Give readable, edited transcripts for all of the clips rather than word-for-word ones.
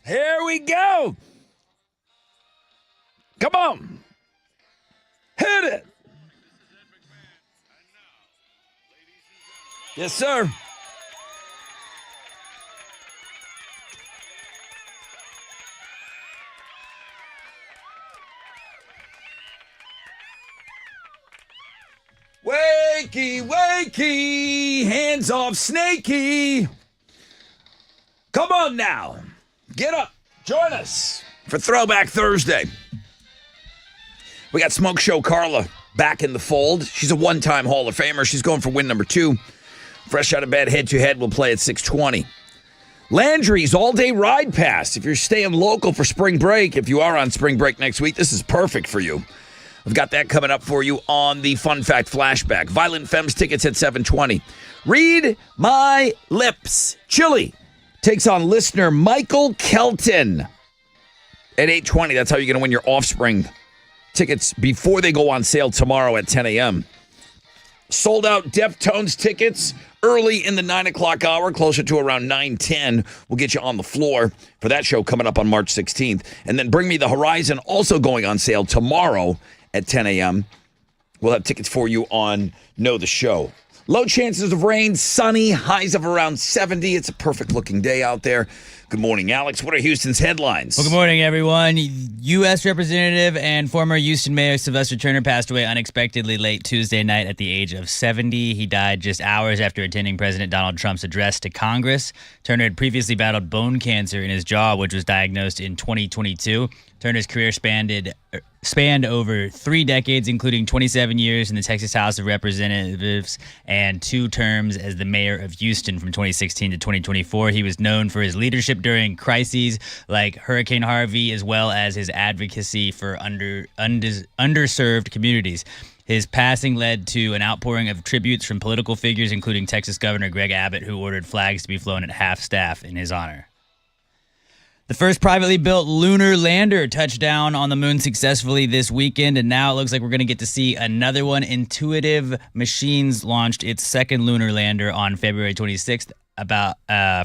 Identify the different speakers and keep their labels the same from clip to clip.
Speaker 1: Here we go. Come on. Hit it. Yes, sir. Wakey, wakey, hands off Snakey. Come on now. Get up. Join us for Throwback Thursday. We got Smoke Show Carla back in the fold. She's a one-time Hall of Famer. She's going for win number 2. Fresh out of bed, head-to-head, we'll play at 6:20. Landry's all-day ride pass. If you're staying local for spring break, if you are on spring break next week, this is perfect for you. I've got that coming up for you on the Fun Fact Flashback. Violent Femmes tickets at 7:20. Read My Lips. Chili takes on listener Michael Kelton at 8:20. That's how you're going to win your Offspring tickets before they go on sale tomorrow at 10 a.m. Sold out Deftones tickets early in the 9 o'clock hour, closer to around 9:10. We'll get you on the floor for that show coming up on March 16th. And then Bring Me the Horizon also going on sale tomorrow at 10 a.m. We'll have tickets for you on Know the Show. Low chances of rain, sunny, highs of around 70. It's a perfect looking day out there. Good morning, Alex. What are Houston's headlines?
Speaker 2: Well, good morning, everyone. U.S. Representative and former Houston Mayor Sylvester Turner passed away unexpectedly late Tuesday night at the age of 70. He died just hours after attending President Donald Trump's address to Congress. Turner had previously battled bone cancer in his jaw, which was diagnosed in 2022. Turner's career spanned over 3 decades, including 27 years in the Texas House of Representatives and 2 terms as the mayor of Houston from 2016 to 2024. He was known for his leadership during crises like Hurricane Harvey, as well as his advocacy for underserved communities. His passing led to an outpouring of tributes from political figures, including Texas Governor Greg Abbott, who ordered flags to be flown at half-staff in his honor. The first privately built lunar lander touched down on the moon successfully this weekend, and now it looks like we're going to get to see another one. Intuitive Machines launched its second lunar lander on February 26th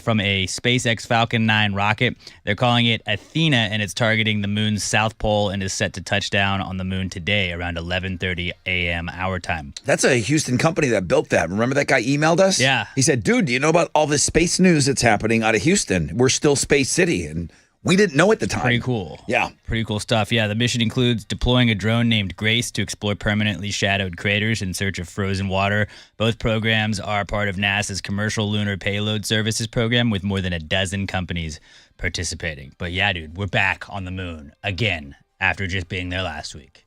Speaker 2: from a SpaceX Falcon 9 rocket. They're calling it Athena, and it's targeting the moon's south pole and is set to touch down on the moon today around 11:30 a.m. our time.
Speaker 1: That's a Houston company that built that. Remember that guy emailed us?
Speaker 2: Yeah.
Speaker 1: He said, dude, do you know about all this space news that's happening out of Houston? We're still Space City, and we didn't know at the time.
Speaker 2: Pretty cool.
Speaker 1: Yeah.
Speaker 2: Pretty cool stuff. Yeah, the mission includes deploying a drone named Grace to explore permanently shadowed craters in search of frozen water. Both programs are part of NASA's Commercial Lunar Payload Services program, with more than a dozen companies participating. But yeah, dude, we're back on the moon again after just being there last week.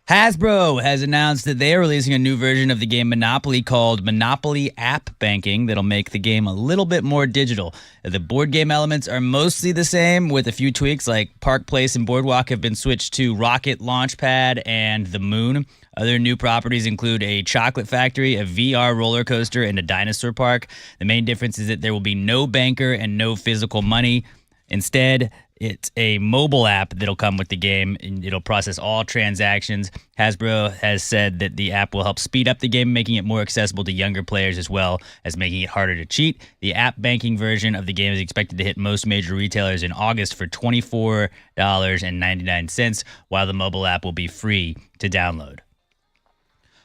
Speaker 2: Hasbro has announced that they are releasing a new version of the game Monopoly called Monopoly App Banking that'll make the game a little bit more digital. The board game elements are mostly the same, with a few tweaks, like Park Place and Boardwalk have been switched to Rocket Launchpad and the Moon. Other new properties include a chocolate factory, a VR roller coaster, and a dinosaur park. The main difference is that there will be no banker and no physical money. Instead, it's a mobile app that'll come with the game, and it'll process all transactions. Hasbro has said that the app will help speed up the game, making it more accessible to younger players as well as making it harder to cheat. The app banking version of the game is expected to hit most major retailers in August for $24.99, while the mobile app will be free to download.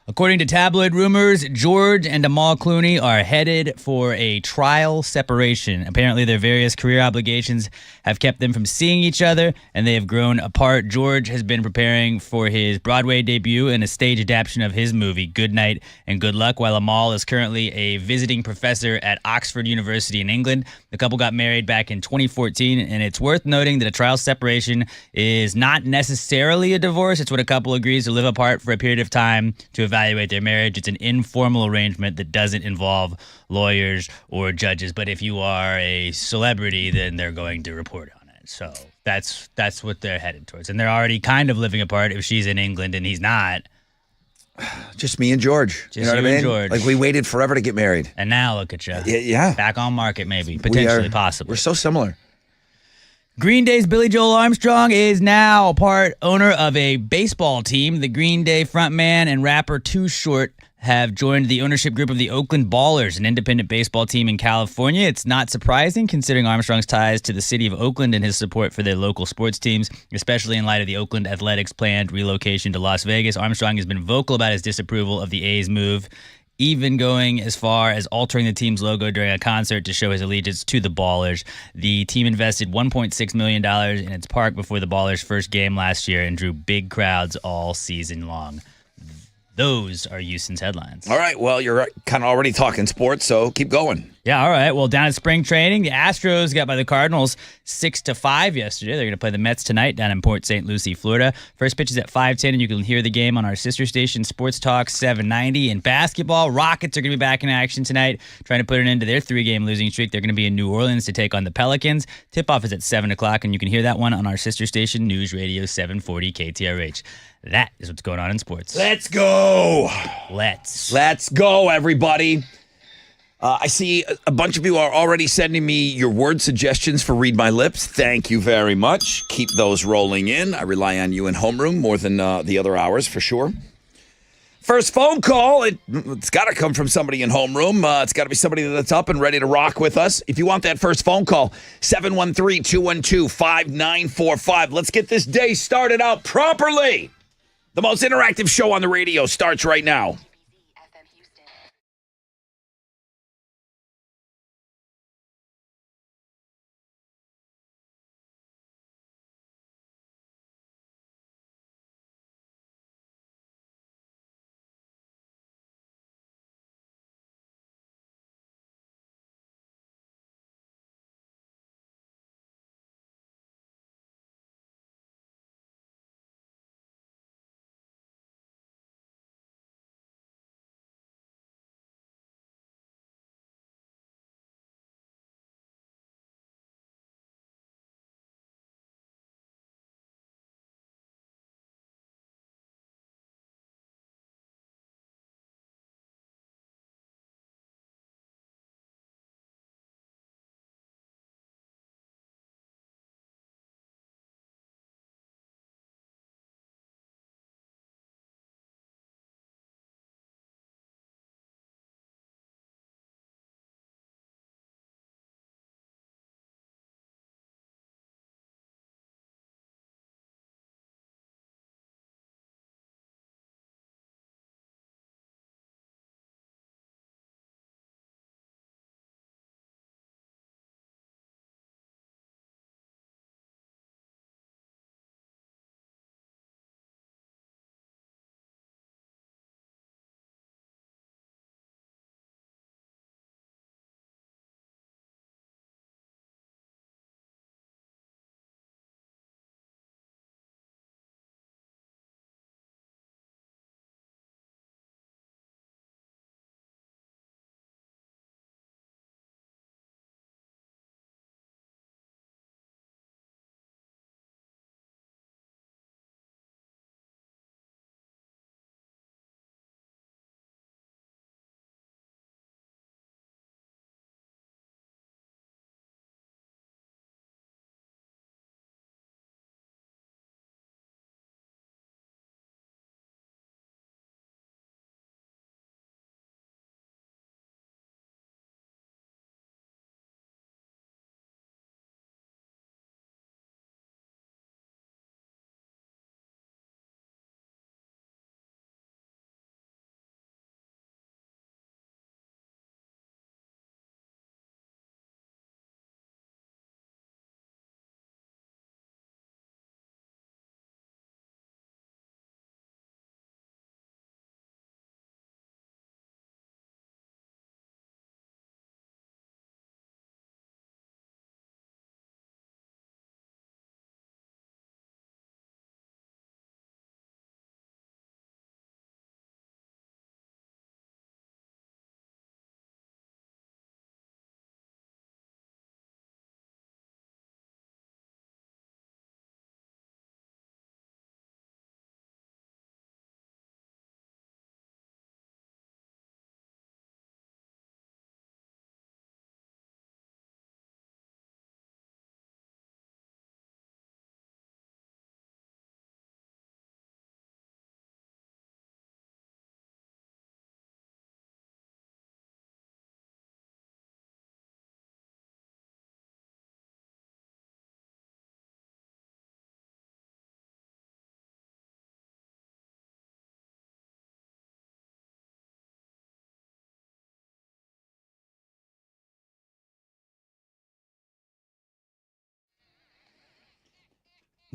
Speaker 2: According to tabloid rumors, George and Amal Clooney are headed for a trial separation. Apparently, their various career obligations have kept them from seeing each other, and they have grown apart. George has been preparing for his Broadway debut and a stage adaptation of his movie, Good Night and Good Luck, while Amal is currently a visiting professor at Oxford University in England. The couple got married back in 2014, and it's worth noting that a trial separation is not necessarily a divorce. It's when a couple agrees to live apart for a period of time to evaluate their marriage. It's an informal arrangement that doesn't involve lawyers or judges. But if you are a celebrity, then they're going to report on it. So that's what they're headed towards. And they're already kind of living apart if she's in England and he's not.
Speaker 1: Just me and George.
Speaker 2: Just
Speaker 1: you know what I mean?
Speaker 2: and George.
Speaker 1: Like, we waited forever to get married.
Speaker 2: And now look at you.
Speaker 1: Yeah.
Speaker 2: Back on market, maybe. Potentially, possibly.
Speaker 1: We're so similar.
Speaker 2: Green Day's Billy Joel Armstrong is now owner of a baseball team. The Green Day frontman and rapper Too Short have joined the ownership group of the Oakland Ballers, an independent baseball team in California. It's not surprising considering Armstrong's ties to the city of Oakland and his support for their local sports teams, especially in light of the Oakland Athletics' planned relocation to Las Vegas. Armstrong has been vocal about his disapproval of the A's move, even going as far as altering the team's logo during a concert to show his allegiance to the Ballers. The team invested $1.6 million in its park before the Ballers' first game last year and drew big crowds all season long. Those are Houston's headlines.
Speaker 1: All right, well, you're kind of already talking sports, so keep going.
Speaker 2: Yeah, all right. Well, down at spring training, the Astros got by the Cardinals 6-5 yesterday. They're going to play the Mets tonight down in Port St. Lucie, Florida. First pitch is at 5:10, and you can hear the game on our sister station, Sports Talk 790. In basketball, Rockets are going to be back in action tonight, trying to put an end to their 3-game losing streak. They're going to be in New Orleans to take on the Pelicans. Tip-off is at 7 o'clock, and you can hear that one on our sister station, News Radio 740 KTRH. That is what's going on in sports.
Speaker 1: Let's go. Let's go, everybody. I see a bunch of you are already sending me your word suggestions for Read My Lips. Thank you very much. Keep those rolling in. I rely on you in homeroom more than the other hours for sure. First phone call, it's got to come from somebody in homeroom. It's got to be somebody that's up and ready to rock with us. If you want that first phone call, 713-212-5945. Let's get this day started out properly. The most interactive show on the radio starts right now.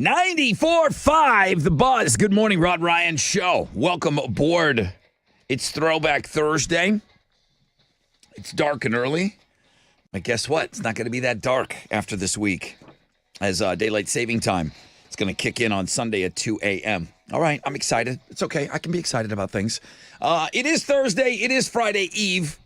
Speaker 1: 94.5 The Buzz. Good morning, Rod Ryan Show. Welcome aboard. It's Throwback Thursday. It's dark and early. But guess what? It's not going to be that dark after this week, as daylight saving time. It's going to kick in on Sunday at 2 a.m. All right, I'm excited. It's okay. I can be excited about things. It is Thursday. It is Friday Eve.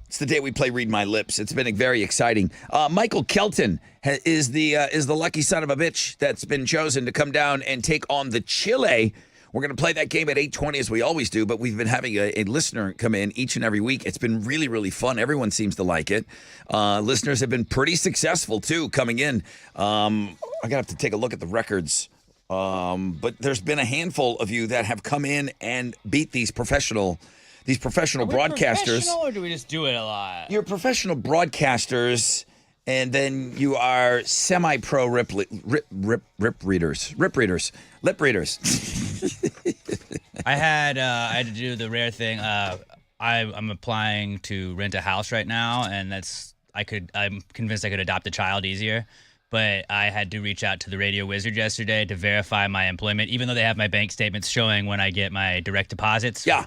Speaker 1: It's the day we play Read My Lips. It's been very exciting. Michael Kelton is the lucky son of a bitch that's been chosen to come down and take on the Chile. We're going to play that game at 8:20 as we always do, but we've been having a listener come in each and every week. It's been really, really fun. Everyone seems to like it. Listeners have been pretty successful, too, coming in. I'm going to have to take a look at the records. But there's been a handful of you that have come in and beat these professional broadcasters.
Speaker 2: Professional, or do we just do it a lot?
Speaker 1: You're professional broadcasters, and then you are semi-pro lip readers.
Speaker 2: I had to do the rare thing. I'm applying to rent a house right now, and I'm convinced I could adopt a child easier. But I had to reach out to the Radio Wizard yesterday to verify my employment, even though they have my bank statements showing when I get my direct deposits.
Speaker 1: Yeah.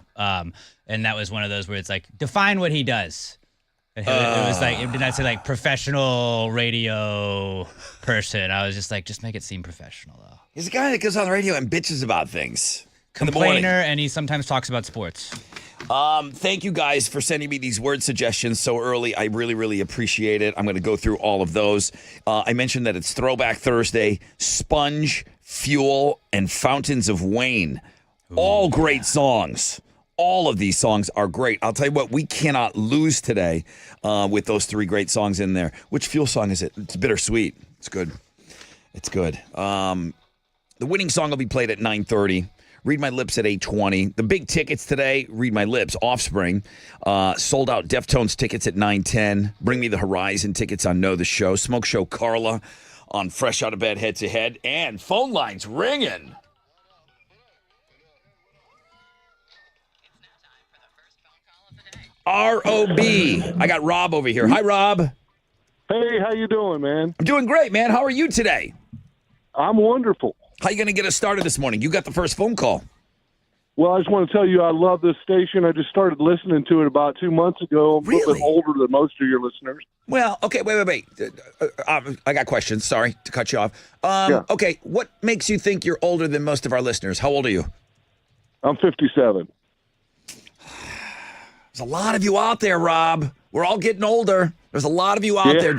Speaker 2: And that was one of those where it's like, define what he does. It was like, it did not say like professional radio person. I was just like, just make it seem professional, though.
Speaker 1: He's a guy that goes on the radio and bitches about things. In the morning.
Speaker 2: Complainer, and he sometimes talks about sports.
Speaker 1: Thank you guys for sending me these word suggestions so early. I really, really appreciate it. I'm going to go through all of those. I mentioned that it's Throwback Thursday. Sponge, Fuel, and Fountains of Wayne. All great songs. All of these songs are great. I'll tell you what, we cannot lose today with those three great songs in there. Which Fuel song is it? It's Bittersweet. It's good. It's good. The winning song will be played at 9:30. Read My Lips at 8:20. The big tickets today, Read My Lips, Offspring. Sold out Deftones tickets at 9:10. Bring Me the Horizon tickets on Know the Show. Smoke Show Carla on Fresh Out of Bed Head to Head. And phone lines ringing. R.O.B. I got Rob over here. Hi, Rob.
Speaker 3: Hey, how you doing, man?
Speaker 1: I'm doing great, man. How are you today?
Speaker 3: I'm wonderful.
Speaker 1: How you going to get us started this morning? You got the first phone call.
Speaker 3: Well, I just want to tell you I love this station. I just started listening to it about 2 months ago. I'm a little bit older than most of your listeners.
Speaker 1: Well, okay, wait. I got questions. Sorry to cut you off.
Speaker 3: Yeah.
Speaker 1: Okay, what makes you think you're older than most of our listeners? How old are you?
Speaker 3: I'm 57.
Speaker 1: There's a lot of you out there, Rob. We're all getting older. There's a lot of you out there.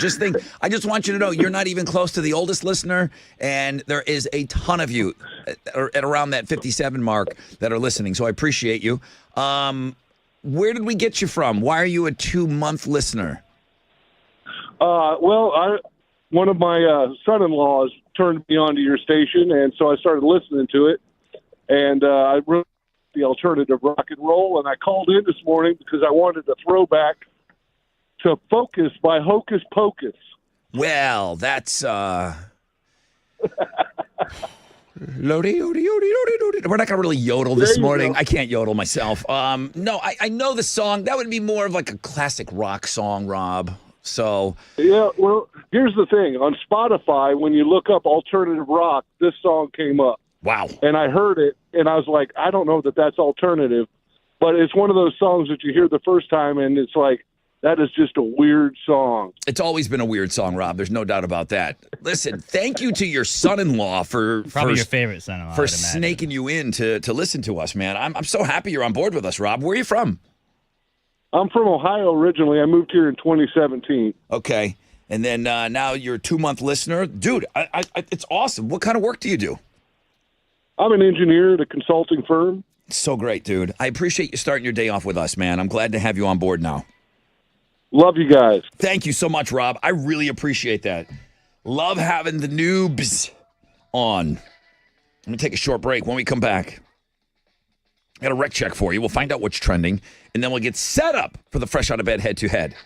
Speaker 1: I just want you to know you're not even close to the oldest listener, and there is a ton of you at around that 57 mark that are listening, so I appreciate you. Where did we get you from? Why are you a 2-month listener?
Speaker 3: One of my son-in-laws turned me on to your station, and so I started listening to it, and I really the alternative rock and roll, and I called in this morning because I wanted a throwback to Focus by Hocus Pocus.
Speaker 1: Well, that's Lodi. We're not gonna really yodel this morning. I can't yodel myself. No, I know the song. That would be more of like a classic rock song, Rob. So
Speaker 3: yeah, well, here's the thing. On Spotify, when you look up alternative rock, this song came up.
Speaker 1: Wow.
Speaker 3: And I heard it, and I was like, I don't know that that's alternative, but it's one of those songs that you hear the first time, and it's like, that is just a weird song.
Speaker 1: It's always been a weird song, Rob. There's no doubt about that. Listen, thank you to your son-in-law for
Speaker 2: your favorite son-in-law
Speaker 1: for snaking you in to listen to us, man. I'm so happy you're on board with us, Rob. Where are you from?
Speaker 3: I'm from Ohio originally. I moved here in 2017.
Speaker 1: Okay, and then now you're a 2-month listener, dude. It's awesome. What kind of work do you do?
Speaker 3: I'm an engineer at a consulting firm.
Speaker 1: So great, dude. I appreciate you starting your day off with us, man. I'm glad to have you on board now.
Speaker 3: Love you guys.
Speaker 1: Thank you so much, Rob. I really appreciate that. Love having the noobs on. I'm going to take a short break. When we come back, I got a rec check for you. We'll find out what's trending, and then we'll get set up for the Fresh Out of Bed head-to-head.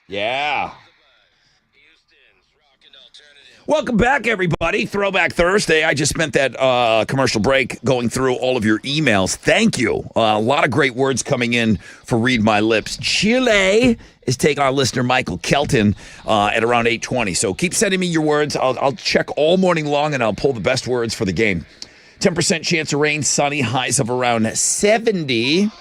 Speaker 1: Yeah. Welcome back, everybody. Throwback Thursday. I just spent that commercial break going through all of your emails. Thank you. A lot of great words coming in for Read My Lips. Chile is taking our listener Michael Kelton at around 8:20. So keep sending me your words. I'll check all morning long, and I'll pull the best words for the game. 10% chance of rain, sunny, highs of around 70.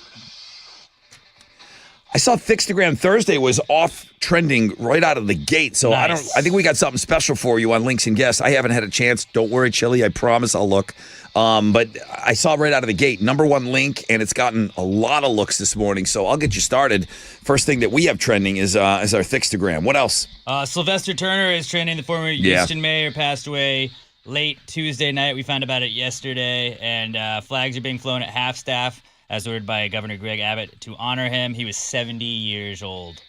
Speaker 1: I saw Thickstagram Thursday was off trending right out of the gate, so
Speaker 2: Nice.
Speaker 1: I think we got something special for you on Links and Guests. I haven't had a chance. Don't worry, Chili. I promise I'll look. But I saw right out of the gate, number one link, and it's gotten a lot of looks this morning. So I'll get you started. First thing that we have trending is our Thickstagram. What else?
Speaker 2: Sylvester Turner is trending. The former Houston mayor passed away late Tuesday night. We found about it yesterday, and flags are being flown at half-staff, as ordered by Governor Greg Abbott, to honor him. He was 70 years old.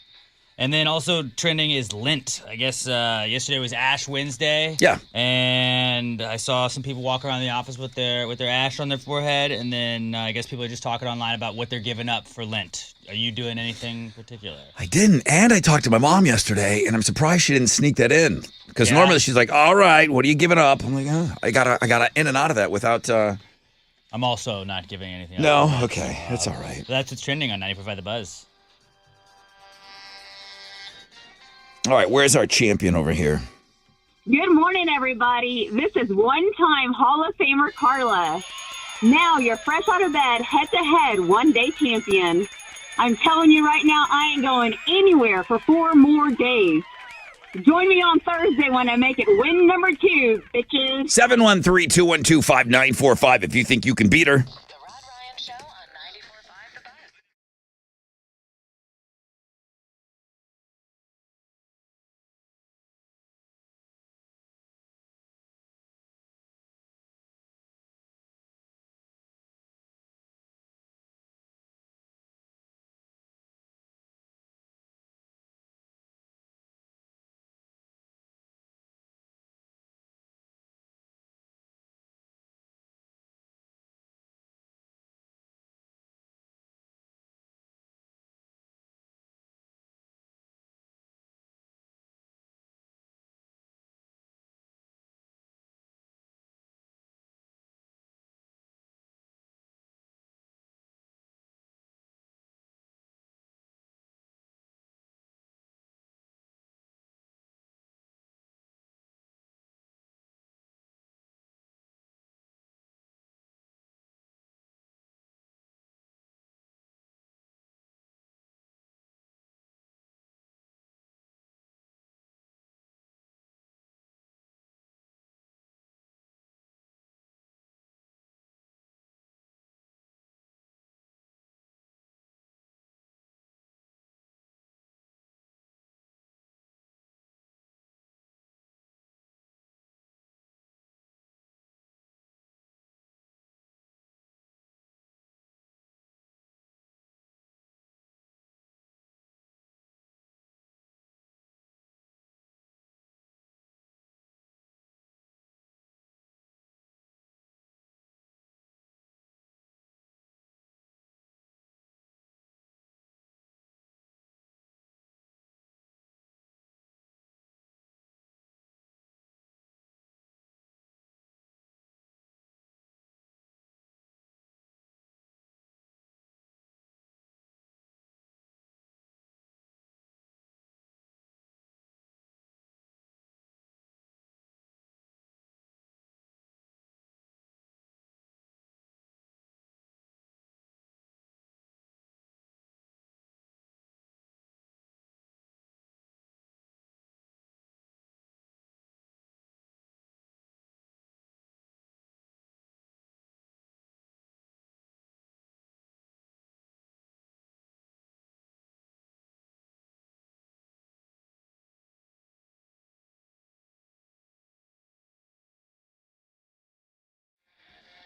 Speaker 2: And then also trending is Lent. I guess yesterday was Ash Wednesday.
Speaker 1: Yeah.
Speaker 2: And I saw some people walk around the office with their ash on their forehead. And then I guess people are just talking online about what they're giving up for Lent. Are you doing anything particular?
Speaker 1: I didn't. And I talked to my mom yesterday, and I'm surprised she didn't sneak that in. Because normally she's like, all right, what are you giving up? I'm like, I gotta in and out of that without...
Speaker 2: I'm also not giving anything
Speaker 1: No?
Speaker 2: up.
Speaker 1: Okay. That's all right.
Speaker 2: That's what's trending on 94.5 The Buzz.
Speaker 1: All right, where's our champion over here?
Speaker 4: Good morning, everybody. This is one-time Hall of Famer Carla. Now you're fresh out of bed, head-to-head, one-day champion. I'm telling you right now, I ain't going anywhere for 4 more days. Join me on Thursday when I make it win number 2, bitches.
Speaker 1: 713-212-5945 if you think you can beat her.
Speaker 5: The Rod Ryan Show on 94.5 The Buzz.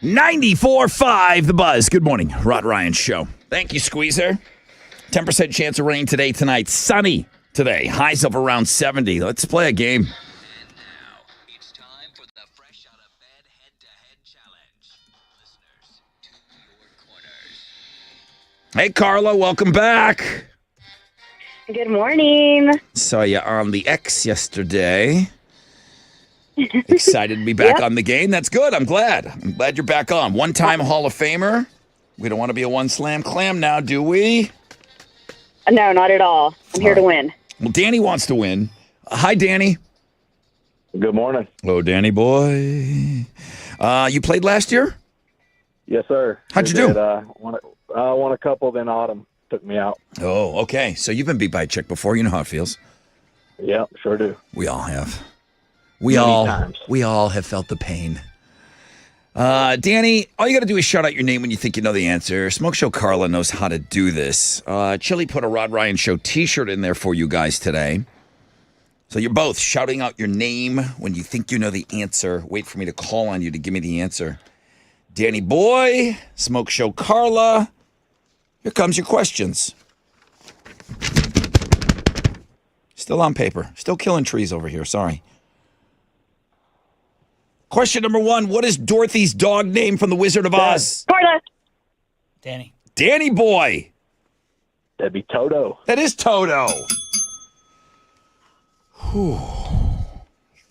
Speaker 1: .94.5 The Buzz. Good morning, Rod Ryan Show. Thank you, Squeezer. 10% chance of rain today, tonight. Sunny today. Highs of around 70. Let's play a game.
Speaker 5: And now, it's time for the Fresh Out of Bed Head-to-Head Challenge. Listeners, to your corners.
Speaker 1: Hey, Carla, welcome back.
Speaker 4: Good morning.
Speaker 1: Saw you on the X yesterday. Excited to be back on the game. That's good. I'm glad. I'm glad you're back on. One-time Hall of Famer. We don't want to be a one-slam clam now, do we?
Speaker 4: No, not at all. I'm here to win.
Speaker 1: Well, Danny wants to win. Hi, Danny.
Speaker 6: Good morning.
Speaker 1: Hello, Danny boy. You played last year?
Speaker 6: Yes, sir.
Speaker 1: How'd you do?
Speaker 6: Won a couple, then Autumn took me out.
Speaker 1: Oh, okay. So you've been beat by a chick before. You know how it feels.
Speaker 6: Yeah, sure do.
Speaker 1: We all have.
Speaker 6: Many times.
Speaker 1: We all have felt the pain. Danny, all you got to do is shout out your name when you think you know the answer. Smoke Show Carla knows how to do this. Chili put a Rod Ryan Show t-shirt in there for you guys today. So you're both shouting out your name when you think you know the answer. Wait for me to call on you to give me the answer. Danny boy, Smoke Show Carla, here comes your questions. Still on paper. Still killing trees over here. Sorry. Question number 1. What is Dorothy's dog name from The Wizard of Oz?
Speaker 4: Carla.
Speaker 2: Danny.
Speaker 1: Danny boy.
Speaker 6: That'd be Toto.
Speaker 1: That is Toto. Whew.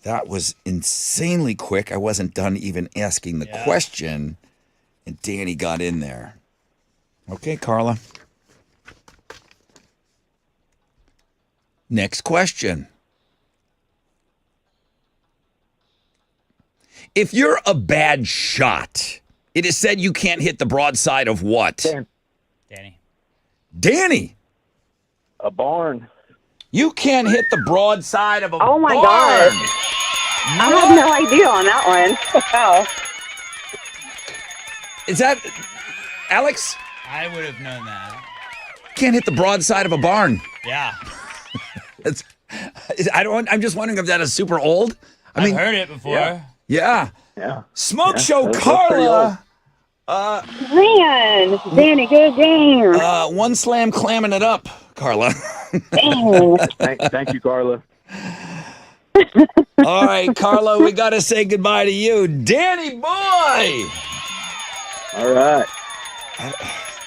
Speaker 1: That was insanely quick. I wasn't done even asking the question, and Danny got in there. Okay, Carla. Next question. If you're a bad shot, it is said you can't hit the broadside of what?
Speaker 2: Danny.
Speaker 1: Danny.
Speaker 6: A barn.
Speaker 1: You can't hit the broadside of a
Speaker 4: Oh, my
Speaker 1: barn.
Speaker 4: gosh. I have no idea on that one. Wow.
Speaker 1: Is that Alex?
Speaker 2: I would have known that.
Speaker 1: Can't hit the broadside of a barn.
Speaker 2: Yeah.
Speaker 1: I'm just wondering if that is super old.
Speaker 2: I've heard it before.
Speaker 1: Yeah.
Speaker 6: Yeah.
Speaker 1: Smoke
Speaker 6: Yeah,
Speaker 1: Show
Speaker 6: that's pretty
Speaker 1: Carla.
Speaker 4: Man, Danny, good game.
Speaker 1: One slam clamming it up, Carla.
Speaker 6: Thank you, Carla.
Speaker 1: All right, Carla, we got to say goodbye to you. Danny boy.
Speaker 6: All right.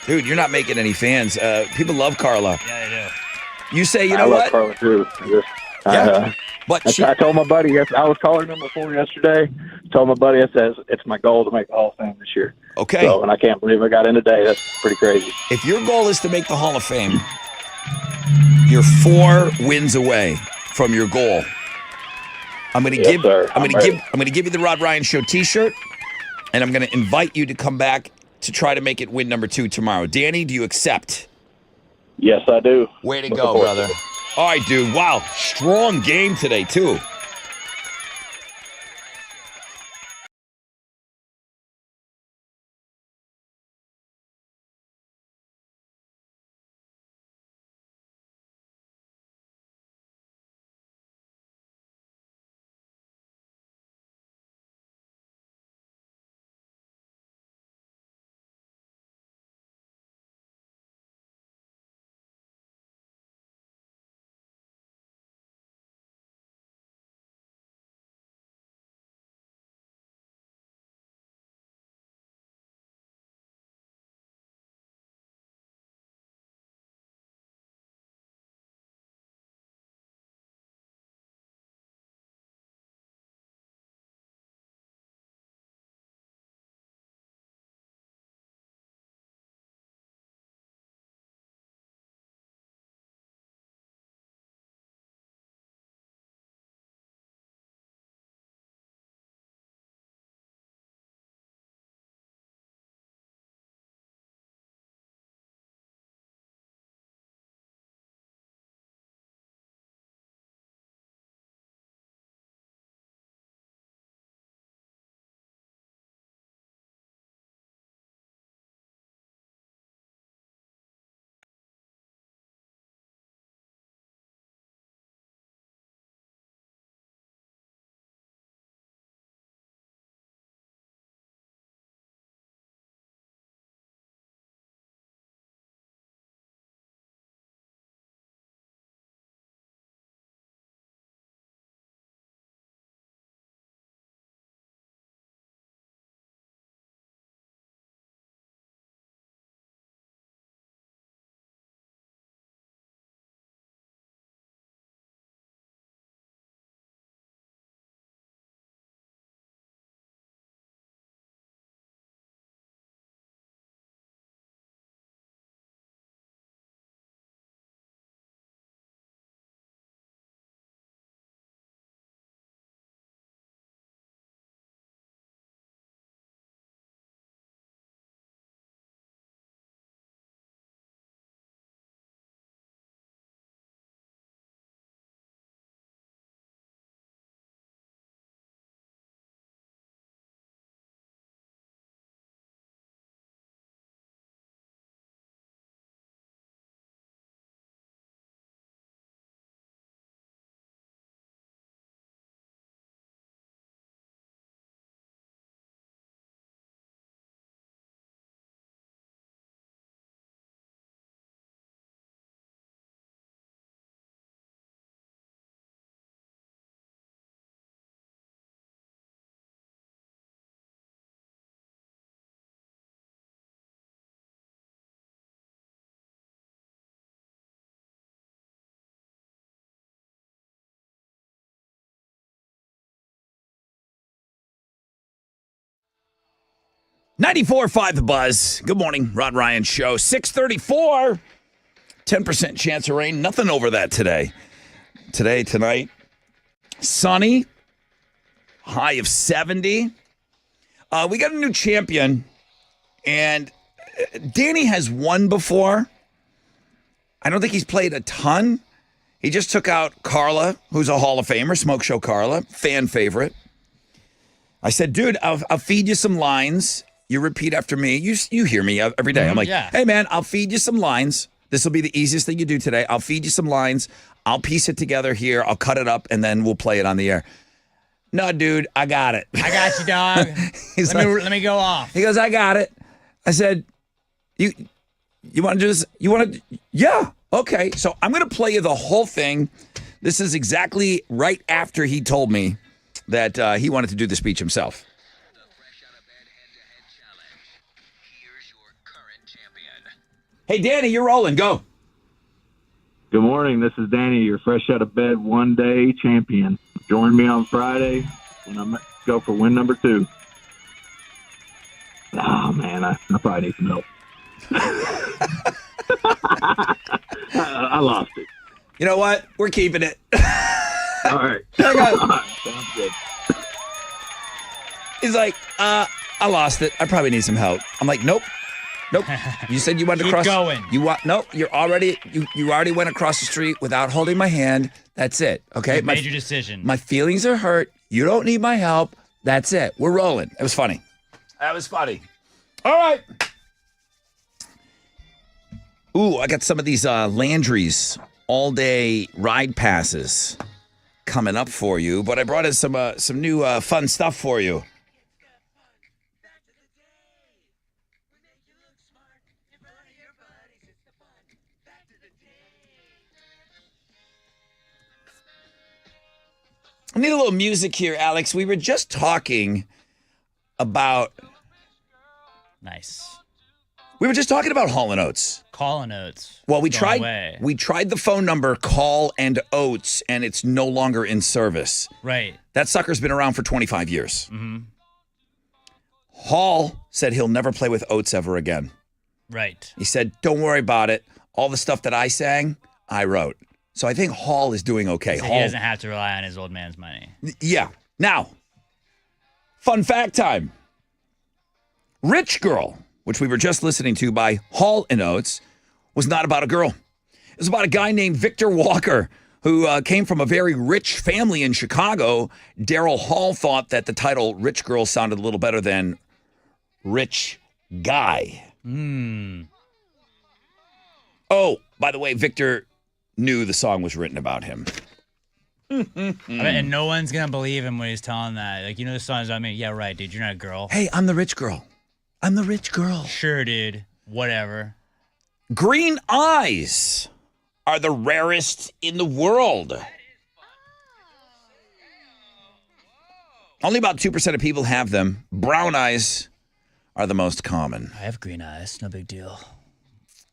Speaker 1: Dude, you're not making any fans. People love Carla.
Speaker 2: Yeah, they do.
Speaker 1: You say, you
Speaker 6: I
Speaker 1: know
Speaker 6: love
Speaker 1: what?
Speaker 6: Carla, too.
Speaker 1: But
Speaker 6: I told my buddy, I was calling him before yesterday. Told my buddy, I says, it's my goal to make the Hall of Fame this year.
Speaker 1: Okay.
Speaker 6: So, and I can't believe I got in today. That's pretty crazy.
Speaker 1: If your goal is to make the Hall of Fame, you're 4 wins away from your goal. I'm going to
Speaker 6: Yes, sir.
Speaker 1: I'm going to give you the Rod Ryan Show t-shirt, and I'm going to invite you to come back to try to make it win number 2 tomorrow. Danny, do you accept?
Speaker 6: Yes, I do.
Speaker 1: Way to
Speaker 6: Looking
Speaker 1: go,
Speaker 6: forward to
Speaker 1: brother.
Speaker 6: it.
Speaker 1: All right, dude. Wow. Strong game today, too. 94.5 The Buzz. Good morning, Rod Ryan Show. 6:34. 10% chance of rain. Nothing over that today. Tonight, sunny. High of 70. We got a new champion, and Danny has won before. I don't think he's played a ton. He just took out Carla, who's a Hall of Famer, Smoke Show Carla, fan favorite. I said, dude, I'll feed you some lines. You repeat after me. You hear me every day. I'm like, hey, man, I'll feed you some lines. This will be the easiest thing you do today. I'll feed you some lines. I'll piece it together here. I'll cut it up, and then we'll play it on the air. No, dude, I got it.
Speaker 2: I got you, dog. Let me go off.
Speaker 1: He goes, I got it. I said, you want to do this? You want to? Yeah. Okay. So I'm going to play you the whole thing. This is exactly right after he told me that he wanted to do the speech himself.
Speaker 5: The Fresh Out of Bed Head-to-Head Challenge. Here's your current champion.
Speaker 1: Hey, Danny, you're rolling. Go.
Speaker 6: Good morning. This is Danny, your fresh out of bed one-day champion. Join me on Friday when I go for win number 2. Oh, man, I probably need some help. I lost it.
Speaker 1: You know what? We're keeping it.
Speaker 6: All right.
Speaker 1: Hang on.
Speaker 6: All right. Sounds good.
Speaker 1: He's like, I lost it. I probably need some help. I'm like, nope. You said you wanted to
Speaker 2: Keep
Speaker 1: cross.
Speaker 2: going.
Speaker 1: Nope. You already went across the street without holding my hand. That's it. Okay.
Speaker 2: You made your decision.
Speaker 1: My feelings are hurt. You don't need my help. That's it. We're rolling. It was funny. That was funny. All right. Ooh, I got some of these Landry's all-day ride passes coming up for you, but I brought in some new fun stuff for you. I need a little music here, Alex. We were just talking about...
Speaker 2: Nice.
Speaker 1: We were just talking about Hall & Oates.
Speaker 2: Call Oates.
Speaker 1: Well, we
Speaker 2: Going
Speaker 1: tried
Speaker 2: away.
Speaker 1: we tried the phone number Call and Oates, and it's no longer in service.
Speaker 2: Right.
Speaker 1: That sucker's been around for 25 years.
Speaker 2: Mm-hmm.
Speaker 1: Hall said he'll never play with Oates ever again.
Speaker 2: Right.
Speaker 1: He said, don't worry about it. All the stuff that I sang, I wrote. So I think Hall is doing okay.
Speaker 2: So
Speaker 1: Hall,
Speaker 2: he doesn't have to rely on his old man's money.
Speaker 1: Yeah. Now, fun fact time. Rich Girl, which we were just listening to by Hall & Oates, was not about a girl. It was about a guy named Victor Walker who came from a very rich family in Chicago. Daryl Hall thought that the title Rich Girl sounded a little better than Rich Guy. Oh, by the way, Victor knew the song was written about him.
Speaker 2: And no one's going to believe him when he's telling that. Like, you know, the song's about me. Yeah, right, dude. You're not a girl.
Speaker 1: Hey, I'm the rich girl. I'm the rich girl.
Speaker 2: Sure, dude. Whatever.
Speaker 1: Green eyes are the rarest in the world. Only about 2% of people have them. Brown eyes are the most common.
Speaker 2: I have green eyes. No big deal.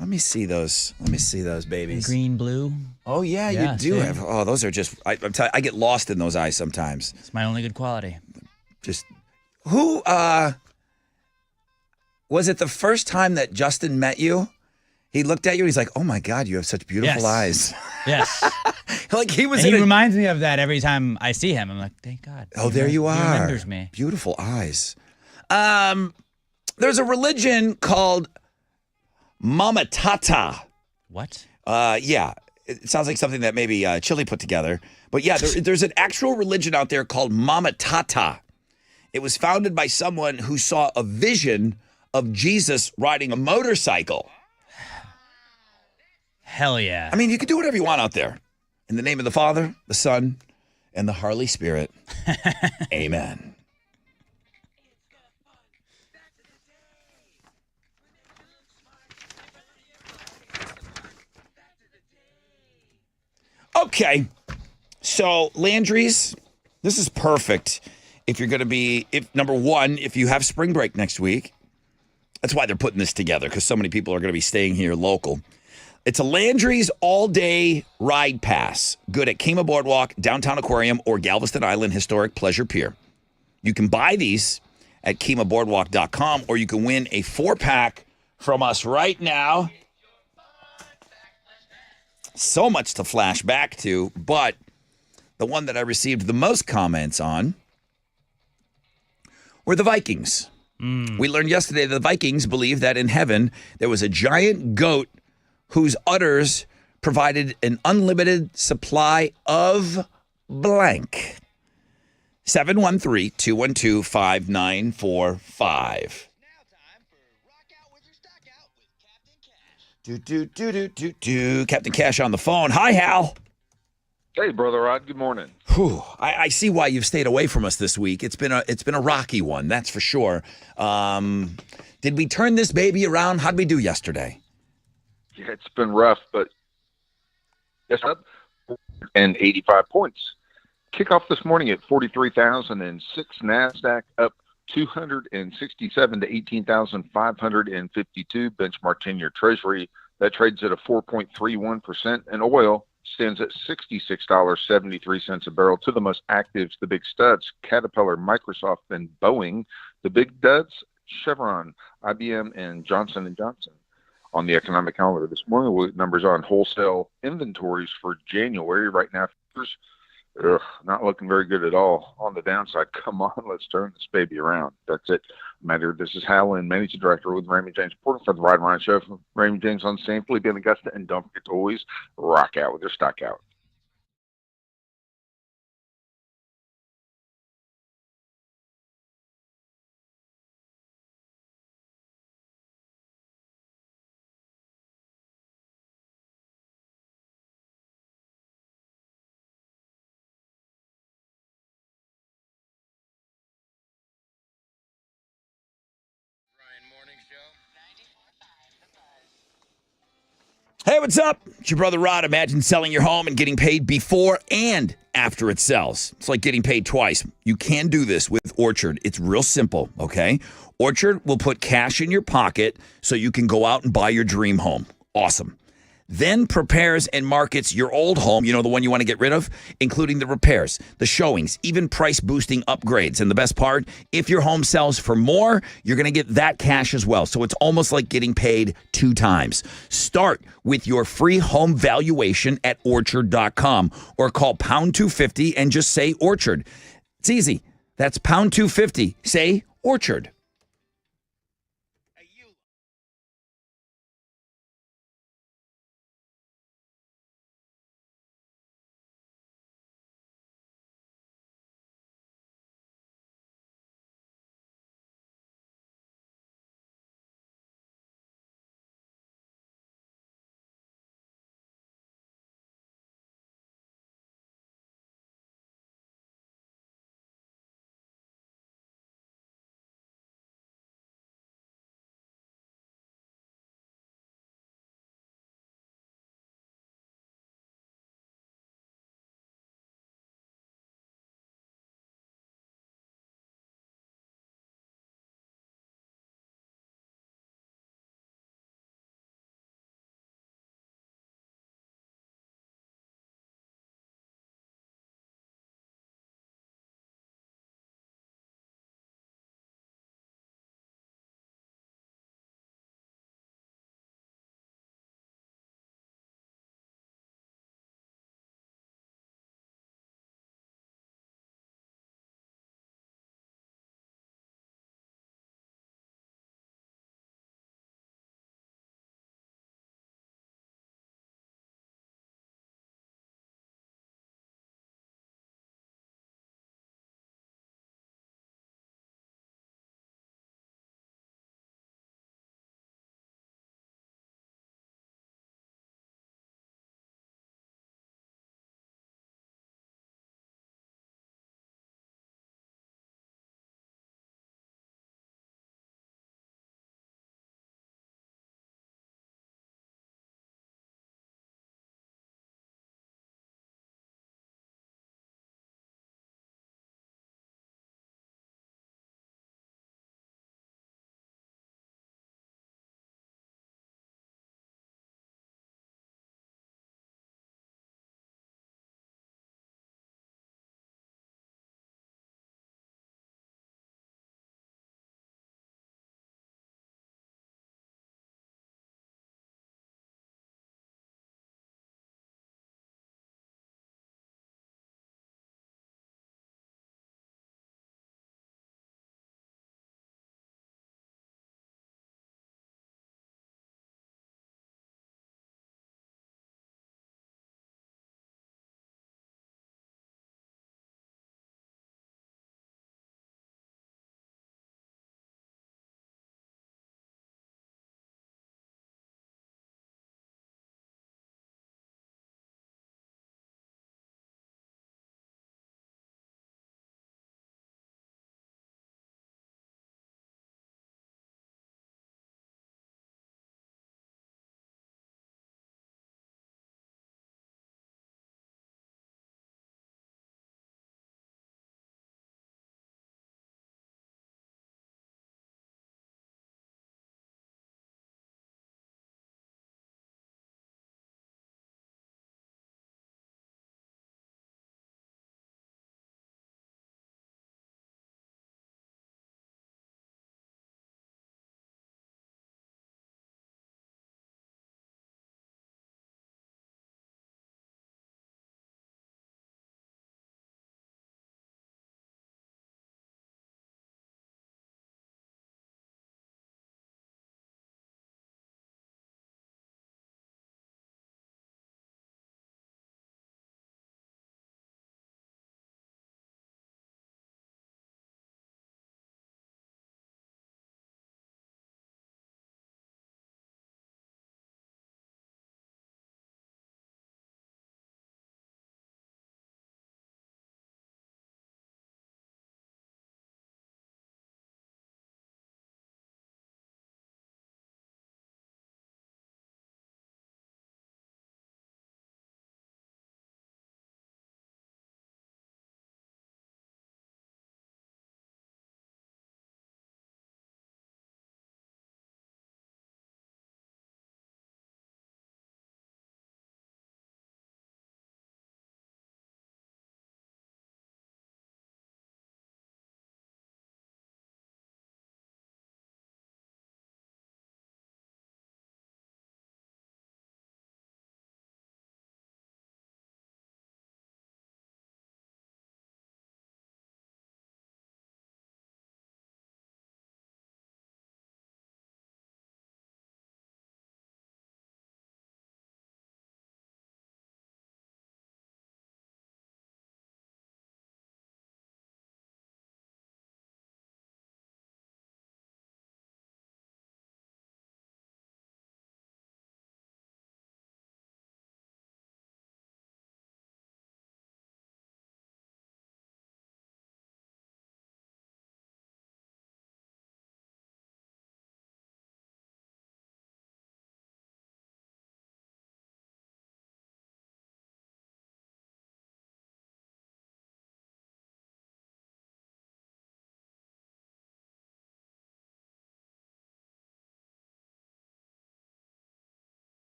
Speaker 1: Let me see those. Babies.
Speaker 2: Green, blue.
Speaker 1: Oh, yeah, you do
Speaker 2: same.
Speaker 1: have. Oh, those are just, I'm telling you, I get lost in those eyes sometimes.
Speaker 2: It's my only good quality.
Speaker 1: Just, who, was it the first time that Justin met you? He looked at you, he's like, oh my God, you have such beautiful eyes.
Speaker 2: Yes.
Speaker 1: Like he was
Speaker 2: And he
Speaker 1: in
Speaker 2: reminds me of that every time I see him. I'm like, thank God.
Speaker 1: Oh, there you are.
Speaker 2: He remembers me.
Speaker 1: Beautiful eyes. There's a religion called Mama Tata.
Speaker 2: What?
Speaker 1: Yeah. It sounds like something that maybe Chili put together. But yeah, there's an actual religion out there called Mama Tata. It was founded by someone who saw a vision of Jesus riding a motorcycle.
Speaker 2: Hell yeah.
Speaker 1: I mean, you can do whatever you want out there. In the name of the Father, the Son, and the Harley Spirit. Amen. Okay. So, Landry's, this is perfect if you're going to be, number one, if you have spring break next week. That's why they're putting this together, because so many people are going to be staying here local. It's a Landry's all-day ride pass. Good at Kema Boardwalk, Downtown Aquarium, or Galveston Island Historic Pleasure Pier. You can buy these at KimaBoardwalk.com, or you can win a 4-pack from us right now. So much to flash back to, but the one that I received the most comments on were the Vikings. We learned yesterday that the Vikings believe that in heaven there was a giant goat whose udders provided an unlimited supply of blank. 713-212-5945. Captain Cash on the phone. Hi, Hal.
Speaker 7: Hey, Brother Rod. Good morning.
Speaker 1: Whew. I see why you've stayed away from us this week. It's been a rocky one, that's for sure. Did we turn this baby around? How'd we do yesterday?
Speaker 7: Yeah, it's been rough, but yes, up and 85 points. Kickoff this morning at 43,006. NASDAQ up 267 to 18,552. Benchmark 10-year Treasury that trades at a 4.31%, and oil stands at $66.73 a barrel. To the most actives, the big studs: Caterpillar, Microsoft, and Boeing. The big duds: Chevron, IBM, and Johnson & Johnson. On the economic calendar this morning, with numbers on wholesale inventories for January. Right now, not looking very good at all. On the downside, come on, let's turn this baby around. That's it. Matter. This is Hal Lynn, Managing Director with Raymond James, reporting for the Ride and Ryan Show from Raymond James on St. Felipe in Augusta. And don't forget to always rock out with your stock out.
Speaker 1: Hey, what's up? It's your brother Rod. Imagine selling your home and getting paid before and after it sells. It's like getting paid twice. You can do this with Orchard. It's real simple, okay? Orchard will put cash in your pocket so you can go out and buy your dream home. Awesome. Then prepares and markets your old home, the one you want to get rid of, including the repairs, the showings, even price-boosting upgrades. And the best part, if your home sells for more, you're going to get that cash as well. So it's almost like getting paid 2 times. Start with your free home valuation at Orchard.com or call pound 250 and just say Orchard. It's easy. That's pound 250. Say Orchard.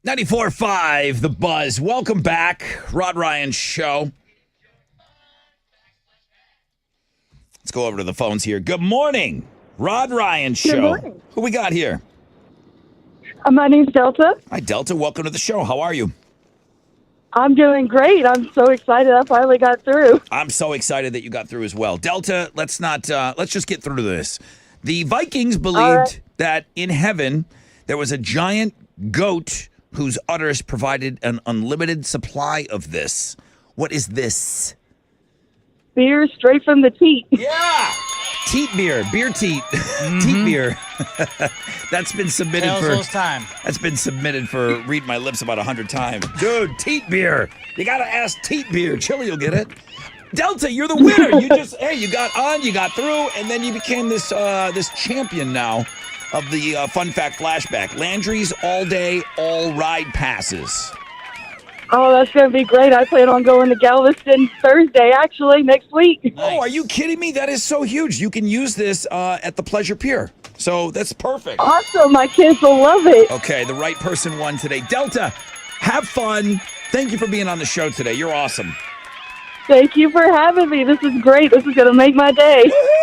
Speaker 1: 94.5, The Buzz. Welcome back. Rod Ryan Show. Let's go over to the phones here. Good morning. Rod Ryan Show.
Speaker 8: Good morning.
Speaker 1: Who we got here?
Speaker 8: My name's Delta.
Speaker 1: Hi, Delta. Welcome to the show. How are you?
Speaker 8: I'm doing great. I'm so excited I finally got through.
Speaker 1: I'm so excited that you got through as well. Delta, let's just get through to this. The Vikings believed that in heaven there was a giant goat whose udders provided an unlimited supply of this. What is this?
Speaker 8: Beer straight from the teat.
Speaker 1: Yeah! Teat beer. Beer teat. Teat beer. That's been submitted That's been submitted for Read My Lips about 100 times. Dude, teat beer. You gotta ask teat beer. Chili will get it. Delta, you're the winner. You got on, you got through, and then you became this champion now of the Fun Fact Flashback. Landry's all day, all ride passes.
Speaker 8: Oh, that's going to be great. I plan on going to Galveston Thursday, actually, next week.
Speaker 1: Nice. Oh, are you kidding me? That is so huge. You can use this at the Pleasure Pier. So that's perfect.
Speaker 8: Awesome. My kids will love it.
Speaker 1: Okay, the right person won today. Delta, have fun. Thank you for being on the show today. You're awesome.
Speaker 8: Thank you for having me. This is great. This is going to make my day.
Speaker 1: Woo-hoo!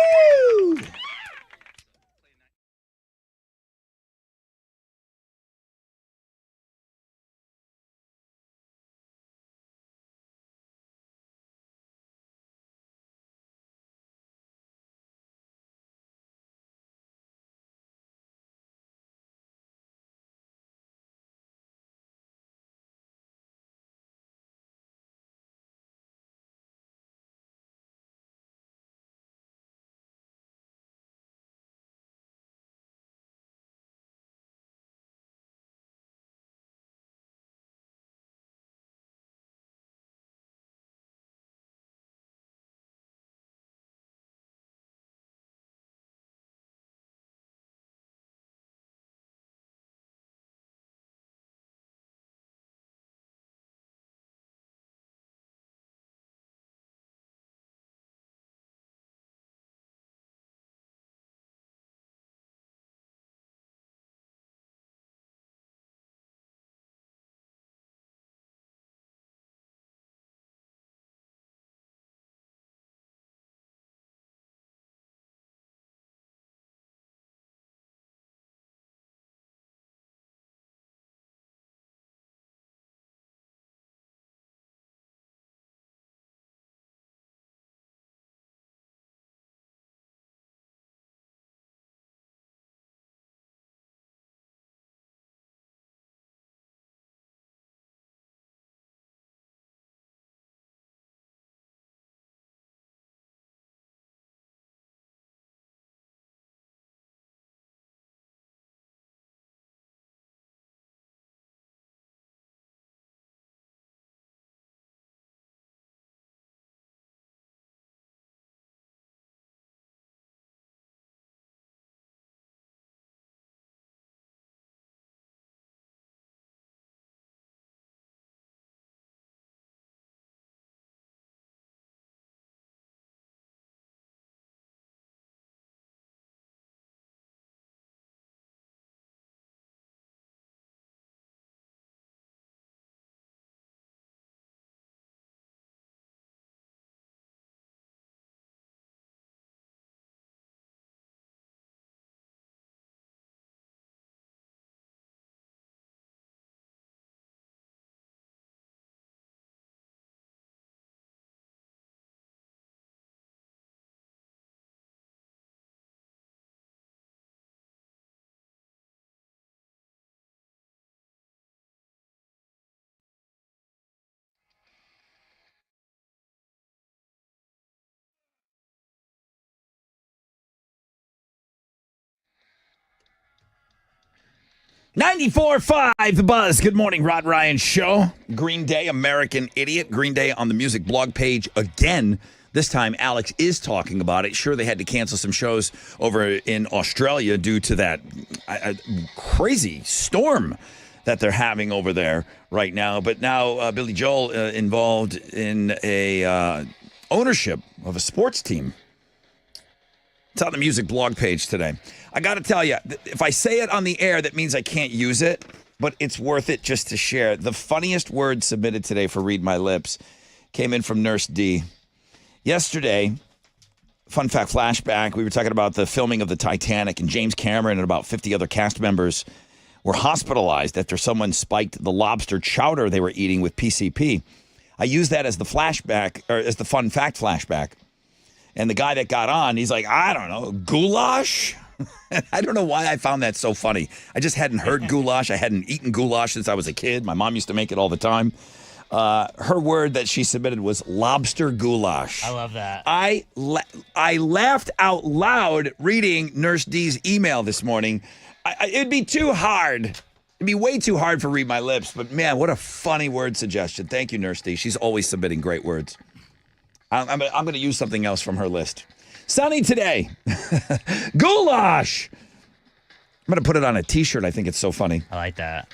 Speaker 1: .94.5 The Buzz. Good morning, Rod Ryan Show. Green Day, American Idiot. Green Day on the music blog page again. This time, Alex is talking about it. Sure, they had to cancel some shows over in Australia due to that crazy storm that they're having over there right now. But now Billy Joel involved in a ownership of a sports team. It's on the music blog page today. I got to tell you, if I say it on the air, that means I can't use it. but it's worth it just to share. The funniest word submitted today for Read My Lips came in from Nurse D. Yesterday, fun fact flashback, we were talking about the filming of the Titanic, and James Cameron and about 50 other cast members were hospitalized after someone spiked the lobster chowder they were eating with PCP. I used that as the flashback, or as the fun fact flashback. And the guy that got on, he's like, I don't know, goulash? I don't know why I found that so funny. I just hadn't heard goulash. I hadn't eaten goulash since I was a kid. My mom used to make it all the time. Her word that she submitted was lobster goulash.
Speaker 2: I love that.
Speaker 1: I laughed out loud reading Nurse D's email this morning. It'd be too hard. It'd be way too hard for Read My Lips. But, man, what a funny word suggestion. Thank you, Nurse D. She's always submitting great words. I'm going to use something else from her list. Sunny today. Goulash. I'm going to put it on a T-shirt. I think it's so funny.
Speaker 2: I like that.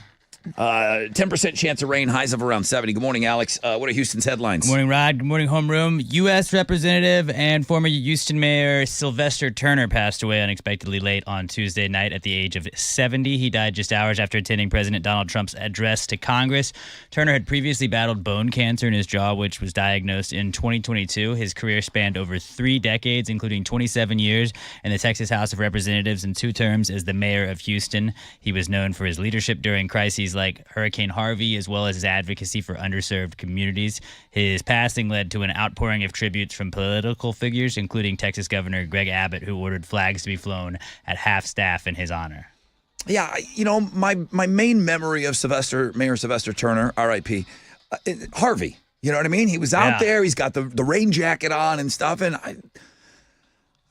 Speaker 1: 10% chance of rain, highs of around 70. Good morning, Alex. What are Houston's headlines?
Speaker 2: Good morning, Rod. Good morning, homeroom. U.S. Representative and former Houston Mayor Sylvester Turner passed away unexpectedly late on Tuesday night at the age of 70. He died just hours after attending President Donald Trump's address to Congress. Turner had previously battled bone cancer in his jaw, which was diagnosed in 2022. His career spanned over 3 decades, including 27 years in the Texas House of Representatives and 2 terms as the mayor of Houston. He was known for his leadership during crises like Hurricane Harvey, as well as his advocacy for underserved communities. His passing led to an outpouring of tributes from political figures, including Texas Governor Greg Abbott, who ordered flags to be flown at half-staff in his honor.
Speaker 1: Yeah, you know, my main memory of Mayor Sylvester Turner, R.I.P., Harvey. You know what I mean? He was out there. He's got the rain jacket on and stuff, and I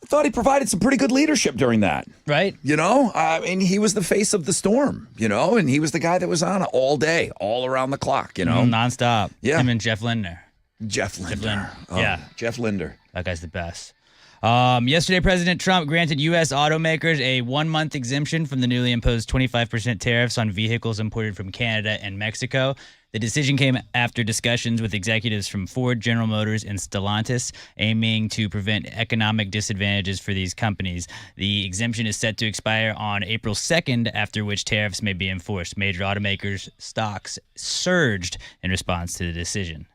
Speaker 1: thought he provided some pretty good leadership during that.
Speaker 2: Right.
Speaker 1: You know, and he was the face of the storm, you know, and he was the guy that was on all day, all around the clock, you know.
Speaker 2: Nonstop.
Speaker 1: Yeah.
Speaker 2: Him and Jeff Lindner.
Speaker 1: Jeff Linder.
Speaker 2: Yeah.
Speaker 1: Jeff Linder.
Speaker 2: That guy's the best. Yesterday, President Trump granted U.S. automakers a 1-month exemption from the newly imposed 25% tariffs on vehicles imported from Canada and Mexico. The decision came after discussions with executives from Ford, General Motors, and Stellantis, aiming to prevent economic disadvantages for these companies. The exemption is set to expire on April 2nd, after which tariffs may be enforced. Major automakers' stocks surged in response to the decision.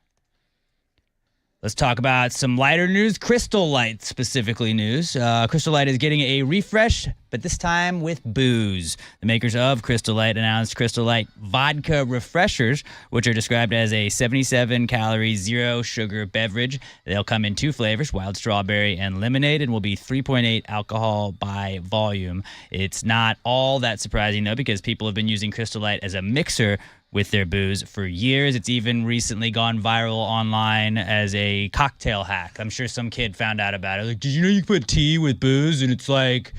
Speaker 2: Let's talk about some lighter news. Crystal Light specifically news. Crystal Light is getting a refresh, but this time with booze. The makers of Crystal Light announced Crystal Light Vodka Refreshers, which are described as a 77-calorie, zero-sugar beverage. They'll come in 2 flavors, wild strawberry and lemonade, and will be 3.8 alcohol by volume. It's not all that surprising, though, because people have been using Crystal Light as a mixer with their booze for years. It's even recently gone viral online as a cocktail hack. I'm sure some kid found out about it. Like, did you know you can put tea with booze and it's like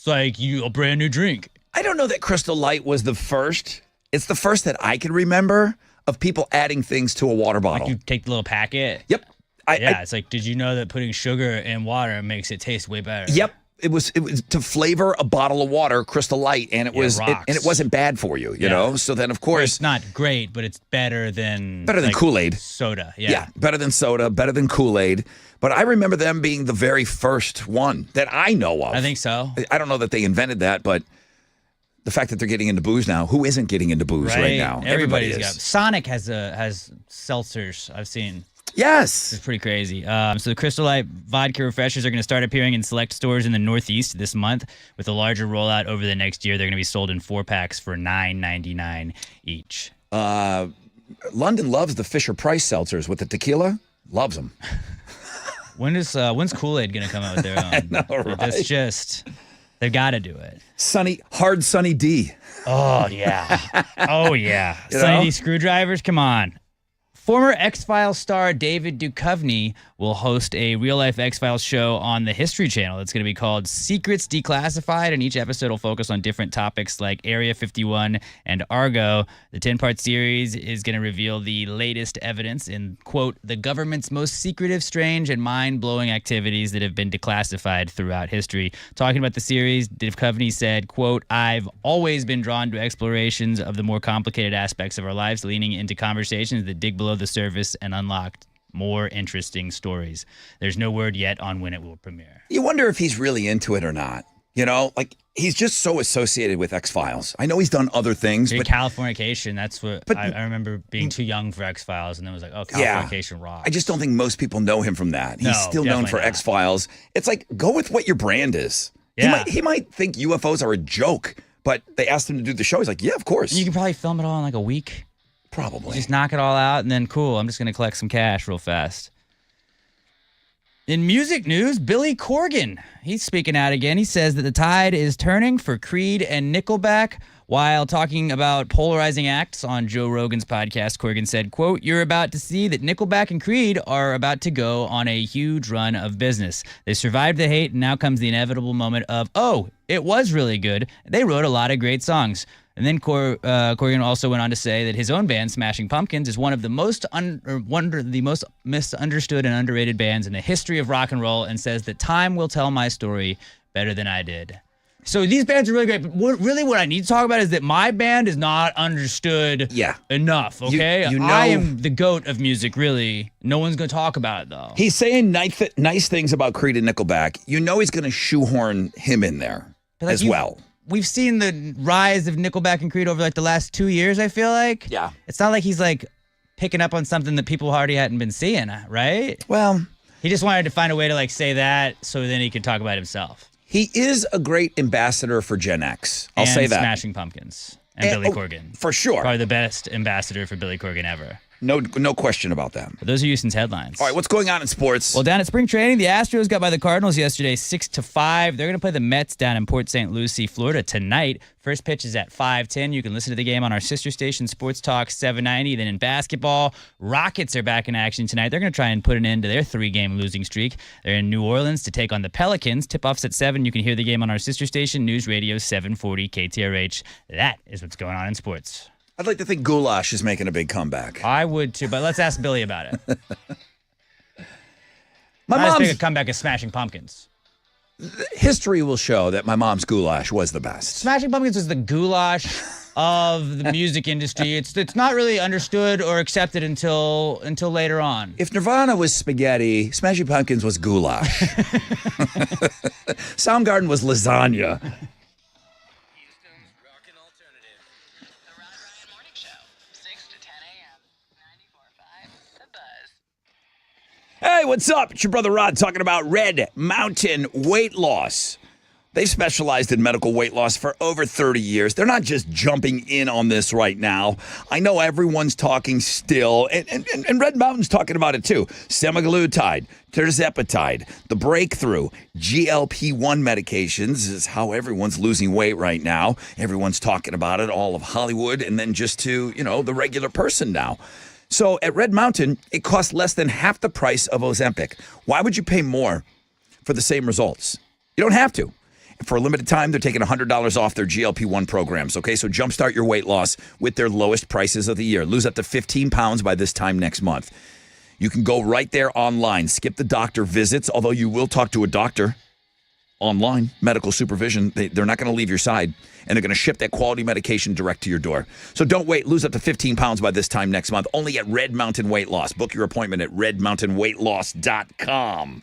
Speaker 2: a brand new drink?
Speaker 1: I don't know that Crystal Light was the first. It's the first that I can remember of people adding things to a water bottle.
Speaker 2: Like you take the little packet?
Speaker 1: Yep.
Speaker 2: It's like, did you know that putting sugar in water makes it taste way better?
Speaker 1: Yep. It was to flavor a bottle of water, Crystal Light, and it wasn't bad for you, you know. So then, of course,
Speaker 2: it's not great, but it's better than
Speaker 1: Kool-Aid,
Speaker 2: soda.
Speaker 1: Yeah, better than soda, better than Kool-Aid. But I remember them being the very first one that I know of.
Speaker 2: I think so.
Speaker 1: I don't know that they invented that, but the fact that they're getting into booze now, who isn't getting into booze right now?
Speaker 2: Everybody's
Speaker 1: is.
Speaker 2: got. Sonic has seltzers. I've seen.
Speaker 1: Yes.
Speaker 2: It's pretty crazy. So the Crystal Light vodka refreshers are going to start appearing in select stores in the Northeast this month. With a larger rollout over the next year, they're going to be sold in 4-packs for $9.99 each.
Speaker 1: London loves the Fisher-Price seltzers with the tequila. Loves them.
Speaker 2: When's Kool-Aid going to come out with their own?
Speaker 1: I know, right?
Speaker 2: That's just, they've got to do it.
Speaker 1: Hard Sunny D.
Speaker 2: Oh, yeah. Oh, yeah. Sunny D screwdrivers, come on. Former X-Files star David Duchovny will host a real-life X-Files show on the History Channel. It's going to be called Secrets Declassified, and each episode will focus on different topics like Area 51 and Argo. The 10-part series is going to reveal the latest evidence in, quote, the government's most secretive, strange, and mind-blowing activities that have been declassified throughout history. Talking about the series, Duchovny said, quote, I've always been drawn to explorations of the more complicated aspects of our lives, leaning into conversations that dig below the surface and unlocked more interesting stories. There's no word yet on when it will premiere.
Speaker 1: You wonder if he's really into it or not. You know, like he's just so associated with X-Files. I know he's done other things, but
Speaker 2: Californication, that's what I remember being too young for X-Files, and then was like, oh, Californication rocks.
Speaker 1: I just don't think most people know him from that. He's
Speaker 2: No,
Speaker 1: still known for
Speaker 2: definitely not.
Speaker 1: X-Files. It's like, go with what your brand is.
Speaker 2: Yeah.
Speaker 1: He might think UFOs are a joke, but they asked him to do the show. He's like, yeah, of course.
Speaker 2: And you can probably film it all in like a week.
Speaker 1: Probably.
Speaker 2: Just knock it all out, and then cool, I'm just going to collect some cash real fast. In music news, Billy Corgan, he's speaking out again. He says that the tide is turning for Creed and Nickelback. While talking about polarizing acts on Joe Rogan's podcast, Corgan said, quote, "You're about to see that Nickelback and Creed are about to go on a huge run of business. They survived the hate, and now comes the inevitable moment of, oh, it was really good. They wrote a lot of great songs." And then Corgan also went on to say that his own band, Smashing Pumpkins, is one of the most misunderstood and underrated bands in the history of rock and roll, and says that time will tell my story better than I did. So these bands are really great, but what I need to talk about is that my band is not understood enough, okay?
Speaker 1: You know,
Speaker 2: I am the GOAT of music, really. No one's going to talk about it, though.
Speaker 1: He's saying nice things about Creed and Nickelback. You know he's going to shoehorn him in there as well.
Speaker 2: We've seen the rise of Nickelback and Creed over like the last 2 years, I feel like.
Speaker 1: Yeah.
Speaker 2: It's not like he's like picking up on something that people already hadn't been seeing, right?
Speaker 1: Well,
Speaker 2: he just wanted to find a way to like say that so then he could talk about himself.
Speaker 1: He is a great ambassador for Gen X. I'll say that.
Speaker 2: Smashing Pumpkins and Billy Corgan.
Speaker 1: For sure.
Speaker 2: Probably the best ambassador for Billy Corgan ever.
Speaker 1: No question about that.
Speaker 2: But those are Houston's headlines.
Speaker 1: All right, what's going on in sports?
Speaker 2: Well, down at spring training, the Astros got by the Cardinals yesterday 6-5. They're going to play the Mets down in Port St. Lucie, Florida tonight. First pitch is at 5:10. You can listen to the game on our sister station, Sports Talk 790. Then in basketball, Rockets are back in action tonight. They're going to try and put an end to their 3-game losing streak. They're in New Orleans to take on the Pelicans. Tip-off's at 7. You can hear the game on our sister station, News Radio 740 KTRH. That is what's going on in sports.
Speaker 1: I'd like to think Goulash is making a big comeback.
Speaker 2: I would too, but let's ask Billy about it.
Speaker 1: My
Speaker 2: Not as big
Speaker 1: mom's
Speaker 2: a comeback as Smashing Pumpkins.
Speaker 1: history will show that my mom's goulash was the best.
Speaker 2: Smashing Pumpkins was the goulash of the music industry. It's not really understood or accepted until later on.
Speaker 1: If Nirvana was spaghetti, Smashing Pumpkins was goulash. Soundgarden was lasagna. Hey, what's up? It's your brother Rod talking about Red Mountain Weight Loss. They've specialized in medical weight loss for over 30 years. They're not just jumping in on this right now. I know everyone's talking still, and Red Mountain's talking about it too. Semaglutide, tirzepatide, the breakthrough, GLP-1 medications is how everyone's losing weight right now. Everyone's talking about it, all of Hollywood, and then just to, the regular person now. So at Red Mountain, it costs less than half the price of Ozempic. Why would you pay more for the same results? You don't have to. For a limited time, they're taking $100 off their GLP-1 programs, okay? So jumpstart your weight loss with their lowest prices of the year. Lose up to 15 pounds by this time next month. You can go right there online. Skip the doctor visits, although you will talk to a doctor online, medical supervision. They're not going to leave your side, and they're going to ship that quality medication direct to your door. So don't wait. Lose up to 15 pounds by this time next month, only at Red Mountain Weight Loss. Book your appointment at redmountainweightloss.com.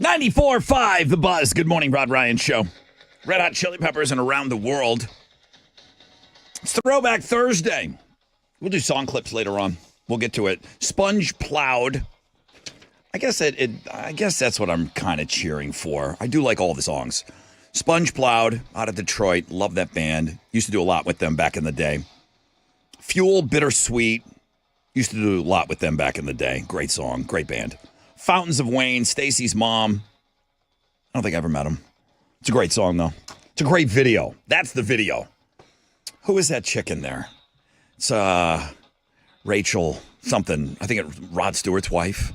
Speaker 1: 94.5 The Buzz. Good morning, Rod Ryan Show. Red Hot Chili Peppers and Around the World. It's Throwback Thursday. We'll do song clips later on. We'll get to it. Sponge Plowed. I guess that's what I'm kind of cheering for. I do like all the songs. Sponge Plowed out of Detroit. Love that band. Used to do a lot with them back in the day. Fuel Bittersweet. Used to do a lot with them back in the day. Great song. Great band. Fountains of Wayne, Stacy's Mom. I don't think I ever met him. It's a great song, though. It's a great video. That's the video. Who is that chick in there? It's Rachel something. I think it's Rod Stewart's wife,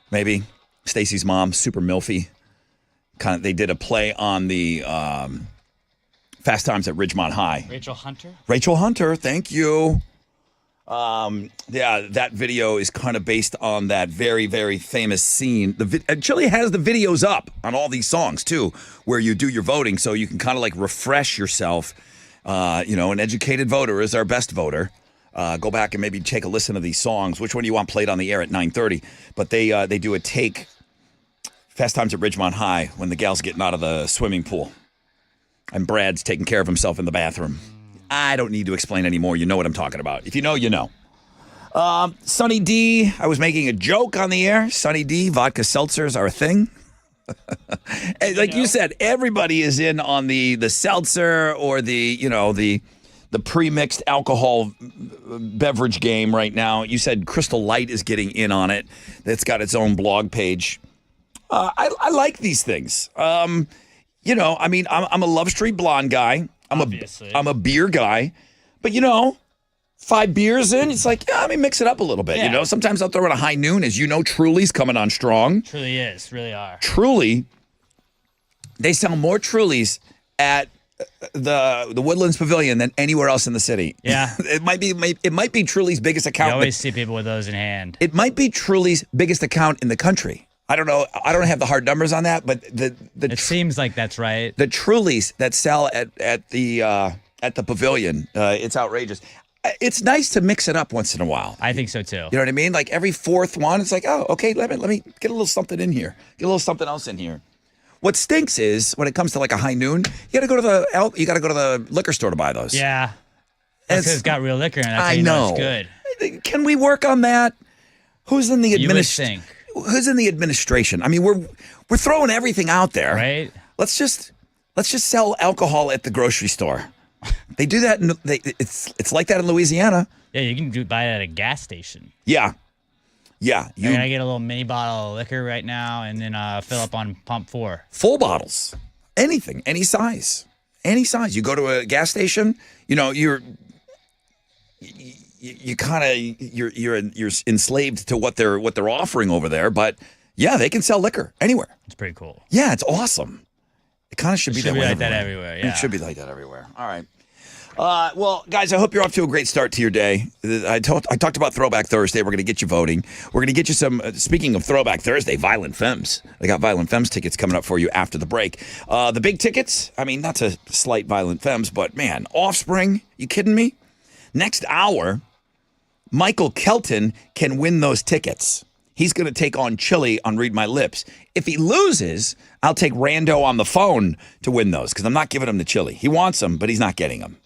Speaker 1: maybe. Stacy's Mom, super milfy. Kind of. They did a play on the Fast Times at Ridgemont High.
Speaker 2: Rachel Hunter?
Speaker 1: Rachel Hunter, thank you. That video is kind of based on that very, very famous scene. Chili has the videos up on all these songs, too, where you do your voting, so you can kind of like refresh yourself. An educated voter is our best voter. Go back and maybe take a listen to these songs. Which one do you want played on the air at 9:30? But they do a take, Fast Times at Ridgemont High, when the gal's getting out of the swimming pool. And Brad's taking care of himself in the bathroom. I don't need to explain anymore. You know what I'm talking about. If you know, you know. Sunny D, I was making a joke on the air. Sunny D, vodka seltzers are a thing. Like you said, everybody is in on the seltzer or the pre-mixed alcohol beverage game right now. You said Crystal Light is getting in on it. That's got its own blog page. I like these things. I'm a Love Street Blonde guy. I'm a beer guy. But 5 beers in, it's like, let me mix it up a little bit.
Speaker 2: Yeah.
Speaker 1: Sometimes I'll throw in a High Noon. As you know, Truly's coming on strong.
Speaker 2: Truly is, really are.
Speaker 1: Truly, they sell more Trulies at the Woodlands Pavilion than anywhere else in the city.
Speaker 2: Yeah.
Speaker 1: It might be Truly's biggest account.
Speaker 2: You always see people with those in hand.
Speaker 1: It might be Truly's biggest account in the country. I don't know. I don't have the hard numbers on that, but
Speaker 2: it seems like that's right.
Speaker 1: The Trulies that sell at the pavilion, it's outrageous. It's nice to mix it up once in a while.
Speaker 2: I think so too.
Speaker 1: You know what I mean? Like every fourth one, it's like, oh, okay, let me get a little something in here. Get a little something else in here. What stinks is when it comes to like a High Noon, you got to go to the liquor store to buy those.
Speaker 2: Yeah, it's got real liquor in it.
Speaker 1: I know.
Speaker 2: It's good.
Speaker 1: Can we work on that? Who's in the
Speaker 2: administration?
Speaker 1: Who's in the administration? I mean, we're throwing everything out there.
Speaker 2: Right.
Speaker 1: Let's just sell alcohol at the grocery store. They do that. It's like that in Louisiana.
Speaker 2: Yeah, you can buy it at a gas station.
Speaker 1: Yeah.
Speaker 2: You're going to get a little mini bottle of liquor right now and then fill up on pump 4.
Speaker 1: Full bottles. Anything, any size. Any size. You go to a gas station, you're enslaved to what they're offering over there, but yeah, they can sell liquor anywhere.
Speaker 2: It's pretty cool.
Speaker 1: Yeah, it's awesome. It kind of should be that way.
Speaker 2: Like that everywhere. Yeah.
Speaker 1: It should be like that everywhere. All right. Well, guys, I hope you're off to a great start to your day. I talked about Throwback Thursday. We're going to get you voting. We're going to get you some, speaking of Throwback Thursday, Violent Femmes. I got Violent Femmes tickets coming up for you after the break. The big tickets, I mean, not to slight Violent Femmes, but man, Offspring, you kidding me? Next hour, Michael Kelton can win those tickets. He's going to take on Chili on Read My Lips. If he loses, I'll take Rando on the phone to win those because I'm not giving them to Chili. He wants them, but he's not getting them.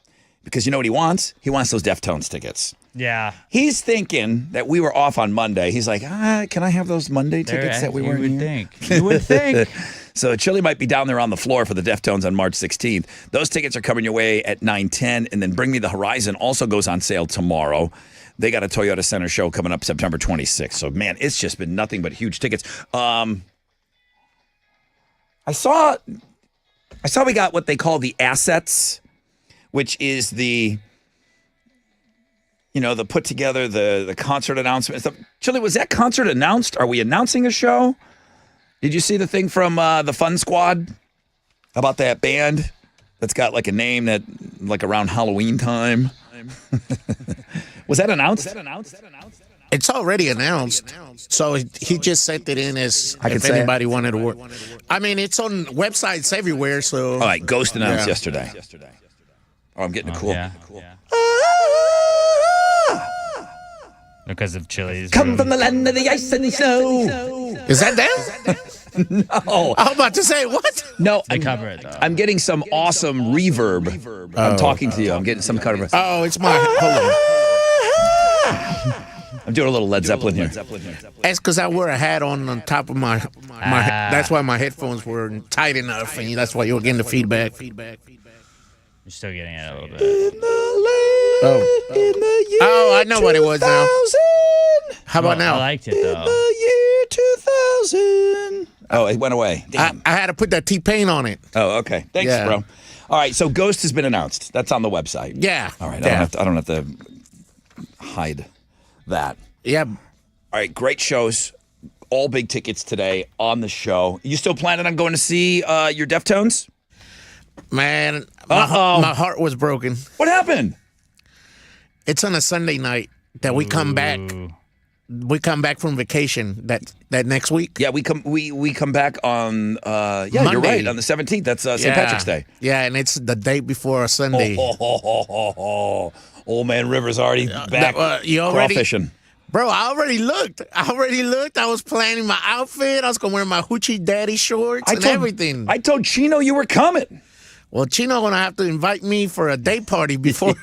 Speaker 1: Because you know what he wants? He wants those Deftones tickets.
Speaker 2: Yeah.
Speaker 1: He's thinking that we were off on Monday. He's like, can I have those Monday tickets that we were
Speaker 2: You would think.
Speaker 1: So Chili might be down there on the floor for the Deftones on March 16th. Those tickets are coming your way at 9:10. And then Bring Me the Horizon also goes on sale tomorrow. They got a Toyota Center show coming up September 26th. So, man, it's just been nothing but huge tickets. I saw we got what they call the assets, which is the put together, the concert announcement. Chili, was that concert announced? Are we announcing a show? Did you see the thing from the Fun Squad about that band that's got like a name that like around Halloween time? Was that announced?
Speaker 9: It's already announced. So he just sent it in as if anybody wanted to work. I mean, it's on websites everywhere. So
Speaker 1: all right, Ghost announced yesterday. Oh, I'm getting a cool.
Speaker 2: Yeah. Because of Chili's.
Speaker 1: Come from the land of the ice and the snow.
Speaker 9: Is that them?
Speaker 1: No.
Speaker 9: I'm about to say, what?
Speaker 1: No.
Speaker 2: I cover it, though.
Speaker 1: I'm getting some awesome reverb. I'm talking to you. I'm getting some kind of a...
Speaker 9: Oh, it's my... Hold on.
Speaker 1: I'm doing a little Led Zeppelin here.
Speaker 9: That's because I wear a hat on top of my that's why my headphones were tight enough, and that's why you were getting the feedback.
Speaker 2: You're still getting it a little bit.
Speaker 9: Oh, I know what it was now. How about now?
Speaker 2: I liked it, though.
Speaker 1: The year 2000. Oh, it went away. Damn.
Speaker 9: I had to put that T-Pain on it.
Speaker 1: Oh, okay. Thanks, bro. All right, so Ghost has been announced. That's on the website.
Speaker 9: Yeah.
Speaker 1: All right,
Speaker 9: yeah.
Speaker 1: I don't have to hide that.
Speaker 9: Yeah.
Speaker 1: All right, great shows. All big tickets today on the show. You still planning on going to see your Deftones?
Speaker 9: Man, my heart was broken.
Speaker 1: What happened?
Speaker 9: It's on a Sunday night that we come back. We come back from vacation that next week.
Speaker 1: Yeah, we come back on
Speaker 9: Monday.
Speaker 1: You're right, on the 17th. That's St. Patrick's Day.
Speaker 9: Yeah, and it's the day before a Sunday.
Speaker 1: Old man River's already back crawfishing.
Speaker 9: Bro, I already looked. I was planning my outfit. I was going to wear my Hoochie Daddy shorts and everything.
Speaker 1: I told Chino you were coming.
Speaker 9: Well, Chino going to have to invite me for a day party before.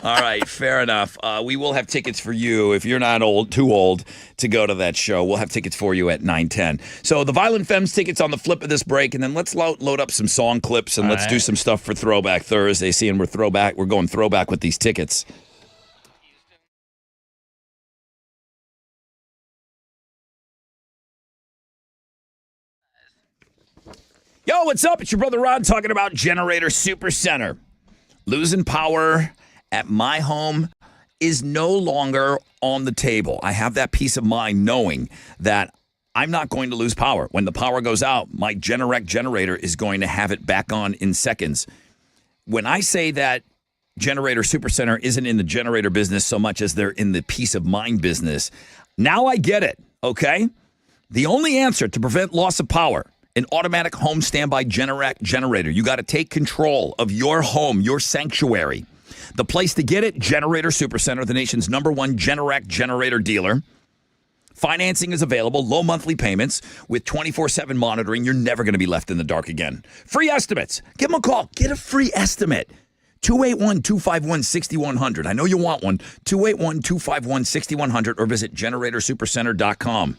Speaker 1: All right, fair enough. We will have tickets for you if you're not too old to go to that show. We'll have tickets for you at 9:10. So the Violent Femmes tickets on the flip of this break, and then let's load up some song clips and let's do some stuff for Throwback Thursday. Seeing we're going throwback with these tickets. Yo, what's up? It's your brother Rod talking about Generator Super Center. Losing power at my home is no longer on the table. I have that peace of mind knowing that I'm not going to lose power. When the power goes out, my Generac generator is going to have it back on in seconds. When I say that Generator Super Center isn't in the generator business so much as they're in the peace of mind business, now I get it, okay? The only answer to prevent loss of power, an automatic home standby Generac generator. You got to take control of your home, your sanctuary. The place to get it, Generator Supercenter, the nation's #1 Generac generator dealer. Financing is available, low monthly payments with 24/7 monitoring. You're never going to be left in the dark again. Free estimates. Give them a call. Get a free estimate. 281-251-6100. I know you want one. 281-251-6100 or visit generatorsupercenter.com.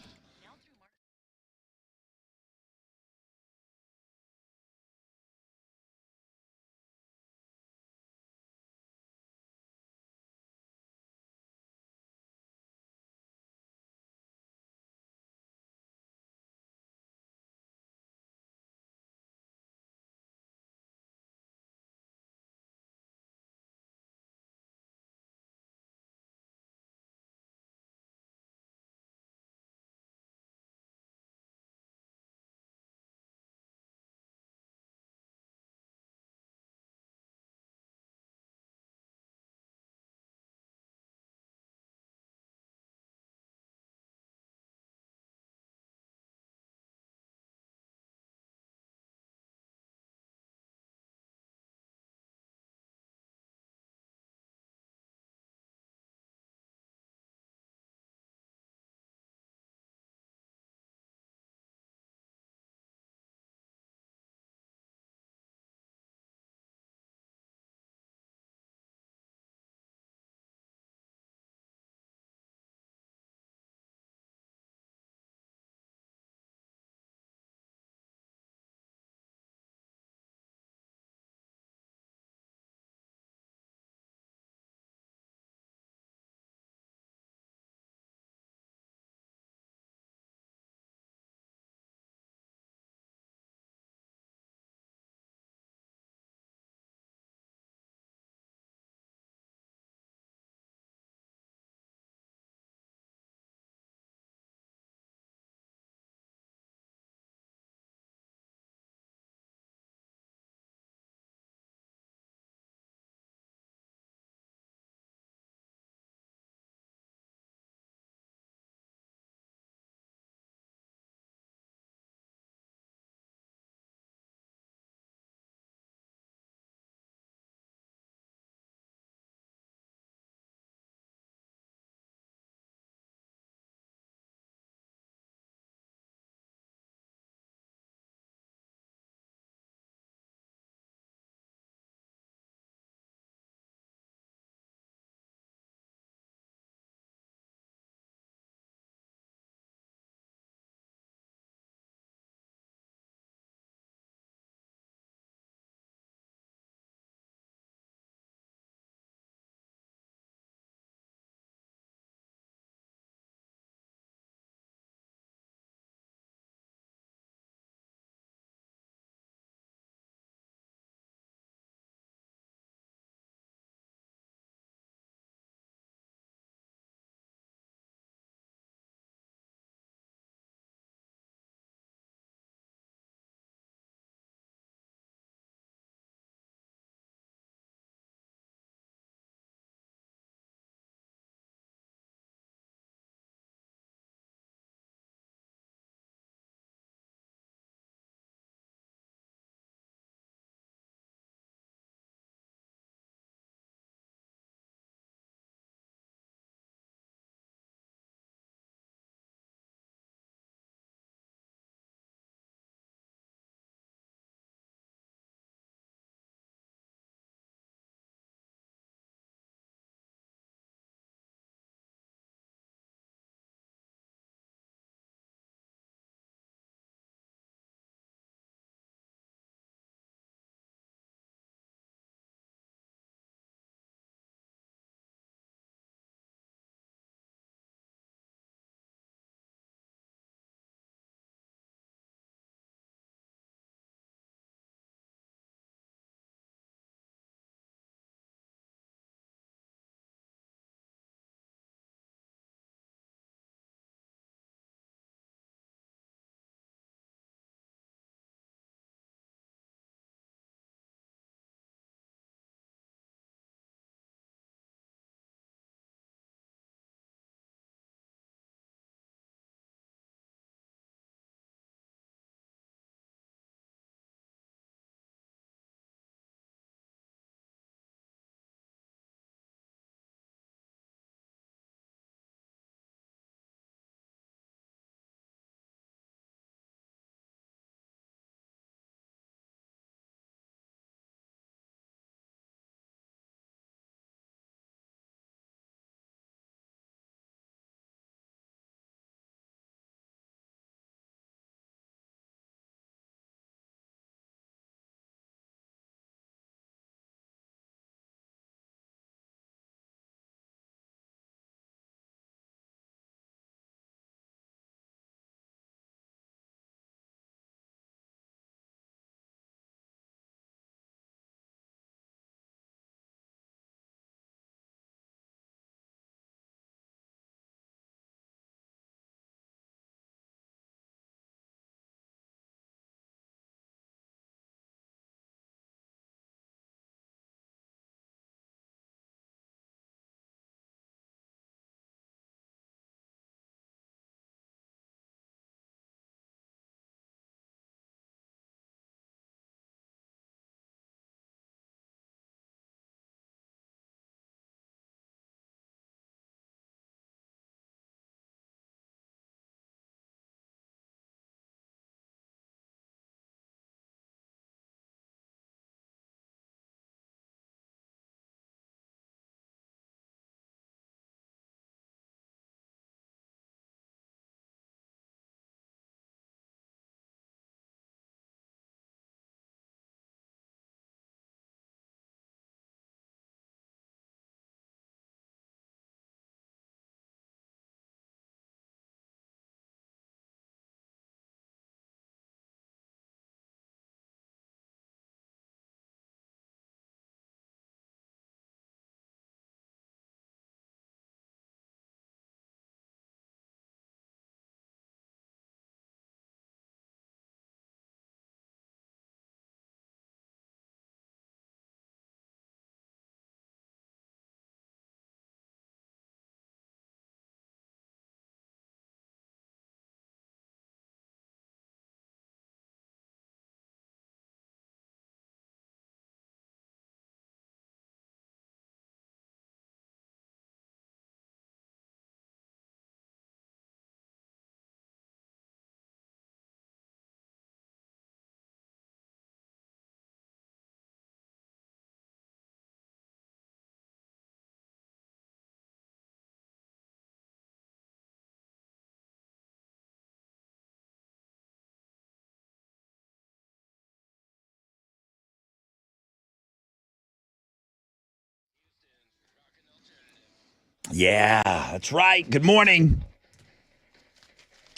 Speaker 1: Yeah, that's right. Good morning.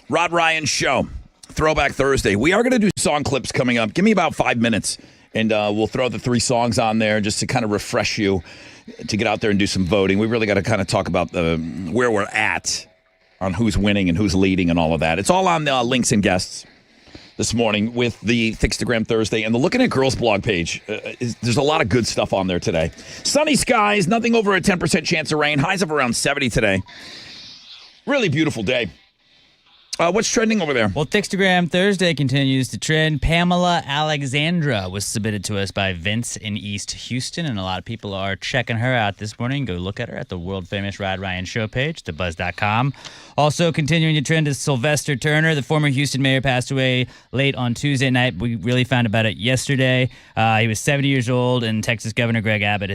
Speaker 1: Rod Ryan Show. Throwback Thursday. We are going to do song clips coming up. Give me about 5 minutes, and we'll throw the 3 songs on there just to kind of refresh you to get out there and do some voting. We really got to kind of talk about where we're at on who's winning and who's leading and all of that. It's all on links and guests this morning with the Thickstagram Thursday and the Looking at Girls blog page. There's a lot of good stuff on there today. Sunny skies, nothing over a 10% chance of rain. Highs of around 70 today. Really beautiful day. What's trending over there?
Speaker 2: Well, Thickstagram Thursday continues to trend. Pamela Alexandra was submitted to us by Vince in East Houston, and a lot of people are checking her out this morning. Go look at her at the world-famous Rod Ryan Show page, thebuzz.com. Also continuing to trend is Sylvester Turner. The former Houston mayor passed away late on Tuesday night. We really found about it yesterday. He was 70 years old, and Texas Governor Greg Abbott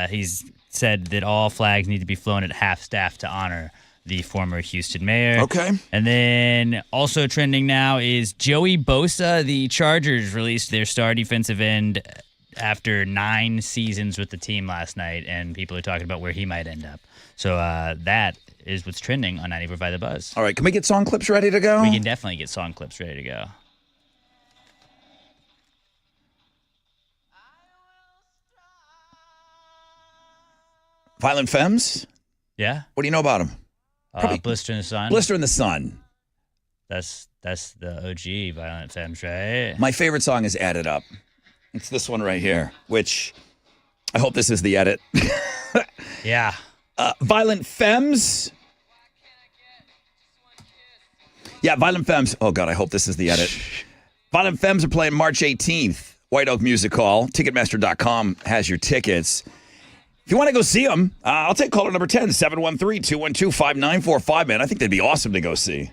Speaker 2: he's said that all flags need to be flown at half-staff to honor the former Houston mayor.
Speaker 1: Okay.
Speaker 2: And then also trending now is Joey Bosa. The Chargers released their star defensive end after 9 seasons with the team last night, and people are talking about where he might end up. So that is what's trending on 94.5 The Buzz.
Speaker 1: All right, can we get song clips ready to go?
Speaker 2: We can definitely get song clips ready to go.
Speaker 1: Violent Femmes?
Speaker 2: Yeah.
Speaker 1: What do you know about them?
Speaker 2: Blister in the Sun.
Speaker 1: Blister in the Sun.
Speaker 2: That's the OG Violent Femmes, right?
Speaker 1: My favorite song is Add It Up. It's this one right here, which I hope this is the edit.
Speaker 2: Yeah.
Speaker 1: Violent Femmes. Yeah, Violent Femmes. Oh, God, I hope this is the edit. Violent Femmes are playing March 18th, White Oak Music Hall. Ticketmaster.com has your tickets. If you want to go see them, I'll take caller number 10, 713-212-5945, man. I think they'd be awesome to go see.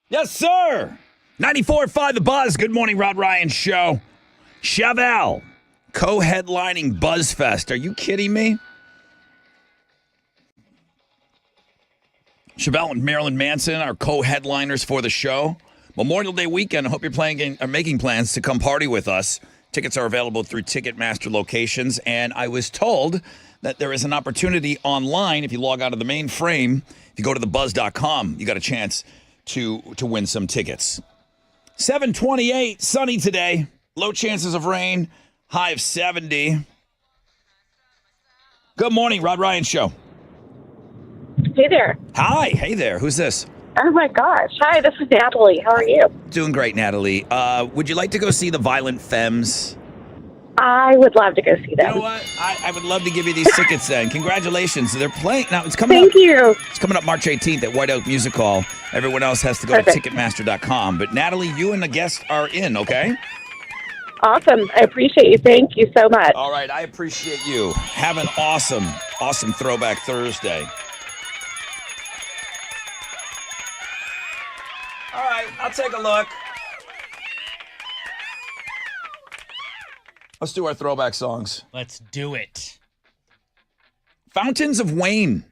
Speaker 1: Yes, sir. 94.5 The Buzz. Good morning, Rod Ryan Show. Chevelle, co-headlining BuzzFest. Are you kidding me? Chevelle and Marilyn Manson are co-headliners for the show. Memorial Day weekend. I hope you're making plans to come party with us. Tickets are available through Ticketmaster locations, and I was told that there is an opportunity online. If you log out of the mainframe, if you go to thebuzz.com, you got a chance to win some tickets. 728, sunny today. Low chances of rain. High of 70. Good morning, Rod Ryan Show.
Speaker 8: Hey there.
Speaker 1: Hi. Hey there. Who's this?
Speaker 8: Oh my gosh. Hi, this is Natalie. How are you?
Speaker 1: Doing great, Natalie. Would you like to go see the Violent Femmes?
Speaker 8: I would love to go see them.
Speaker 1: You know what? I would love to give you these tickets then. Congratulations. They're playing. Now, it's coming
Speaker 8: Thank
Speaker 1: up.
Speaker 8: you.
Speaker 1: It's coming up March 18th at White Oak Music Hall. Everyone else has to go
Speaker 8: Perfect.
Speaker 1: to Ticketmaster.com. But, Natalie, you and the guest are in, okay?
Speaker 8: Awesome. I appreciate you. Thank you so much.
Speaker 1: All right. I appreciate you. Have an awesome Throwback Thursday. All right. I'll take a look. Let's do our throwback songs.
Speaker 2: Let's do it.
Speaker 1: Fountains of Wayne.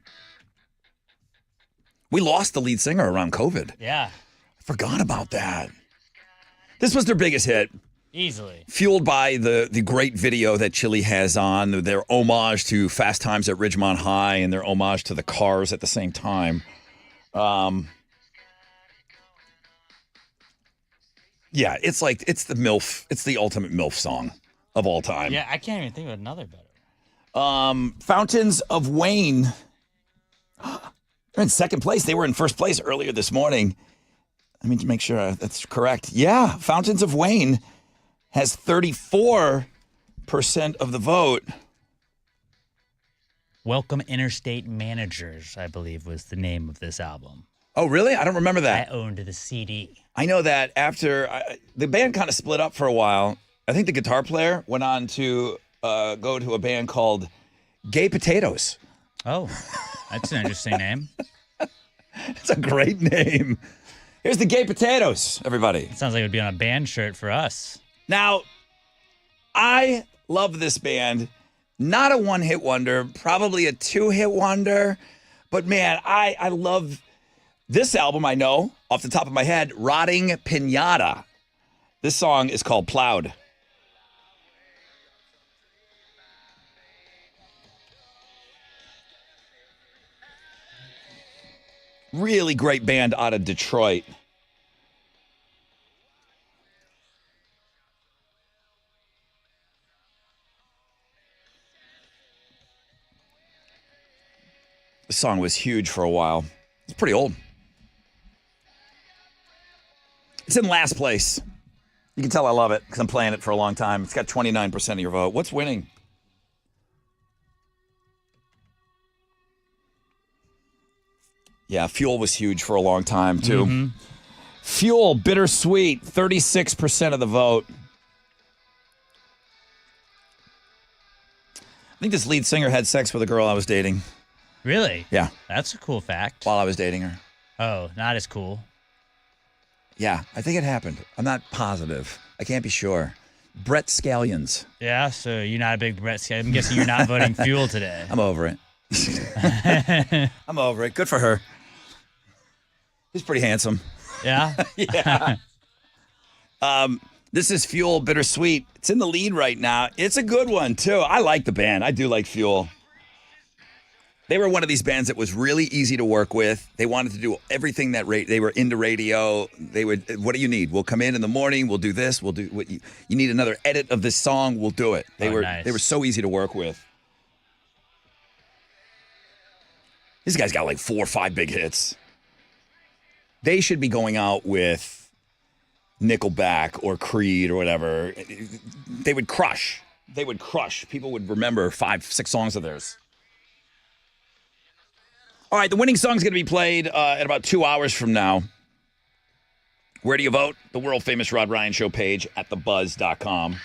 Speaker 1: We lost the lead singer around COVID.
Speaker 2: Yeah,
Speaker 1: I forgot about that. This was their biggest hit.
Speaker 2: easily.
Speaker 1: Fueled by the great video that Chili has on, their homage to Fast Times at Ridgemont High and their homage to the Cars at the same time. Yeah, it's the MILF. It's the ultimate MILF song of all time.
Speaker 2: Yeah, I can't even think of another better.
Speaker 1: Fountains of Wayne. They're in second place. They were in first place earlier this morning. Let me make sure that's correct. Yeah, Fountains of Wayne has 34% of the vote.
Speaker 2: Welcome Interstate Managers, I believe, was the name of this album.
Speaker 1: Oh, really? I don't remember that.
Speaker 2: I owned the CD.
Speaker 1: I know that after the band kind of split up for a while, I think the guitar player went on to go to a band called Gay Potatoes.
Speaker 2: Oh, that's an interesting name.
Speaker 1: It's a great name. Here's the Gay Potatoes, everybody.
Speaker 2: It sounds like it would be on a band shirt for us.
Speaker 1: Now, I love this band. Not a one-hit wonder, probably a two-hit wonder. But, man, I love this album, I know, off the top of my head, Rotting Pinata. This song is called Plowed. Really great band out of Detroit. The song was huge for a while. It's pretty old. It's in last place. You can tell I love it because I'm playing it for a long time. It's got 29% of your vote. What's winning? Yeah, Fuel was huge for a long time, too. Mm-hmm. Fuel, Bittersweet, 36% of the vote. I think this lead singer had sex with a girl I was dating.
Speaker 2: Really?
Speaker 1: Yeah.
Speaker 2: That's a cool fact.
Speaker 1: While I was dating her.
Speaker 2: Oh, not as cool.
Speaker 1: Yeah, I think it happened. I'm not positive. I can't be sure. Brett Scallions.
Speaker 2: Yeah, so you're not a big Brett Scallions. I'm guessing you're not voting Fuel today.
Speaker 1: I'm over it. I'm over it. Good for her. He's pretty handsome.
Speaker 2: Yeah?
Speaker 1: Yeah. This is Fuel, Bittersweet. It's in the lead right now. It's a good one, too. I like the band. I do like Fuel. They were one of these bands that was really easy to work with. They wanted to do everything that they were into radio. They would, what do you need? We'll come in the morning. We'll do this. We'll do what you need another edit of this song. We'll do it. They were so easy to work with. These guys got like 4 or 5 big hits. They should be going out with Nickelback or Creed or whatever. They would crush. They would crush. People would remember 5, 6 songs of theirs. All right, the winning song is going to be played at about 2 hours from now. Where do you vote? The world-famous Rod Ryan Show page at thebuzz.com.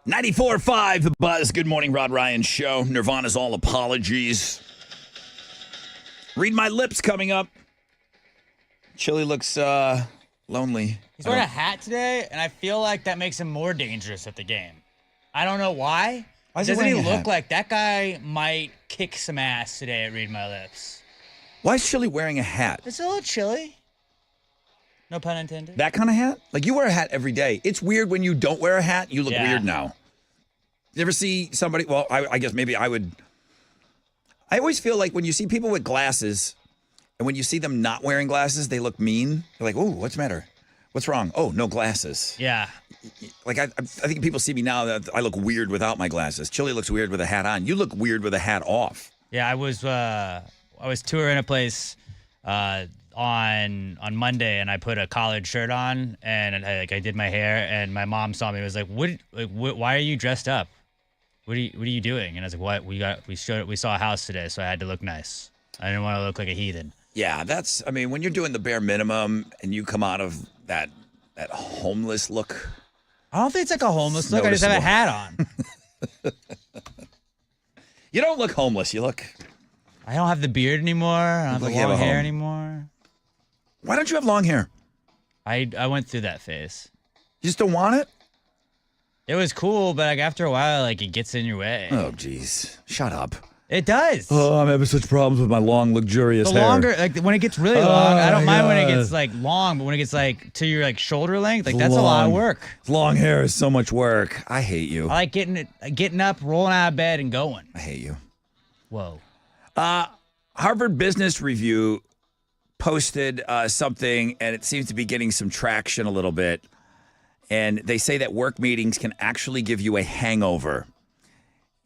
Speaker 1: 94.5 The Buzz. Good morning, Rod Ryan Show. Nirvana's All Apologies. Read My Lips coming up. Chili looks lonely.
Speaker 2: He's wearing a hat today, and I feel like that makes him more dangerous at the game. I don't know why. Doesn't he look like that guy might kick some ass today at Read My Lips?
Speaker 1: Why is Chili wearing a hat?
Speaker 2: It's a little chilly. No pun intended.
Speaker 1: That kind of hat? Like, you wear a hat every day. It's weird when you don't wear a hat. You look weird now. You ever see somebody? Well, I guess maybe I would. I always feel like when you see people with glasses and when you see them not wearing glasses, they look mean. They're like, oh, what's the matter? What's wrong? Oh, no glasses.
Speaker 2: Yeah.
Speaker 1: Like, I think people see me now that I look weird without my glasses. Chili looks weird with a hat on. You look weird with a hat off.
Speaker 2: Yeah, I was touring a place on Monday, and I put a collared shirt on, and I did my hair, and my mom saw me and was like, why are you dressed up? What are you doing? And I was like, what? We saw a house today, so I had to look nice. I didn't want to look like a heathen.
Speaker 1: Yeah, when you're doing the bare minimum and you come out of that homeless look.
Speaker 2: I don't think it's like a homeless look. I just have a hat on.
Speaker 1: You don't look homeless. You look.
Speaker 2: I don't have the beard anymore. I don't have the long hair anymore.
Speaker 1: Why don't you have long hair?
Speaker 2: I went through that phase.
Speaker 1: You just don't want it?
Speaker 2: It was cool, but like after a while, like it gets in your way.
Speaker 1: Oh, jeez. Shut up.
Speaker 2: It does.
Speaker 1: Oh, I'm having such problems with my long, luxurious hair.
Speaker 2: Longer, like when it gets really long, I don't mind when it gets like long, but when it gets like to your like shoulder length, like that's a lot of work.
Speaker 1: Long hair is so much work. I hate you.
Speaker 2: I like getting up, rolling out of bed, and going.
Speaker 1: I hate you.
Speaker 2: Whoa.
Speaker 1: Harvard Business Review posted something, and it seems to be getting some traction a little bit. And they say that work meetings can actually give you a hangover.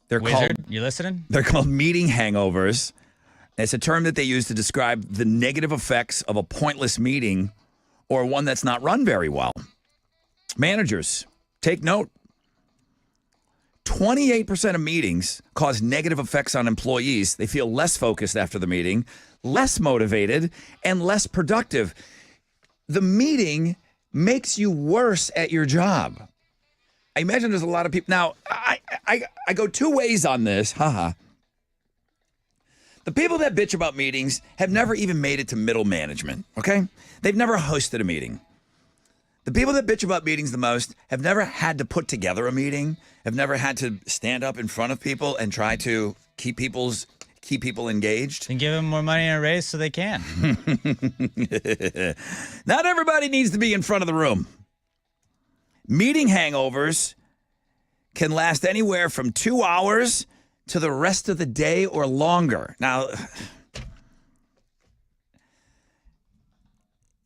Speaker 2: You listening?
Speaker 1: They're called meeting hangovers. It's a term that they use to describe the negative effects of a pointless meeting or one that's not run very well. Managers, take note. 28% of meetings cause negative effects on employees. They feel less focused after the meeting, less motivated, and less productive. The meeting makes you worse at your job. I imagine there's a lot of people. Now, I go two ways on this. Haha. The people that bitch about meetings have never even made it to middle management, okay? They've never hosted a meeting. The people that bitch about meetings the most have never had to put together a meeting, have never had to stand up in front of people and try to keep people engaged.
Speaker 2: And give them more money in a raise so they can.
Speaker 1: Not everybody needs to be in front of the room. Meeting hangovers can last anywhere from 2 hours to the rest of the day or longer. Now,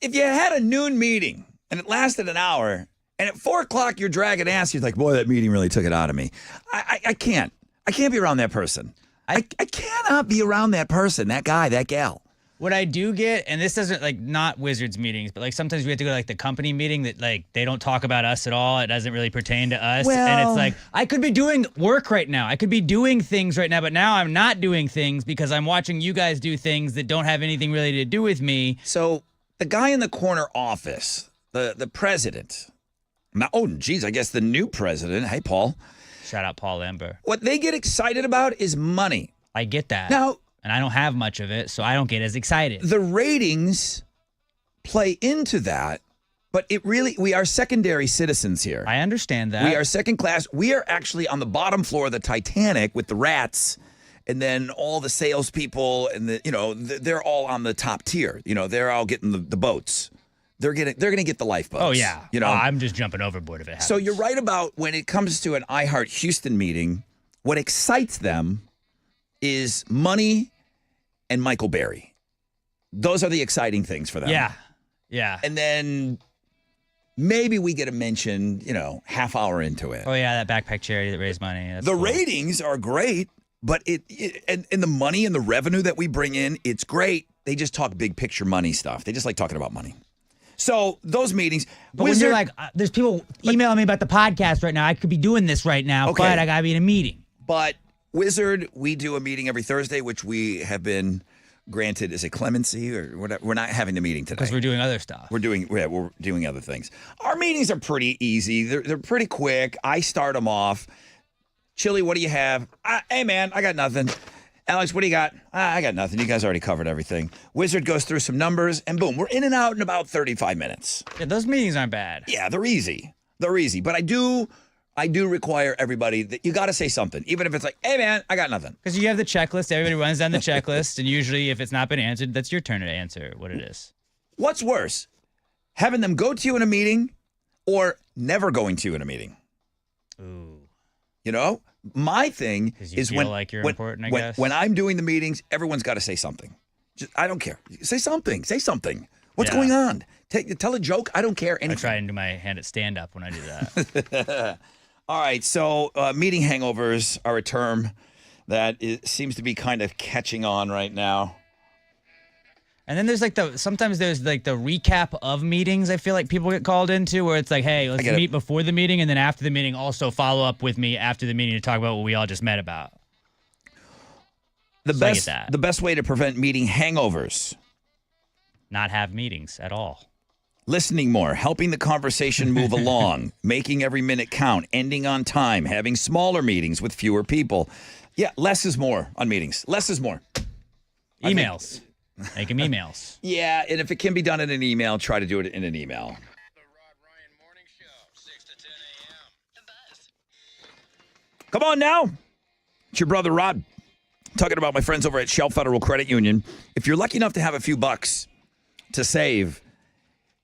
Speaker 1: if you had a noon meeting and it lasted an hour, and at 4 o'clock you're dragging ass, you're like, boy, that meeting really took it out of me. I can't be around that person. I cannot be around that person, that guy, that gal.
Speaker 2: What I do get, and this doesn't like not Wizards meetings, but like sometimes we have to go to like the company meeting that like they don't talk about us at all. It doesn't really pertain to us. And it's like, I could be doing work right now. I could be doing things right now, but now I'm not doing things because I'm watching you guys do things that don't have anything really to do with me.
Speaker 1: So the guy in the corner office, the president, I guess the new president. Hey, Paul.
Speaker 2: Shout out Paul Lamber.
Speaker 1: What they get excited about is money.
Speaker 2: I get that.
Speaker 1: Now,
Speaker 2: and I don't have much of it, so I don't get as excited.
Speaker 1: The ratings play into that, but we are secondary citizens here.
Speaker 2: I understand that.
Speaker 1: We are second class. We are actually on the bottom floor of the Titanic with the rats, and then all the salespeople, and they're all on the top tier. They're all getting the boats. They're going to get the lifeboats.
Speaker 2: Oh yeah. I'm just jumping overboard if it happens.
Speaker 1: So you're right about when it comes to an iHeart Houston meeting, what excites them is money and Michael Berry. Those are the exciting things for them.
Speaker 2: Yeah.
Speaker 1: And then maybe we get a mention, half hour into it.
Speaker 2: Oh, yeah, that backpack charity that raised money. That's
Speaker 1: the
Speaker 2: cool.
Speaker 1: ratings are great, but and the money and the revenue that we bring in, it's great. They just talk big picture money stuff. They just like talking about money. So those meetings.
Speaker 2: But when you're like, there's people emailing me about the podcast right now. I could be doing this right now, but I got to be in a meeting.
Speaker 1: But Wizard, we do a meeting every Thursday, which we have been granted as a clemency or whatever. We're not having the meeting today.
Speaker 2: Because we're doing other stuff.
Speaker 1: We're doing other things. Our meetings are pretty easy. They're pretty quick. I start them off. Chili, what do you have? Hey, man, I got nothing. Alex, what do you got? I got nothing. You guys already covered everything. Wizard goes through some numbers, and boom, we're in and out in about 35 minutes.
Speaker 2: Yeah, those meetings aren't bad.
Speaker 1: Yeah, they're easy. They're easy. But I do require everybody that you got to say something, even if it's like, hey, man, I got nothing.
Speaker 2: Because you have the checklist. Everybody runs down the checklist. And usually if it's not been answered, that's your turn to answer what it is.
Speaker 1: What's worse, having them go to you in a meeting or never going to you in a meeting?
Speaker 2: Ooh.
Speaker 1: You know, my thing is
Speaker 2: feel like you're important, I guess.
Speaker 1: When I'm doing the meetings, everyone's got to say something. I don't care. Say something. Say something. What's going on? Tell a joke. I don't care anything.
Speaker 2: I try and do my hand at stand up when I do that.
Speaker 1: All right, so meeting hangovers are a term that seems to be kind of catching on right now.
Speaker 2: And then there's sometimes there's the recap of meetings I feel like people get called into where it's like, hey, let's meet before the meeting and then after the meeting also follow up with me after the meeting to talk about what we all just met about.
Speaker 1: The best way to prevent meeting hangovers.
Speaker 2: Not have meetings at all.
Speaker 1: Listening more, helping the conversation move along, making every minute count, ending on time, having smaller meetings with fewer people. Yeah, less is more on meetings. Less is more.
Speaker 2: Emails. Make them emails.
Speaker 1: Yeah, and if it can be done in an email, try to do it in an email.
Speaker 5: The Rod Ryan Morning Show, 6 to 10 a.m. The Buzz.
Speaker 1: Come on now. It's your brother Rod talking about my friends over at Shell Federal Credit Union. If you're lucky enough to have a few bucks to save,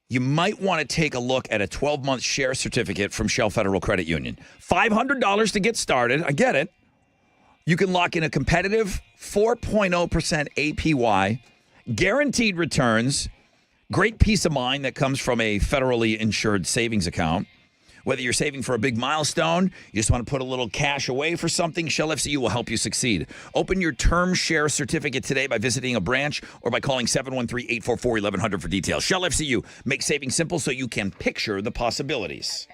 Speaker 1: you might want to take a look at a 12-month share certificate from Shell Federal Credit Union. $500 to get started. I get it. You can lock in a competitive 4.0% APY, guaranteed returns, great peace of mind that comes from a federally insured savings account. Whether you're saving for a big milestone, you just want to put a little cash away for something, Shell FCU will help you succeed. Open your term share certificate today by visiting a branch or by calling 713-844-1100 for details. Shell FCU, make saving simple so you can picture the possibilities.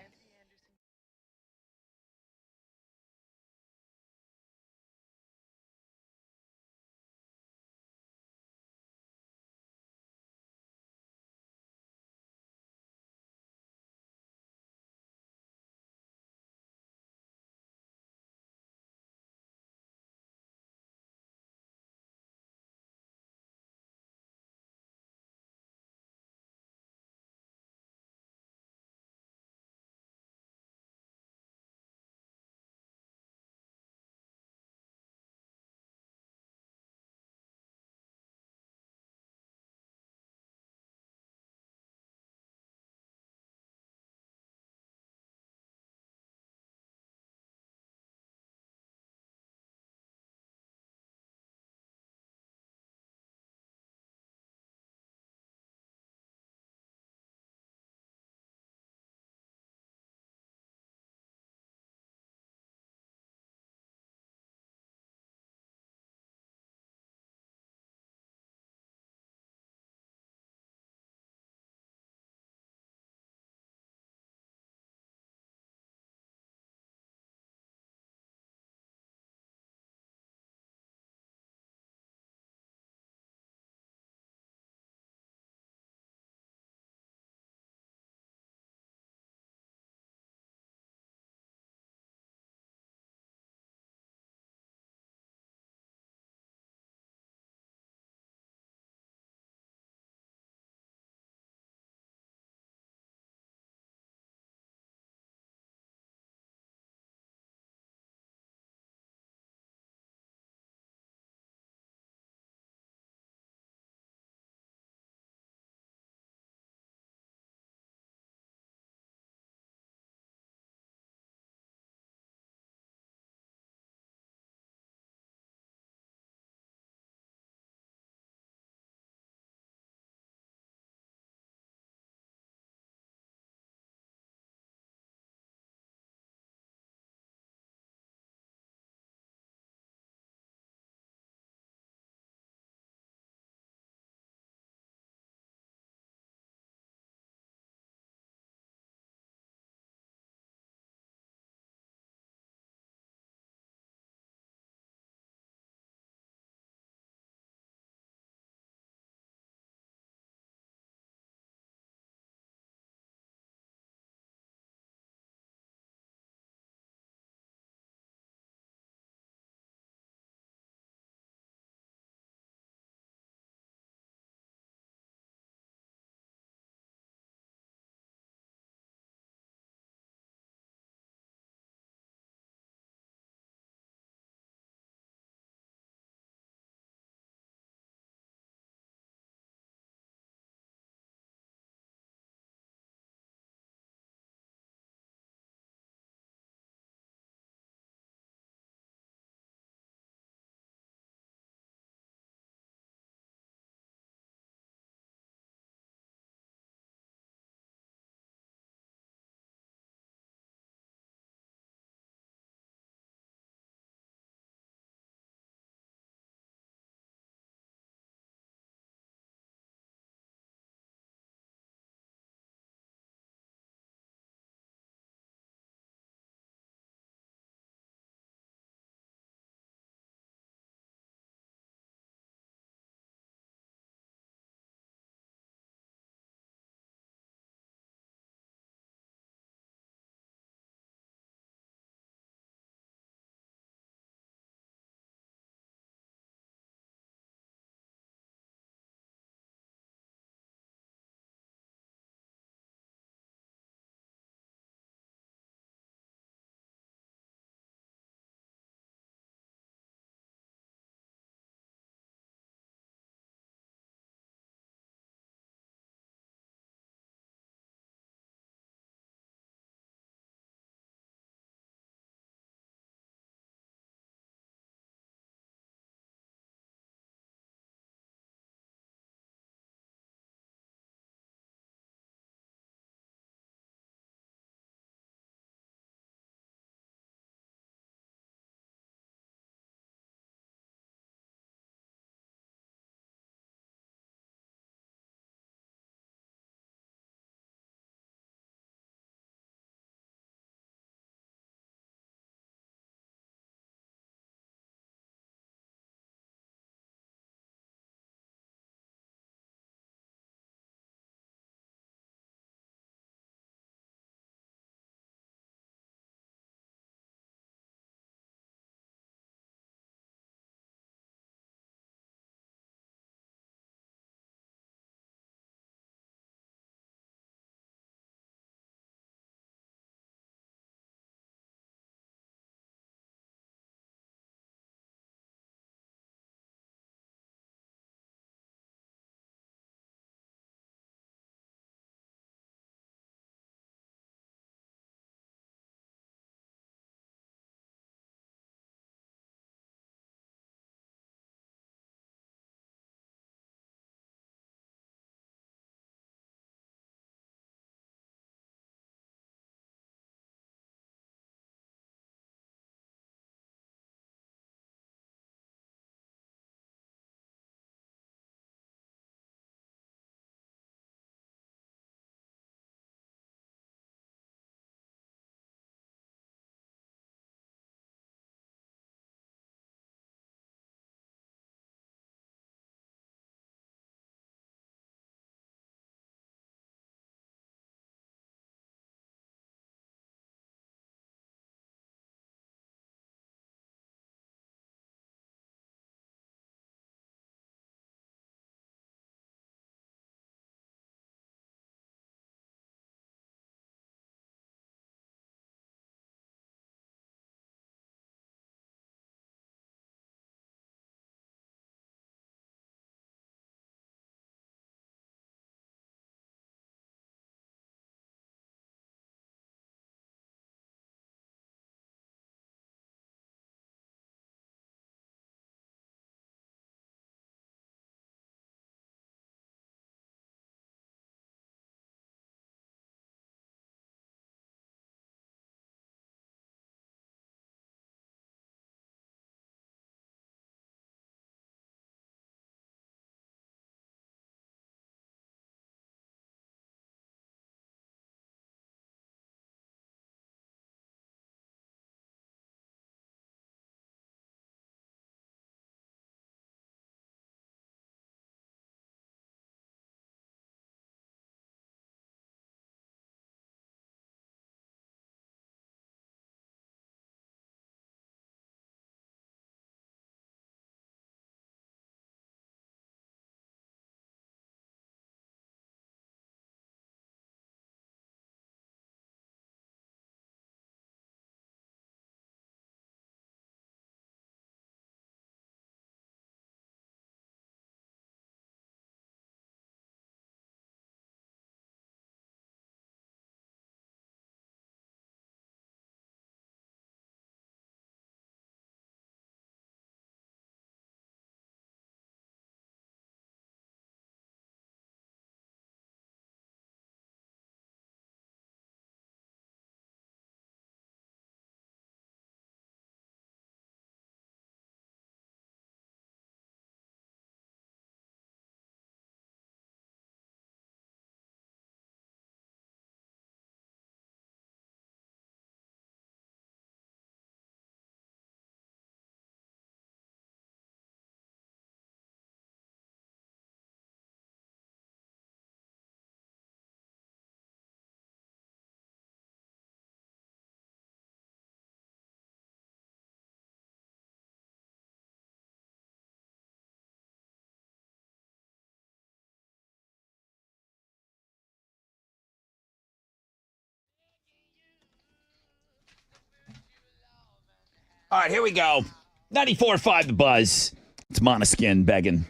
Speaker 1: All right, here we go. 94.5 The Buzz. It's Monoskin begging.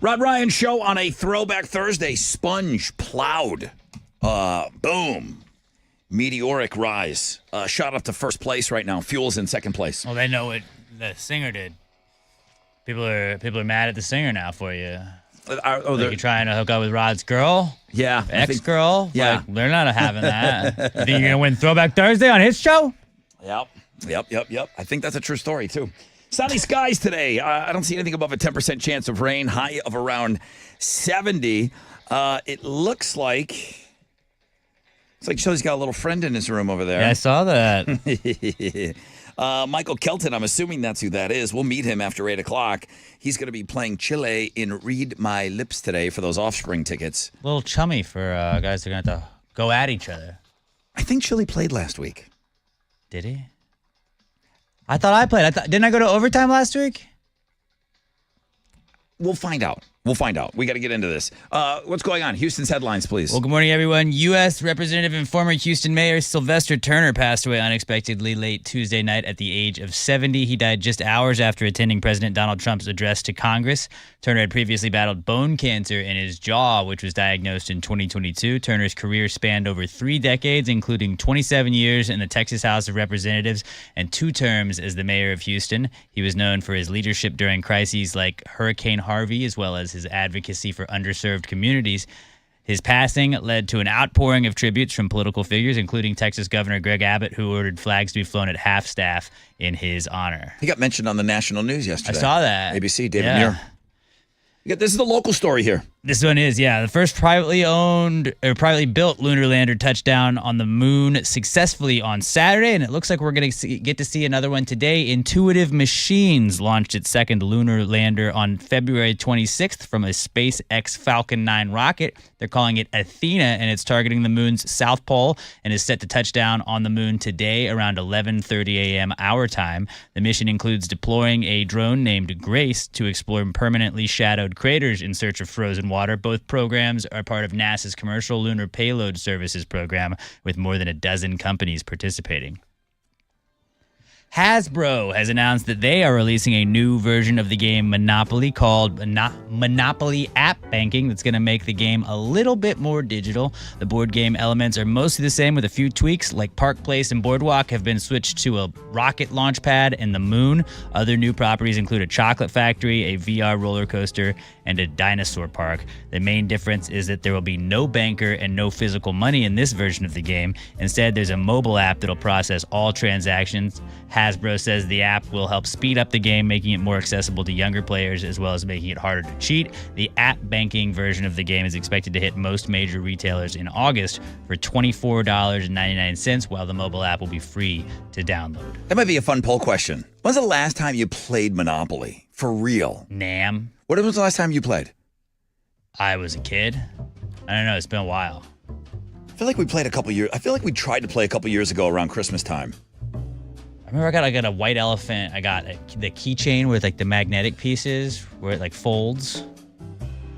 Speaker 1: Rod Ryan Show on a Throwback Thursday. Sponge plowed. Boom. Meteoric rise. Shot up to first place right now. Fuel's in second place.
Speaker 2: Well, they know what the singer did. People are mad at the singer now for you. You're trying to hook up with Rod's girl?
Speaker 1: Yeah.
Speaker 2: Ex-girl?
Speaker 1: Yeah.
Speaker 2: Like, they're not having that. You think you're going to win Throwback Thursday on his show?
Speaker 1: Yep. I think that's a true story, too. Sunny skies today. I don't see anything above a 10% chance of rain. High of around 70. It looks like Shelley's got a little friend in his room over there.
Speaker 2: Yeah, I saw that.
Speaker 1: Michael Kelton, I'm assuming that's who that is. We'll meet him after 8 o'clock. He's going to be playing Chile in Read My Lips today for those Offspring tickets.
Speaker 2: A little chummy for guys that are going to have to go at each other.
Speaker 1: I think Chile played last week.
Speaker 2: Did he? I thought I played. Didn't I go to overtime last week?
Speaker 1: We'll find out. We got to get into this. What's going on? Houston's headlines, please.
Speaker 2: Well, good morning, everyone. U.S. Representative and former Houston Mayor Sylvester Turner passed away unexpectedly late Tuesday night at the age of 70. He died just hours after attending President Donald Trump's address to Congress. Turner had previously battled bone cancer in his jaw, which was diagnosed in 2022. Turner's career spanned over 3 decades, including 27 years in the Texas House of Representatives and 2 terms as the mayor of Houston. He was known for his leadership during crises like Hurricane Harvey, as well as his advocacy for underserved communities. His passing led to an outpouring of tributes from political figures, including Texas Governor Greg Abbott, who ordered flags to be flown at half-staff in his honor.
Speaker 1: He got mentioned on the national news yesterday.
Speaker 2: I saw that.
Speaker 1: ABC, David Muir. This is the local story here.
Speaker 2: This one is, yeah. The first privately built lunar lander touchdown on the moon successfully on Saturday, and it looks like we're going to get to see another one today. Intuitive Machines launched its second lunar lander on February 26th from a SpaceX Falcon 9 rocket. They're calling it Athena, and it's targeting the moon's south pole and is set to touch down on the moon today around 11:30 a.m. our time. The mission includes deploying a drone named Grace to explore permanently shadowed craters in search of frozen water. Both programs are part of NASA's Commercial Lunar Payload Services program, with more than a dozen companies participating. Hasbro has announced that they are releasing a new version of the game Monopoly called Monopoly App Banking that's going to make the game a little bit more digital. The board game elements are mostly the same with a few tweaks, like Park Place and Boardwalk have been switched to a rocket launch pad and the moon. Other new properties include a chocolate factory, a VR roller coaster, and a dinosaur park. The main difference is that there will be no banker and no physical money in this version of the game. Instead, there's a mobile app that'll process all transactions. Hasbro says the app will help speed up the game, making it more accessible to younger players, as well as making it harder to cheat. The app banking version of the game is expected to hit most major retailers in August for $24.99, while the mobile app will be free to download.
Speaker 1: That might be a fun poll question. When's the last time you played Monopoly? For real?
Speaker 2: Nam.
Speaker 1: When was the last time you played?
Speaker 2: I was a kid. I don't know. It's been a while.
Speaker 1: I feel like we played a couple years. I feel like we tried to play a couple years ago around Christmas time.
Speaker 2: I remember I got a white elephant. I got the keychain with like the magnetic pieces where it like folds.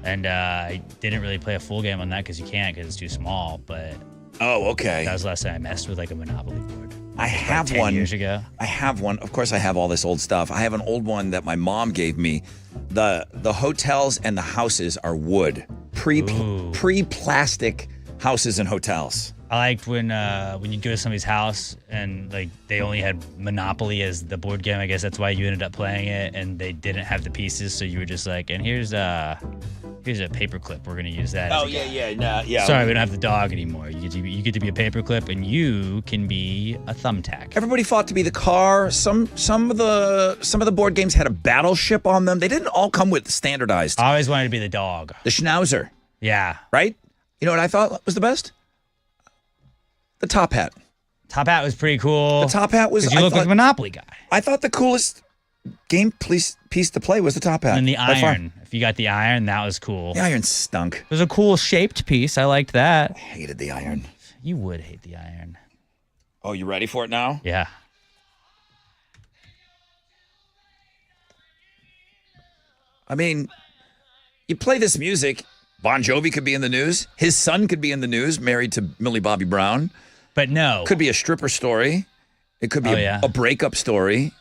Speaker 2: And I didn't really play a full game on that because you can't because it's too small. But
Speaker 1: oh, okay.
Speaker 2: That was the last time I messed with like a Monopoly board.
Speaker 1: I have
Speaker 2: like 10
Speaker 1: one.
Speaker 2: Years ago.
Speaker 1: I have one. Of course, I have all this old stuff. I have an old one that my mom gave me. The hotels and the houses are wood, pre-plastic houses and hotels.
Speaker 2: I liked when you go to somebody's house and like they only had Monopoly as the board game. I guess that's why you ended up playing it, and they didn't have the pieces, so you were just like, and here's a paperclip. We're gonna use that.
Speaker 1: Oh yeah.
Speaker 2: Sorry, we don't have the dog anymore. You get to be a paperclip, and you can be a thumbtack.
Speaker 1: Everybody fought to be the car. Some of the board games had a battleship on them. They didn't all come with standardized.
Speaker 2: I always wanted to be the dog.
Speaker 1: The Schnauzer.
Speaker 2: Yeah.
Speaker 1: Right? You know what I thought was the best? The Top Hat.
Speaker 2: Top Hat was pretty cool.
Speaker 1: The Top Hat was...
Speaker 2: Because you look like a Monopoly guy.
Speaker 1: I thought the coolest game piece to play was the Top Hat.
Speaker 2: And the iron. If you got the iron, that was cool.
Speaker 1: The iron stunk.
Speaker 2: It was a cool shaped piece. I liked that.
Speaker 1: I hated the iron.
Speaker 2: You would hate the iron.
Speaker 1: Oh, you ready for it now?
Speaker 2: Yeah.
Speaker 1: I mean, you play this music... Bon Jovi could be in the news. His son could be in the news, married to Millie Bobby Brown.
Speaker 2: But no.
Speaker 1: Could be a stripper story. It could be a breakup story.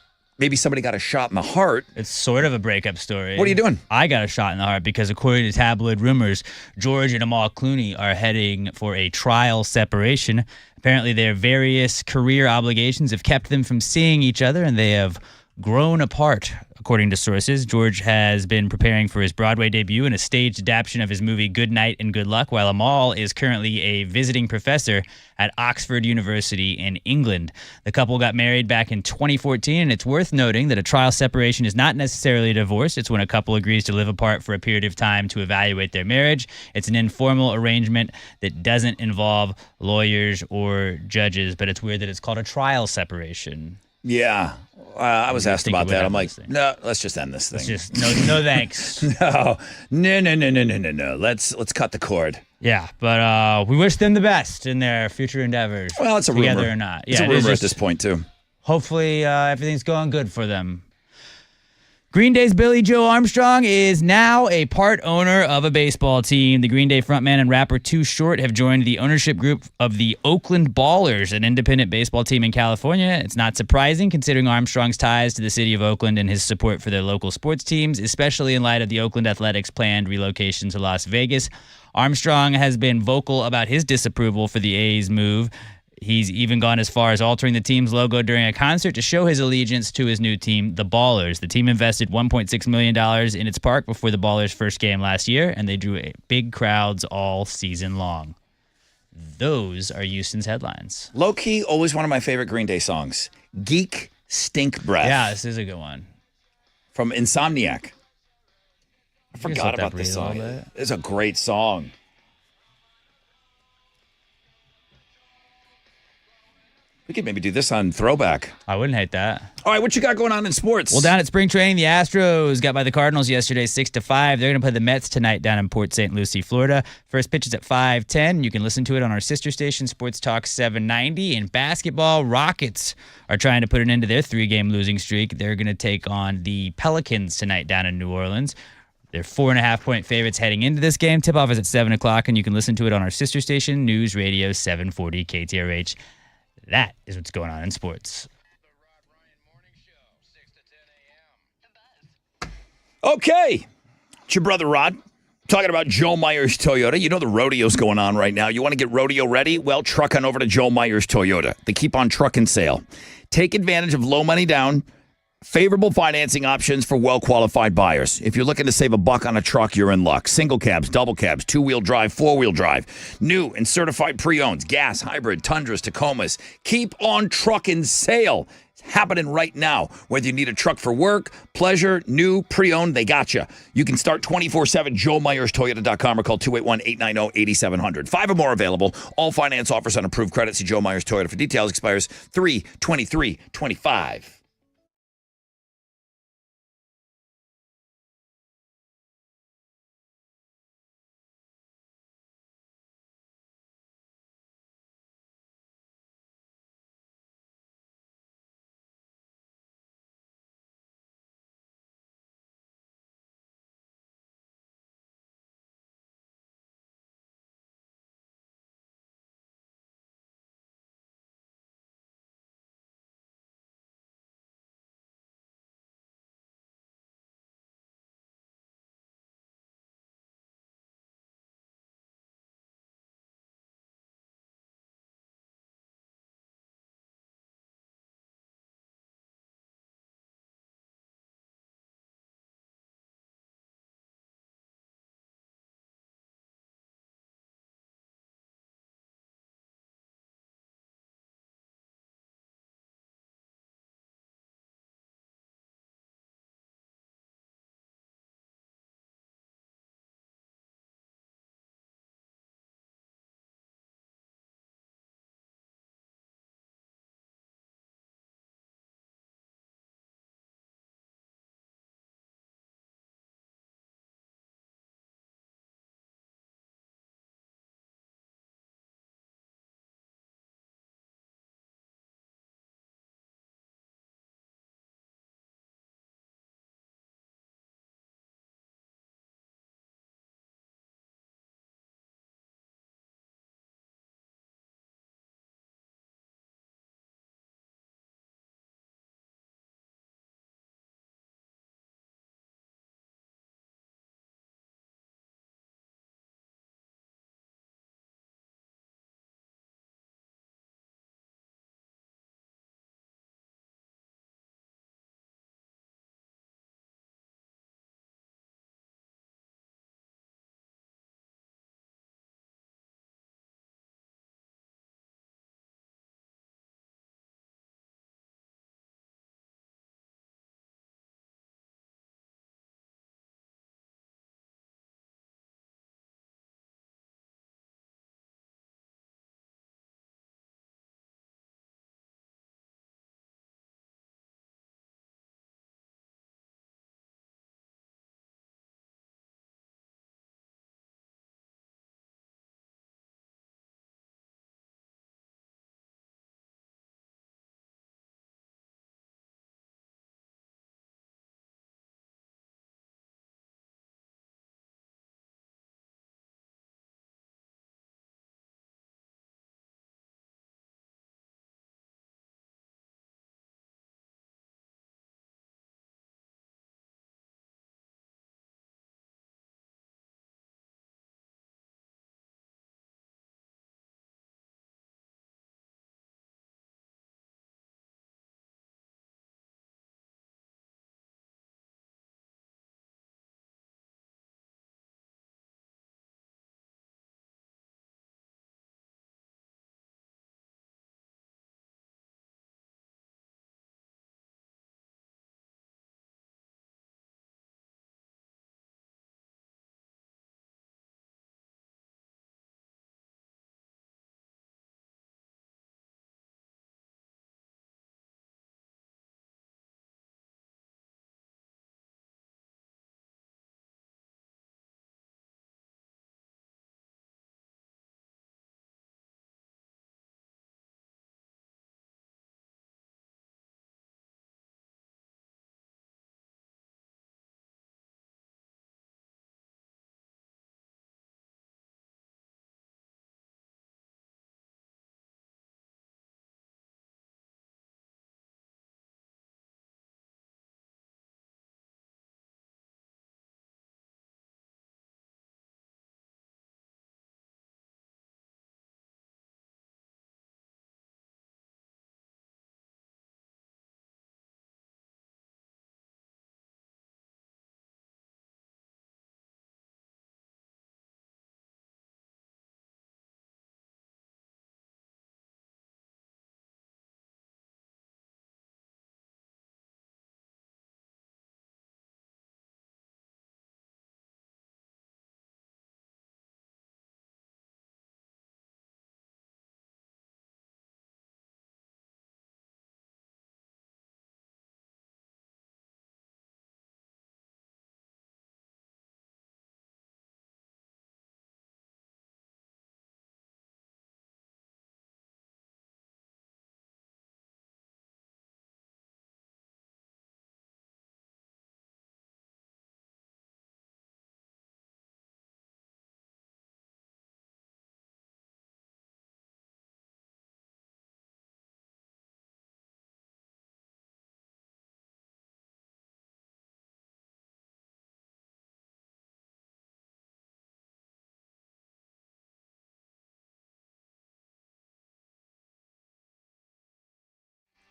Speaker 1: maybe somebody got a shot in the heart.
Speaker 2: It's sort of a breakup story.
Speaker 1: What are you doing?
Speaker 2: I got a shot in the heart because, according to tabloid rumors, George and Amal Clooney are heading for a trial separation. Apparently, their various career obligations have kept them from seeing each other, and they have grown apart. According to sources, George has been preparing for his Broadway debut in a staged adaptation of his movie Good Night and Good Luck, while Amal is currently a visiting professor at Oxford University in England. The couple got married back in 2014, and it's worth noting that a trial separation is not necessarily a divorce. It's when a couple agrees to live apart for a period of time to evaluate their marriage. It's an informal arrangement that doesn't involve lawyers or judges, but it's weird that it's called a trial separation.
Speaker 1: Yeah. I was asked about that. I'm like, no, let's just end this thing.
Speaker 2: It's just no thanks.
Speaker 1: No. Let's cut the cord.
Speaker 2: Yeah, but we wish them the best in their future endeavors.
Speaker 1: Well, it's a
Speaker 2: together
Speaker 1: rumor.
Speaker 2: Or not.
Speaker 1: It's a rumor at this point too.
Speaker 2: Hopefully, everything's going good for them. Green Day's Billy Joe Armstrong is now a part owner of a baseball team. The Green Day frontman and rapper Too Short have joined the ownership group of the Oakland Ballers, an independent baseball team in California. It's not surprising considering Armstrong's ties to the city of Oakland and his support for their local sports teams, especially in light of the Oakland Athletics' planned relocation to Las Vegas. Armstrong has been vocal about his disapproval for the A's move. He's even gone as far as altering the team's logo during a concert to show his allegiance to his new team, the Ballers. The team invested $1.6 million in its park before the Ballers' first game last year, and they drew big crowds all season long. Those are Houston's headlines.
Speaker 1: Low-key, always one of my favorite Green Day songs. Geek Stink Breath.
Speaker 2: Yeah, this is a good one.
Speaker 1: From Insomniac. I forgot about this song. It's a great song. We could maybe do this on Throwback.
Speaker 2: I wouldn't hate that.
Speaker 1: All right, what you got going on in sports?
Speaker 2: Well, down at spring training, the Astros got by the Cardinals yesterday 6-5. They're going to play the Mets tonight down in Port St. Lucie, Florida. First pitch is at 5:10. You can listen to it on our sister station, Sports Talk 790. In basketball, Rockets are trying to put an end to their 3-game losing streak. They're going to take on the Pelicans tonight down in New Orleans. They're 4.5-point favorites heading into this game. Tip-off is at 7 o'clock, and you can listen to it on our sister station, News Radio 740 KTRH. That is what's going on in sports.
Speaker 1: Okay. It's your brother Rod talking about Joe Myers Toyota. You know the rodeo's going on right now. You want to get rodeo ready? Well, truck on over to Joe Myers Toyota. They keep on trucking sale. Take advantage of low money down, favorable financing options for well-qualified buyers. If you're looking to save $1 on a truck, you're in luck. Single cabs, double cabs, 2-wheel drive, 4-wheel drive, new and certified pre-owns, gas, hybrid, Tundras, Tacomas. Keep on trucking sale. It's happening right now. Whether you need a truck for work, pleasure, new, pre-owned, they got you. You can start 24/7, JoeMyersToyota.com or call 281-890-8700. 5 or more available. All finance offers on approved credit. See Joe Myers Toyota for details. Expires 3/23/25.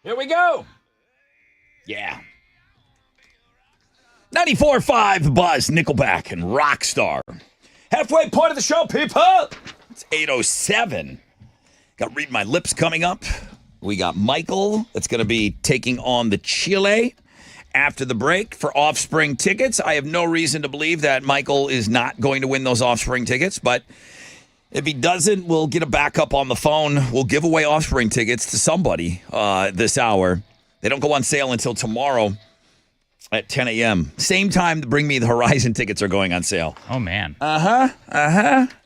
Speaker 1: Here we go. Yeah. 94.5 The Buzz, Nickelback, and Rockstar. Halfway point of the show, people. It's 8:07. Got Read My Lips coming up. We got Michael that's going to be taking on the Chile after the break for Offspring tickets. I have no reason to believe that Michael is not going to win those Offspring tickets, but if he doesn't, we'll get a backup on the phone. We'll give away Offspring tickets to somebody this hour. They don't go on sale until tomorrow at 10 a.m. Same time the Bring Me the Horizon tickets are going on sale.
Speaker 2: Oh, man.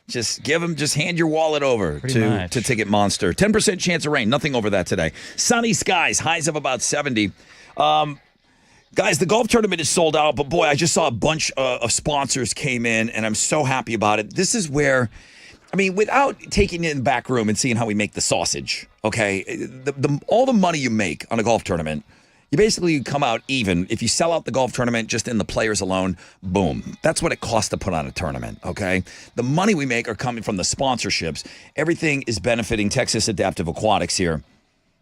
Speaker 1: Just hand your wallet over to Ticket Monster. 10% chance of rain. Nothing over that today. Sunny skies. Highs of about 70. Guys, the golf tournament is sold out, but boy, I just saw a bunch of sponsors came in, and I'm so happy about it. This is where, I mean, without taking it in the back room and seeing how we make the sausage, okay, all the money you make on a golf tournament, you basically come out even. If you sell out the golf tournament just in the players alone, boom. That's what it costs to put on a tournament, okay? The money we make are coming from the sponsorships. Everything is benefiting Texas Adaptive Aquatics here.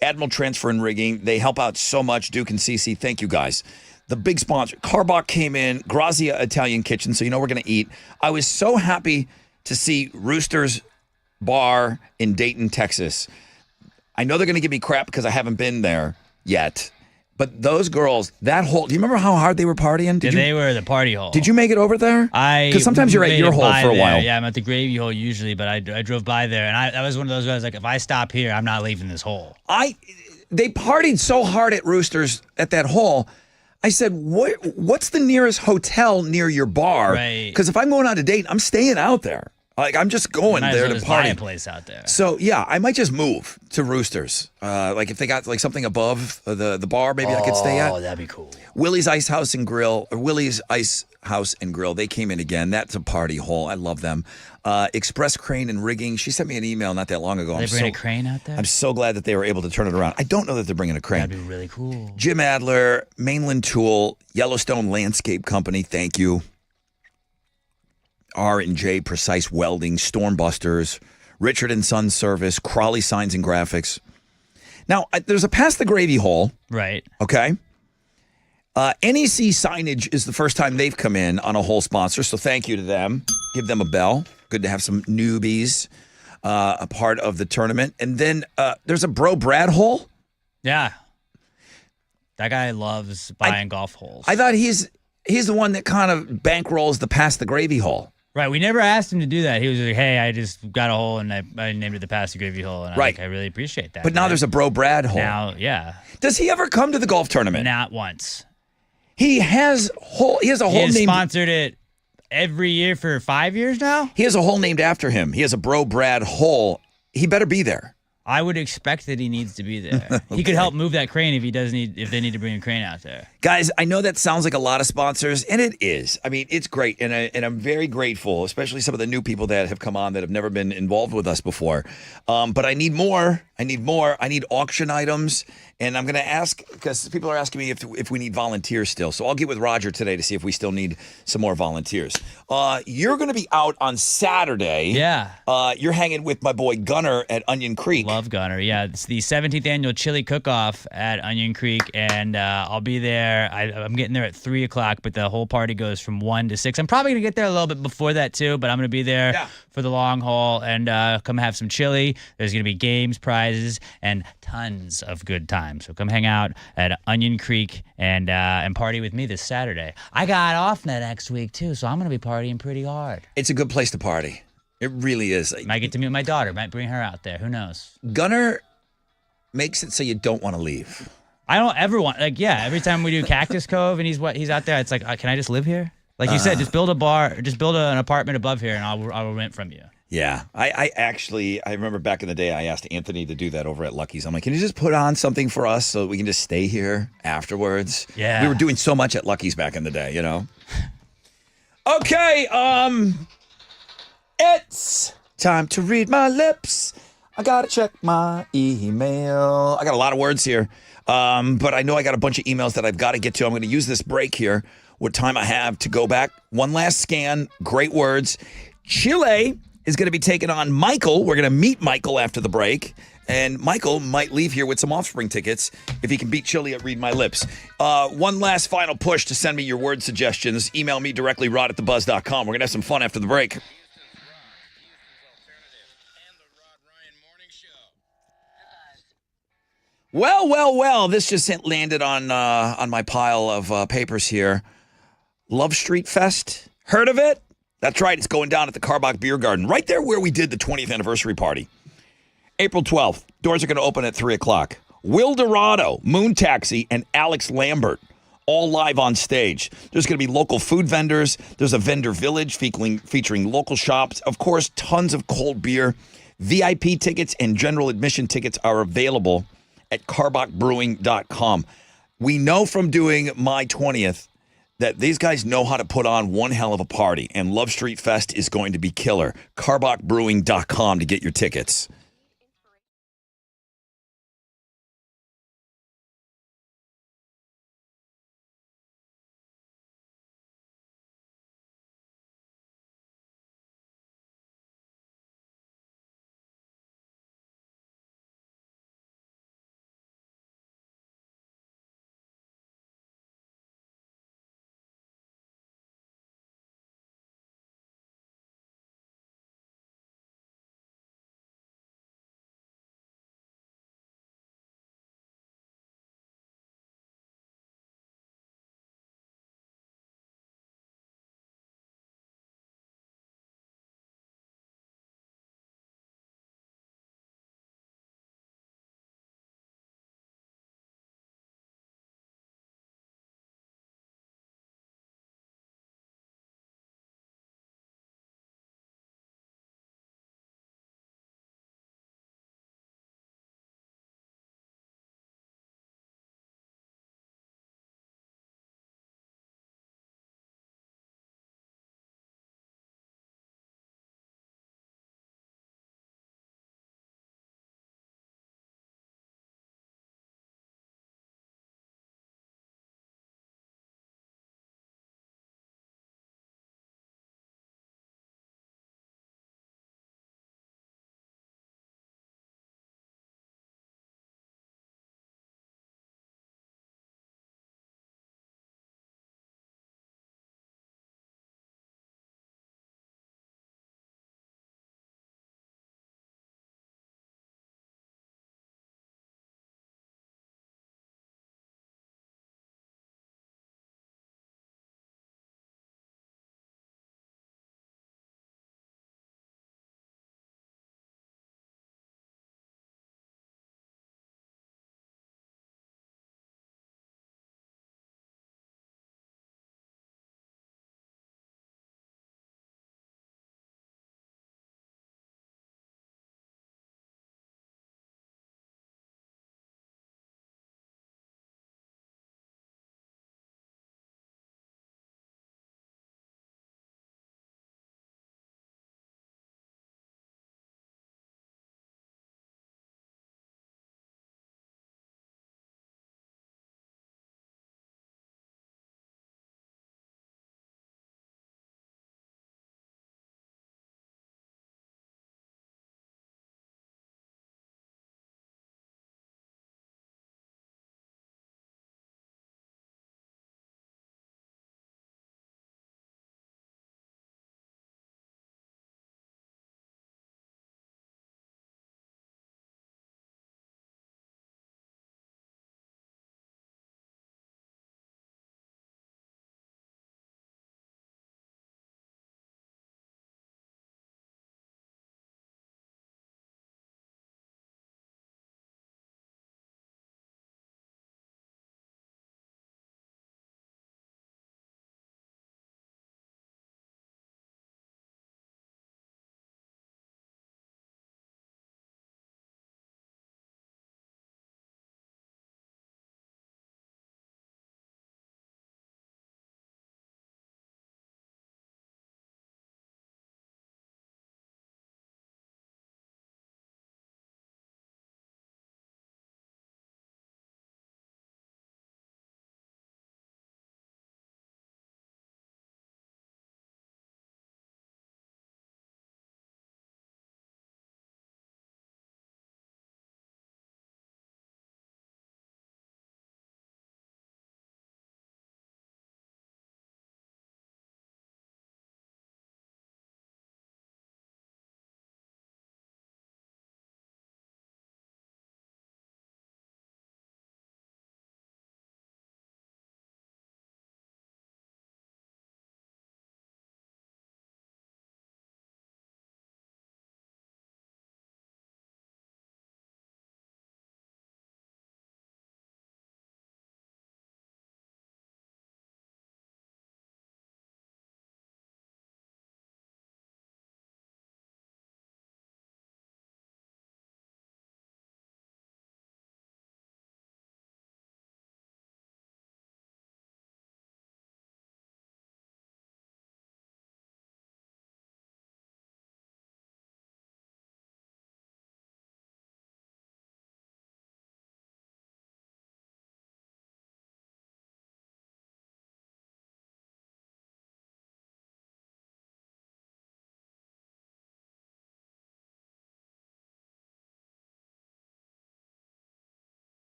Speaker 1: Admiral Transfer and Rigging, they help out so much. Duke and CC, thank you guys. The big sponsor, Carbach came in, Grazia Italian Kitchen, so you know we're going to eat. I was so happy to see Rooster's Bar in Dayton, Texas. I know they're going to give me crap because I haven't been there yet. But those girls, that whole, do you remember how hard they were partying?
Speaker 2: They were the party hole.
Speaker 1: Did you make it over there? Because sometimes you're at your hole for a while.
Speaker 2: Yeah, I'm at the gravy hole usually, but I drove by there, and I was one of those guys like, if I stop here, I'm not leaving this hole.
Speaker 1: They partied so hard at Roosters at that hole. I said, what's the nearest hotel near your bar?
Speaker 2: Right.
Speaker 1: Because if I'm going out to date, I'm staying out there. Like, I'm just going there to party.
Speaker 2: A place out there.
Speaker 1: So, yeah, I might just move to Roosters. Like, if they got, like, something above the bar, maybe I could stay at.
Speaker 2: Oh, that'd be cool.
Speaker 1: Willie's Ice House and Grill, they came in again. That's a party hole. I love them. Express Crane and Rigging. She sent me an email not that long ago.
Speaker 2: They bring a crane out there?
Speaker 1: I'm so glad that they were able to turn it around. I don't know that they're bringing a crane.
Speaker 2: That'd be really cool.
Speaker 1: Jim Adler, Mainland Tool, Yellowstone Landscape Company, thank you. R&J Precise Welding, Stormbusters, Richard & Sons Service, Crawley Signs and Graphics. Now, there's a Pass the Gravy hole.
Speaker 2: Right.
Speaker 1: Okay. NEC Signage is the first time they've come in on a hole sponsor, so thank you to them. Give them a bell. Good to have some newbies a part of the tournament. And then there's a Bro Brad hole.
Speaker 2: Yeah. That guy loves buying golf holes.
Speaker 1: I thought he's the one that kind of bankrolls the Pass the Gravy hole.
Speaker 2: Right, we never asked him to do that. He was like, hey, I just got a hole, and I named it the Pass the Gravy hole. And I really appreciate that.
Speaker 1: But now there's a Bro Brad hole.
Speaker 2: Now, yeah.
Speaker 1: Does he ever come to the golf tournament?
Speaker 2: Not once.
Speaker 1: He has a hole named...
Speaker 2: He sponsored it every year for 5 years now?
Speaker 1: He has a hole named after him. He has a Bro Brad hole. He better be there.
Speaker 2: I would expect that he needs to be there. Okay. He could help move that crane if they need to bring a crane out there.
Speaker 1: Guys, I know that sounds like a lot of sponsors, and it is. I mean, it's great, and I'm very grateful, especially some of the new people that have come on that have never been involved with us before. But I need more. I need auction items, and I'm going to ask, because people are asking me if we need volunteers still. So I'll get with Roger today to see if we still need some more volunteers. You're going to be out on Saturday.
Speaker 2: Yeah.
Speaker 1: You're hanging with my boy Gunner at Onion Creek.
Speaker 2: Love Gunner. Yeah, it's the 17th annual chili cook-off at Onion Creek, and I'll be there. I'm getting there at 3 o'clock, but the whole party goes from 1 to 6. I'm probably going to get there a little bit before that, too, but I'm going to be there for the long haul and come have some chili. There's going to be games, prizes, and tons of good times. So come hang out at Onion Creek and party with me this Saturday. I got off next week, too, so I'm going to be partying pretty hard.
Speaker 1: It's a good place to party. It really is.
Speaker 2: Might get to meet my daughter. Might bring her out there. Who knows?
Speaker 1: Gunner makes it so you don't want to leave.
Speaker 2: I don't ever want, every time we do Cactus Cove and he's out there, it's like, can I just live here? Like you said, just build a bar, just build an apartment above here and I will rent from you.
Speaker 1: Yeah. I remember back in the day, I asked Anthony to do that over at Lucky's. I'm like, can you just put on something for us so we can just stay here afterwards?
Speaker 2: Yeah.
Speaker 1: We were doing so much at Lucky's back in the day, you know? Okay, it's time to read my lips. I gotta check my email. I got a lot of words here, but I know I got a bunch of emails that I've got to get to. I'm going to use this break here, what time I have to go back. One last scan. Great words. Chile is going to be taking on Michael. We're going to meet Michael after the break. And Michael might leave here with some Offspring tickets if he can beat Chili at Read My Lips. One last final push to send me your word suggestions. Email me directly, rod@thebuzz.com. We're going to have some fun after the break. Well. This just landed on my pile of papers here. Love Street Fest. Heard of it? That's right. It's going down at the Karbach Beer Garden, right there where we did the 20th anniversary party. April 12th. Doors are going to open at 3 o'clock. Will Dorado, Moon Taxi, and Alex Lambert all live on stage. There's going to be local food vendors. There's a vendor village featuring local shops. Of course, tons of cold beer. VIP tickets and general admission tickets are available at karbachbrewing.com. We know from doing my 20th that these guys know how to put on one hell of a party, and Love Street Fest is going to be killer. karbachbrewing.com to get your tickets.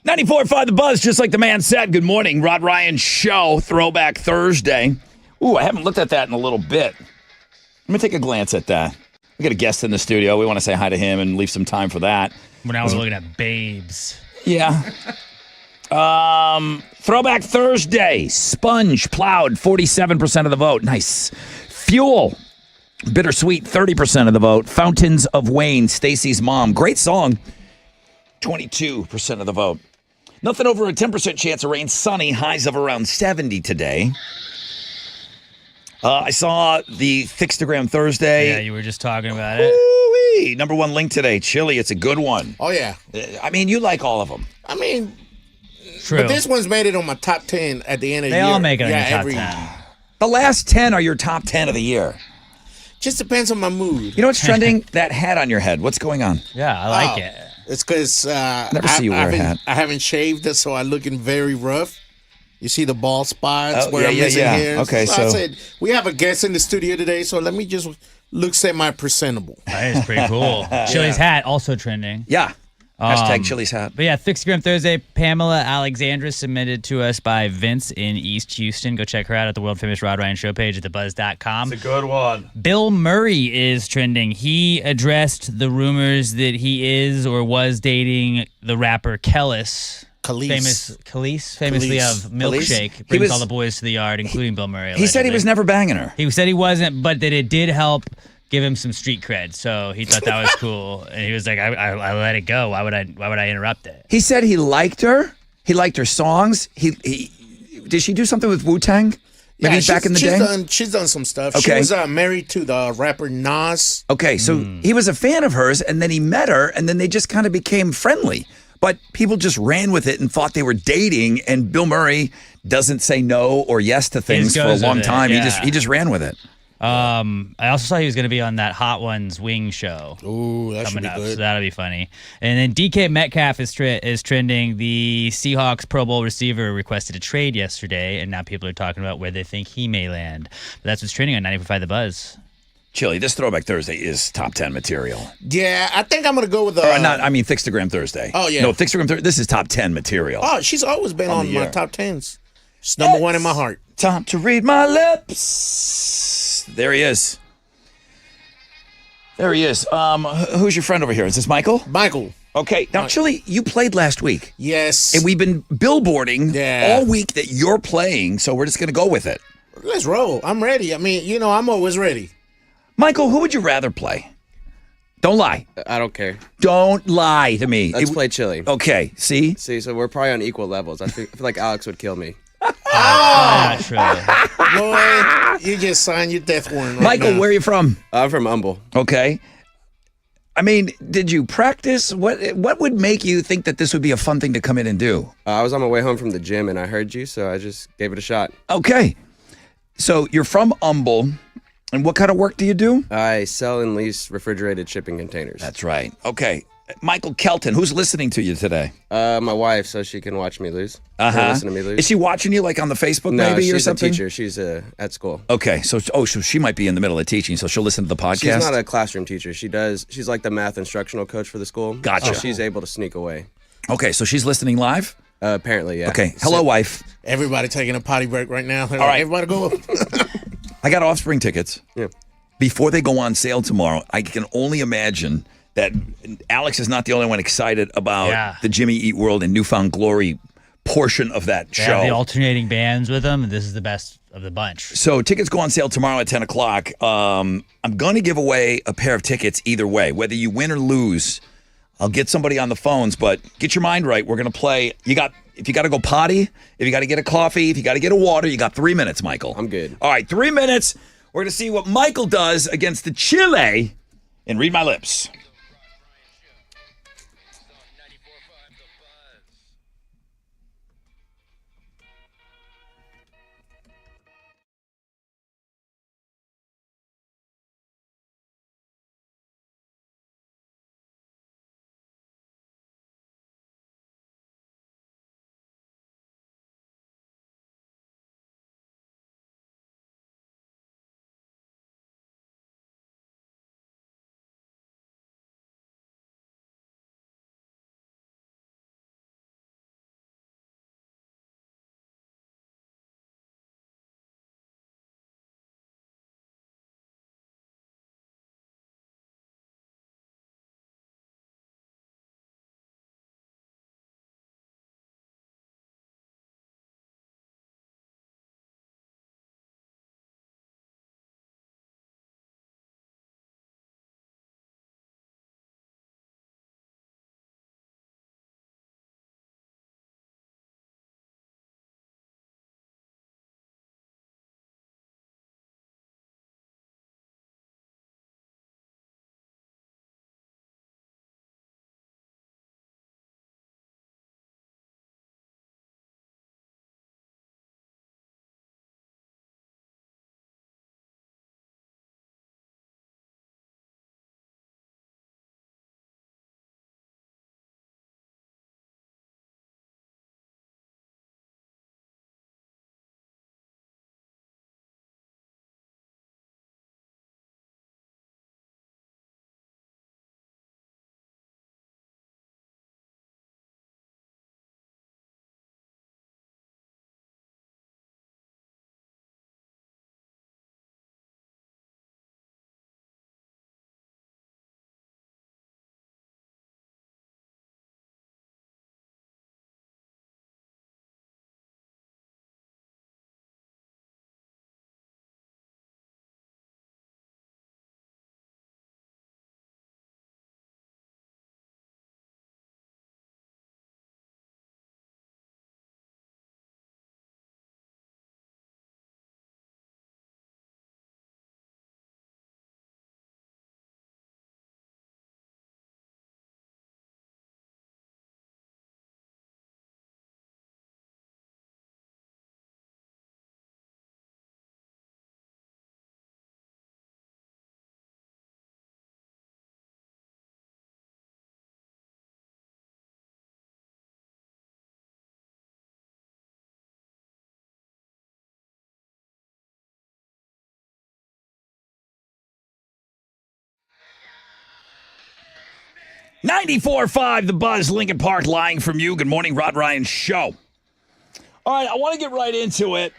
Speaker 1: 94.5 The Buzz, just like the man said. Good morning, Rod Ryan Show, Throwback Thursday. Ooh, I haven't looked at that in a little bit. Let me take a glance at that. We got a guest in the studio. We want to say hi to him and leave some time for that.
Speaker 2: When I was looking at babes.
Speaker 1: Yeah. Throwback Thursday. Sponge plowed 47% of the vote. Nice. Fuel. Bittersweet 30% of the vote. Fountains of Wayne. Stacy's Mom. Great song. 22% of the vote. Nothing over a 10% chance of rain. Sunny. Highs of around 70 today. I saw the Thickstagram Thursday.
Speaker 2: Yeah, you were just talking about it.
Speaker 1: Ooh-wee. Number one link today. Chili. It's a good one.
Speaker 9: Oh, yeah.
Speaker 1: I mean, you like all of them.
Speaker 9: I mean,
Speaker 2: True.
Speaker 9: but this one's made it on my top 10 at the end of the year.
Speaker 2: They all make it on your top 10.
Speaker 1: The last 10 are your top 10 of the year.
Speaker 9: Just depends on my mood.
Speaker 1: You know what's trending? That hat on your head. What's going on?
Speaker 2: Yeah, I like it.
Speaker 9: It's because
Speaker 1: Never see you wear a hat.
Speaker 9: I haven't shaved it, so I'm looking very rough. You see the bald spots
Speaker 1: Oh,
Speaker 9: where
Speaker 1: yeah,
Speaker 9: I'm
Speaker 1: yeah,
Speaker 9: missing
Speaker 1: yeah.
Speaker 9: hair.
Speaker 1: Okay,
Speaker 9: I
Speaker 1: so-
Speaker 9: said, we have a guest in the studio today, so let me just look semi-presentable.
Speaker 2: That is pretty cool. Chili's hat also trending.
Speaker 1: Yeah. Hashtag Chili's hat.
Speaker 2: But yeah, Thickstagram Thursday, Pamela Alexandra submitted to us by Vince in East Houston. Go check her out at the world famous Rod Ryan Show page at thebuzz.com.
Speaker 1: It's a good one.
Speaker 2: Bill Murray is trending. He addressed the rumors that he is or was dating the rapper Khalees. Famously of Milkshake. Brings all the boys to the yard, including Bill Murray.
Speaker 1: He said he was never banging her.
Speaker 2: He said he wasn't, but that it did help give him some street cred. So he thought that was cool, and he was like, "I let it go. Why would I interrupt it?"
Speaker 1: He said he liked her. He liked her songs. He did she do something with Wu-Tang? Maybe back in the day?
Speaker 9: She's done some stuff.
Speaker 1: Okay.
Speaker 9: She was married to the rapper Nas.
Speaker 1: Okay, so he was a fan of hers, and then he met her, and then they just kind of became friendly. But people just ran with it and thought they were dating, and Bill Murray doesn't say no or yes to things for a long time.
Speaker 2: Yeah.
Speaker 1: He just ran with it.
Speaker 2: I also saw he was going to be on that Hot Ones wing show.
Speaker 9: Ooh, that should
Speaker 2: coming
Speaker 9: be
Speaker 2: up,
Speaker 9: good.
Speaker 2: so that'll be funny. And then DK Metcalf is trending. The Seahawks Pro Bowl receiver requested a trade yesterday, and now people are talking about where they think he may land. But that's what's trending on 95.5 The Buzz.
Speaker 1: Chili, this Throwback Thursday is top 10 material.
Speaker 9: Yeah, I think I'm going to go with the...
Speaker 1: Thickstagram Thursday.
Speaker 9: Oh, yeah.
Speaker 1: No, Thickstagram Thursday. This is top 10 material.
Speaker 9: Oh, she's always been on my
Speaker 1: year.
Speaker 9: top 10s. She's number one in my heart.
Speaker 1: Time to read my lips. There he is. Who's your friend over here? Is this Michael?
Speaker 9: Michael.
Speaker 1: Okay. Now, Chili, you played last week.
Speaker 9: Yes.
Speaker 1: And we've been billboarding all week that you're playing, so we're just going to go with it.
Speaker 9: Let's roll. I'm ready. I mean, I'm always ready.
Speaker 1: Michael, who would you rather play? Don't lie.
Speaker 10: I don't care.
Speaker 1: Don't lie to me.
Speaker 10: Let's play Chili.
Speaker 1: Okay, see?
Speaker 10: So we're probably on equal levels. I feel like Alex would kill me.
Speaker 2: Not true.
Speaker 9: Boy, you just signed your death warrant right
Speaker 1: Michael,
Speaker 9: now.
Speaker 1: where are you from?
Speaker 10: I'm from Humble.
Speaker 1: Okay. I mean, did you practice? What would make you think that this would be a fun thing to come in and do?
Speaker 10: I was on my way home from the gym and I heard you, so I just gave it a shot.
Speaker 1: Okay. So you're from Humble, and what kind of work do you do?
Speaker 10: I sell and lease refrigerated shipping containers.
Speaker 1: That's right. Okay. Michael Kelton, who's listening to you today?
Speaker 10: My wife, so she can watch me lose. Or listen to me lose.
Speaker 1: Is she watching you like on the Facebook
Speaker 10: No,
Speaker 1: maybe
Speaker 10: she's
Speaker 1: or something?
Speaker 10: a teacher. She's at school.
Speaker 1: Okay. So she might be in the middle of teaching, so she'll listen to the podcast.
Speaker 10: She's not a classroom teacher. She's like the math instructional coach for the school.
Speaker 1: Gotcha.
Speaker 10: So she's able to sneak away.
Speaker 1: Okay, so she's listening live?
Speaker 10: Apparently, yeah.
Speaker 1: Okay. Hello, wife.
Speaker 9: Everybody taking a potty break right now. All
Speaker 1: right.
Speaker 9: Everybody go.
Speaker 1: I got Offspring tickets.
Speaker 10: Yeah.
Speaker 1: Before they go on sale tomorrow, I can only imagine that Alex is not the only one excited about the Jimmy Eat World and Newfound Glory portion of that
Speaker 2: They
Speaker 1: show.
Speaker 2: have the alternating bands with them, and this is the best of the bunch.
Speaker 1: So tickets go on sale tomorrow at 10 o'clock. I'm going to give away a pair of tickets either way. Whether you win or lose, I'll get somebody on the phones, but get your mind right. We're going to play. If you got to go potty, if you got to get a coffee, if you got to get a water, you got 3 minutes, Michael.
Speaker 10: I'm good.
Speaker 1: All right, 3 minutes. We're going to see what Michael does against the Chile and Read My Lips. 94.5 The Buzz, Lincoln Park, lying from you. Good morning, Rod Ryan Show. All right, I want to get right into it.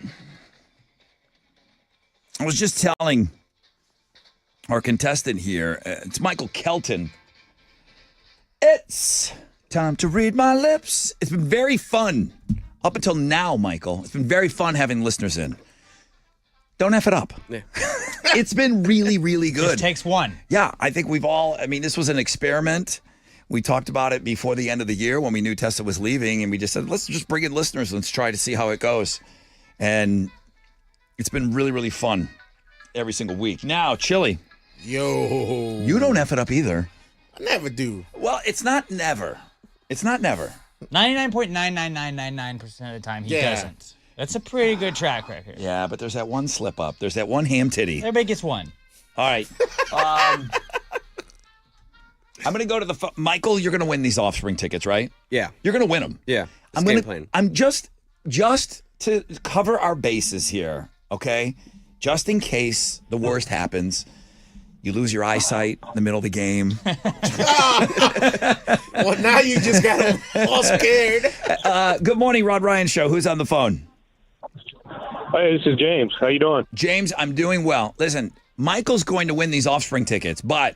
Speaker 1: I was just telling our contestant here, it's Michael Kelton. It's time to read my lips. It's been very fun up until now, Michael. It's been very fun having listeners in. Don't F it up.
Speaker 10: Yeah.
Speaker 1: It's been really, really good.
Speaker 2: Just takes one.
Speaker 1: Yeah, I think this was an experiment. We talked about it before the end of the year when we knew Tessa was leaving, and we just said, let's just bring in listeners. Let's try to see how it goes. And it's been really, really fun every single week. Now, Chili.
Speaker 9: Yo.
Speaker 1: You don't F it up either.
Speaker 9: I never do.
Speaker 1: Well, it's not never. It's not never.
Speaker 2: 99.99999% of the time, he doesn't. That's a pretty good track record.
Speaker 1: Yeah, but there's that one slip up. There's that one ham titty.
Speaker 2: Everybody gets one.
Speaker 1: All right. I'm going to go to the Michael, you're going to win these Offspring tickets, right?
Speaker 10: Yeah.
Speaker 1: You're going to win them.
Speaker 10: Yeah.
Speaker 1: I'm just to cover our bases here, okay? Just in case the worst happens, you lose your eyesight in the middle of the game.
Speaker 9: Well, now you just got them all scared.
Speaker 1: Good morning, Rod Ryan Show. Who's on the phone?
Speaker 3: Hey, this is James. How you doing?
Speaker 1: James, I'm doing well. Listen, Michael's going to win these Offspring tickets, but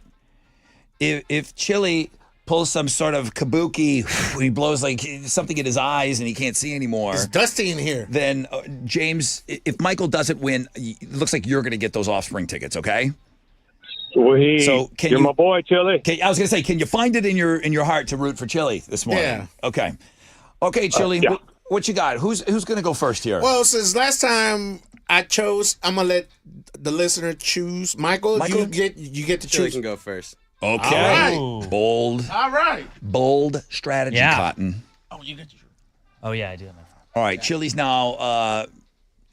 Speaker 1: if Chili pulls some sort of kabuki, he blows like something in his eyes and he can't see anymore.
Speaker 9: It's dusty in here.
Speaker 1: Then, James, if Michael doesn't win, it looks like you're going to get those Offspring tickets, okay?
Speaker 3: Well,
Speaker 1: you're
Speaker 3: my boy, Chili.
Speaker 1: I was going to say, can you find it in your heart to root for Chili this morning?
Speaker 9: Yeah.
Speaker 1: Okay, Chili,
Speaker 3: yeah.
Speaker 1: what you got? Who's going to go first here?
Speaker 9: Well, since last time I chose, I'm gonna let the listener choose. Michael, you get to
Speaker 10: Chili
Speaker 9: choose.
Speaker 10: can go first.
Speaker 1: Okay.
Speaker 9: All right.
Speaker 1: Bold.
Speaker 9: All right.
Speaker 1: Bold strategy,
Speaker 2: Yeah.
Speaker 1: Cotton.
Speaker 2: Oh, you get to choose. Oh, yeah, I do have my phone.
Speaker 1: All right, Chili's now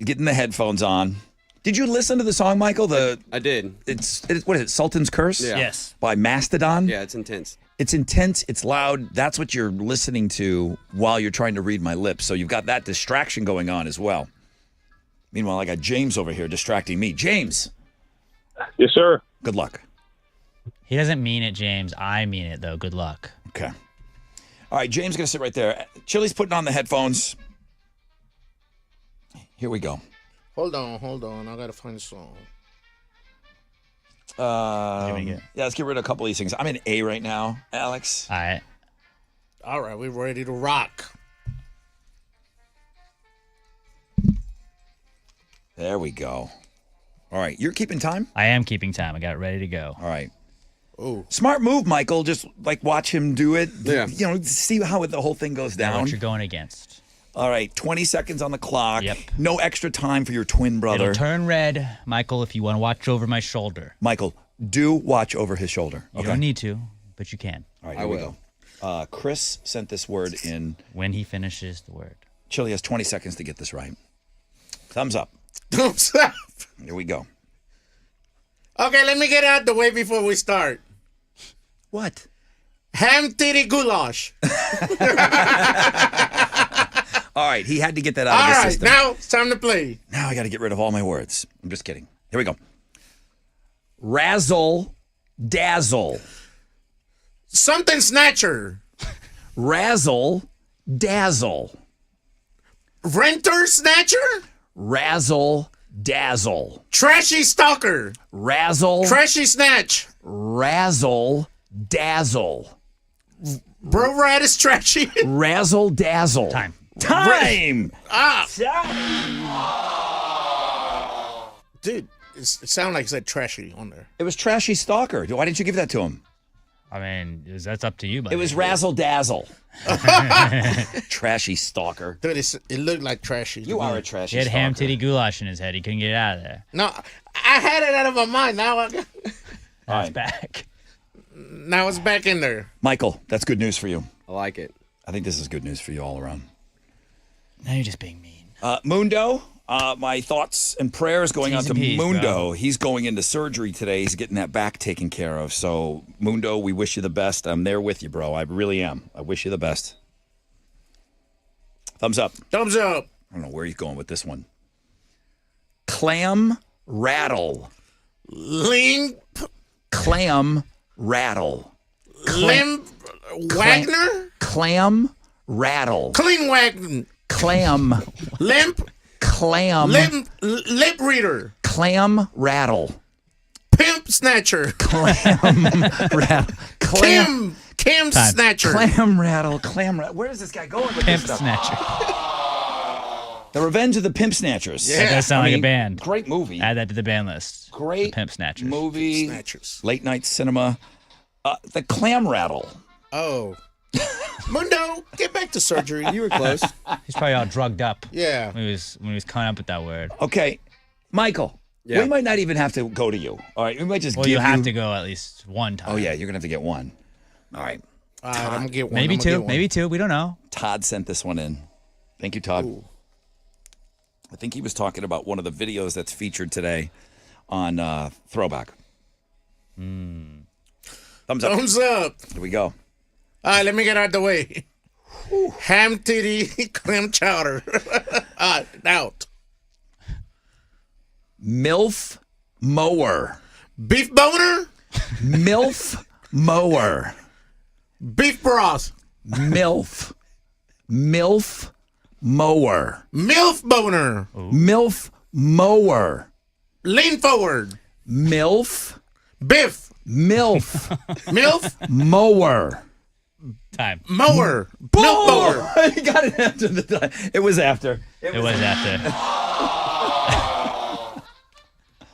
Speaker 1: getting the headphones on. Did you listen to the song, Michael?
Speaker 10: I did.
Speaker 1: It's what is it? Sultan's Curse?
Speaker 10: Yeah.
Speaker 2: Yes.
Speaker 1: By Mastodon?
Speaker 10: Yeah, it's intense.
Speaker 1: It's intense, it's loud. That's what you're listening to while you're trying to read my lips. So you've got that distraction going on as well. Meanwhile, I got James over here distracting me. James.
Speaker 3: Yes, sir.
Speaker 1: Good luck.
Speaker 2: He doesn't mean it, James. I mean it, though. Good luck.
Speaker 1: Okay. All right, James is going to sit right there. Chili's putting on the headphones. Here we go.
Speaker 9: Hold on. I gotta find the song.
Speaker 1: Yeah, let's get rid of a couple of these things. I'm in A right now, Alex.
Speaker 2: All right.
Speaker 9: All right, we're ready to rock.
Speaker 1: There we go. All right, you're keeping time?
Speaker 2: I am keeping time. I got it ready to go.
Speaker 1: All right.
Speaker 9: Oh,
Speaker 1: Smart move, Michael. Just like watch him do it.
Speaker 10: Yeah.
Speaker 1: You know, see how the whole thing goes
Speaker 2: Now
Speaker 1: down.
Speaker 2: what you're going against.
Speaker 1: All right, 20 seconds on the clock.
Speaker 2: Yep.
Speaker 1: No extra time for your twin brother.
Speaker 2: It'll turn red, Michael, if you want to watch over my shoulder.
Speaker 1: Michael, do watch over his shoulder.
Speaker 2: You don't need to, but you can.
Speaker 1: All right,
Speaker 10: I
Speaker 1: here we
Speaker 10: will.
Speaker 1: go. Chris sent this word in.
Speaker 2: When he finishes the word.
Speaker 1: Chili has 20 seconds to get this right. Thumbs up.
Speaker 9: thumbs up.
Speaker 1: Here we go.
Speaker 9: Okay, let me get out the way before we start.
Speaker 1: What?
Speaker 9: Ham titty goulash.
Speaker 1: All right, he had to get that out of
Speaker 9: All
Speaker 1: his
Speaker 9: right,
Speaker 1: system.
Speaker 9: now it's time to play.
Speaker 1: Now I got to get rid of all my words. I'm just kidding. Here we go. Razzle dazzle.
Speaker 9: Something snatcher.
Speaker 1: Razzle dazzle.
Speaker 9: Renter snatcher.
Speaker 1: Razzle dazzle.
Speaker 9: Trashy stalker.
Speaker 1: Razzle.
Speaker 9: Trashy snatch.
Speaker 1: Razzle dazzle.
Speaker 9: Bro rat is trashy.
Speaker 1: Razzle dazzle.
Speaker 2: Time.
Speaker 9: Dude, it sounded like it said trashy on there.
Speaker 1: It was Trashy Stalker. Why didn't you give that to him?
Speaker 2: I mean, that's up to you, buddy.
Speaker 1: It was Razzle Dazzle. Trashy Stalker.
Speaker 9: Dude, it looked like trashy.
Speaker 1: You are a trashy
Speaker 2: He had
Speaker 1: stalker.
Speaker 2: ham titty goulash in his head. He couldn't get it out of there.
Speaker 9: No, I had it out of my mind. Now
Speaker 2: It's
Speaker 1: right.
Speaker 2: back.
Speaker 9: now it's back in there.
Speaker 1: Michael, that's good news for you.
Speaker 10: I like it.
Speaker 1: I think this is good news for you all around.
Speaker 2: Now you're just being mean.
Speaker 1: Mundo, my thoughts and prayers going out
Speaker 2: T's
Speaker 1: to
Speaker 2: and P's,
Speaker 1: Mundo.
Speaker 2: bro.
Speaker 1: He's going into surgery today. He's getting that back taken care of. So, Mundo, we wish you the best. I'm there with you, bro. I really am. I wish you the best. Thumbs up.
Speaker 9: Thumbs up.
Speaker 1: I don't know where he's going with this one. Clam rattle.
Speaker 9: Limp.
Speaker 1: Clam rattle.
Speaker 9: Limp. Wagner?
Speaker 1: Clam rattle.
Speaker 9: Clean Wagner.
Speaker 1: Clam.
Speaker 9: Limp?
Speaker 1: Clam.
Speaker 9: Lip reader.
Speaker 1: Clam rattle.
Speaker 9: Pimp snatcher.
Speaker 1: Clam rattle.
Speaker 9: Cam snatcher.
Speaker 1: Clam rattle. Where is this guy going with
Speaker 2: Pimp
Speaker 1: this stuff?
Speaker 2: Snatcher.
Speaker 1: The Revenge of the Pimp Snatchers.
Speaker 9: Yeah.
Speaker 2: That does sound like a band.
Speaker 1: Great movie.
Speaker 2: Add that to the band list.
Speaker 1: Great
Speaker 2: The Pimp Snatchers.
Speaker 1: movie.
Speaker 9: Snatchers.
Speaker 1: Late night cinema. The clam rattle.
Speaker 9: Oh. Mundo, get back to surgery.
Speaker 10: You were close.
Speaker 2: He's probably all drugged up.
Speaker 9: Yeah.
Speaker 2: When he was coming up with that word.
Speaker 1: Okay, Michael.
Speaker 10: Yeah.
Speaker 1: We might not even have to go to you. All right, we might just
Speaker 2: Well,
Speaker 1: give
Speaker 2: you have to go at least one time.
Speaker 1: Oh yeah, you're gonna have to get one. All right.
Speaker 9: All right, I'm going to get one.
Speaker 2: Maybe
Speaker 9: I'm gonna
Speaker 2: two.
Speaker 9: get one.
Speaker 2: Maybe two. We don't know.
Speaker 1: Todd sent this one in. Thank you, Todd.
Speaker 9: Ooh.
Speaker 1: I think he was talking about one of the videos that's featured today on Throwback. Thumbs up.
Speaker 9: Thumbs up.
Speaker 1: Here we go.
Speaker 9: All right, let me get out of the way. Ham titty clam chowder. Out.
Speaker 1: MILF mower.
Speaker 9: Beef boner.
Speaker 1: MILF mower.
Speaker 9: Beef broth.
Speaker 1: MILF. MILF mower.
Speaker 9: MILF boner.
Speaker 1: MILF mower.
Speaker 9: Lean forward.
Speaker 1: MILF.
Speaker 9: Biff.
Speaker 1: MILF.
Speaker 9: MILF.
Speaker 1: Mower.
Speaker 2: Time.
Speaker 9: Mower. Milk mower.
Speaker 1: You got it after the time. It was after.
Speaker 2: It was after.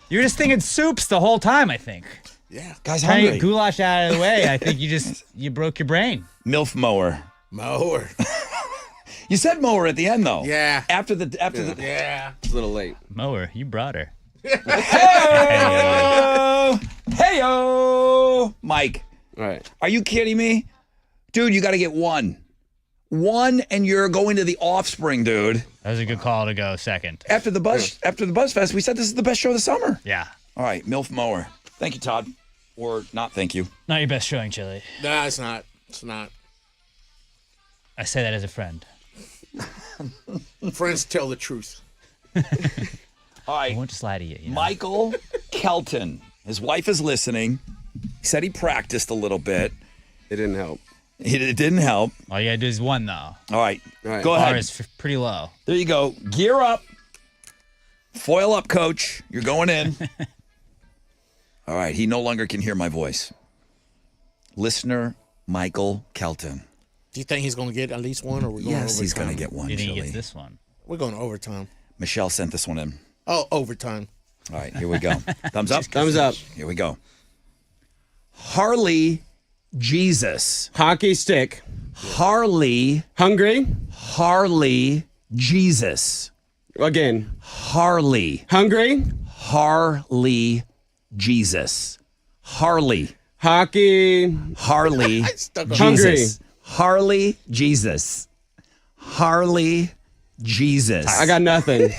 Speaker 2: You were just thinking soups the whole time, I think.
Speaker 9: Yeah.
Speaker 1: Guys,
Speaker 2: Trying to
Speaker 1: hungry.
Speaker 2: get goulash out of the way. I think you broke your brain.
Speaker 1: MILF mower.
Speaker 9: Mower.
Speaker 1: You said mower at the end though.
Speaker 9: Yeah.
Speaker 1: After the
Speaker 9: Yeah.
Speaker 10: It's a little late.
Speaker 2: Mower, you brought her.
Speaker 1: Hey-o! Hey-o! Mike,
Speaker 10: All right.
Speaker 1: are you kidding me? Dude, you got to get one. One and you're going to the Offspring, dude.
Speaker 2: That was a good call to go second.
Speaker 1: After the Buzz Fest, we said this is the best show of the summer.
Speaker 2: Yeah.
Speaker 1: All right, MILF mower. Thank you, Todd. Or not thank you.
Speaker 2: Not your best showing, Chili.
Speaker 9: Nah, it's not. It's not.
Speaker 2: I say that as a friend.
Speaker 9: Friends tell the truth.
Speaker 1: All
Speaker 2: I
Speaker 1: right,
Speaker 2: won't just lie to you. You know?
Speaker 1: Michael Kelton. His wife is listening. He said he practiced a little bit.
Speaker 10: It didn't help.
Speaker 1: It didn't help.
Speaker 2: All you gotta do is one, though.
Speaker 1: All right,
Speaker 10: All right.
Speaker 1: go
Speaker 2: Bar
Speaker 1: ahead.
Speaker 2: is pretty low.
Speaker 1: There you go. Gear up. Foil up, coach. You're going in. All right, he no longer can hear my voice. Listener Michael Kelton.
Speaker 9: Do you think he's going to get at least one, or we're going
Speaker 1: Yes,
Speaker 9: overtime?
Speaker 1: he's going to get one,
Speaker 2: You think he
Speaker 1: Chili.
Speaker 2: gets this one?
Speaker 9: We're going overtime.
Speaker 1: Michelle sent this one in.
Speaker 9: Oh, overtime.
Speaker 1: All right, here we go. Thumbs up?
Speaker 10: Thumbs up.
Speaker 1: Here we go. Harley Jesus.
Speaker 10: Hockey stick.
Speaker 1: Harley
Speaker 10: Hungry.
Speaker 1: Jesus.
Speaker 10: Again.
Speaker 1: Harley
Speaker 10: Hungry.
Speaker 1: Jesus. Harley
Speaker 10: Hockey.
Speaker 9: Stuck on
Speaker 1: Jesus. Harley Jesus. Harley Jesus.
Speaker 10: I got nothing.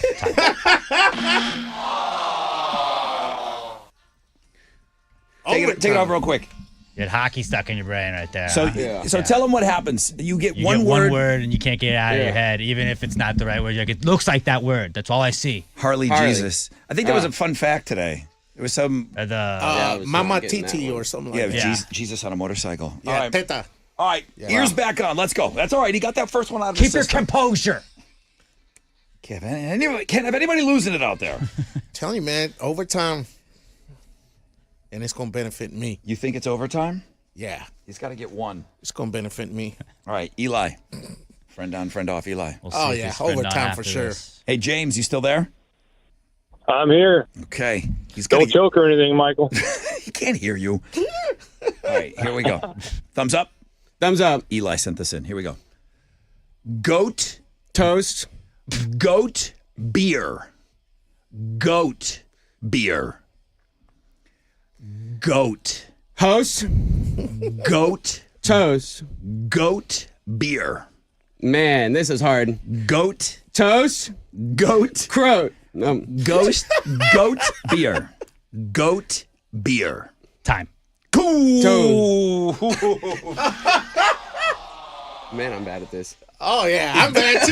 Speaker 1: Take it off real quick.
Speaker 2: You had hockey stuck in your brain right there.
Speaker 1: So,
Speaker 2: huh?
Speaker 1: tell them what happens. You get
Speaker 2: You
Speaker 1: one
Speaker 2: get
Speaker 1: word.
Speaker 2: one word and you can't get it out of your head, even if it's not the right word. You're like, it looks like that word. That's all I see.
Speaker 1: Harley Jesus. I think there was a fun fact today. It was some
Speaker 9: Mama Titi or something like that.
Speaker 1: Jesus on a motorcycle.
Speaker 9: Yeah,
Speaker 1: All right,
Speaker 9: Teta.
Speaker 1: all right. Ears back on. Let's go. That's all right. He got that first one out of
Speaker 2: Keep
Speaker 1: the
Speaker 2: your
Speaker 1: system.
Speaker 2: composure.
Speaker 1: Can't have anybody losing it out there.
Speaker 9: Telling you, man, overtime. And it's going to benefit me.
Speaker 1: You think it's overtime?
Speaker 9: Yeah,
Speaker 1: He's got to get one.
Speaker 9: it's going to benefit me.
Speaker 1: All right, Eli. Friend on, friend off, Eli.
Speaker 2: We'll see
Speaker 9: Oh,
Speaker 2: if
Speaker 9: yeah,
Speaker 2: he's friend on
Speaker 9: overtime
Speaker 2: after
Speaker 9: for sure.
Speaker 2: this.
Speaker 1: Hey, James, you still there?
Speaker 11: I'm here.
Speaker 1: Okay. He's
Speaker 11: Don't
Speaker 1: gonna
Speaker 11: choke or anything, Michael.
Speaker 1: He can't hear you. All right, here we go. Thumbs up.
Speaker 10: Thumbs up.
Speaker 1: Eli sent this in. Here we go. Goat
Speaker 10: Toast.
Speaker 1: beer. Goat beer. Goat.
Speaker 10: Host.
Speaker 1: Goat.
Speaker 10: Toast.
Speaker 1: Goat beer.
Speaker 10: Man, this is hard.
Speaker 1: Goat.
Speaker 10: Toast.
Speaker 1: Goat.
Speaker 10: Croat.
Speaker 1: Goat beer. Goat beer.
Speaker 2: Time.
Speaker 1: Cool.
Speaker 10: Man, I'm bad at this.
Speaker 9: Oh, yeah, I'm bad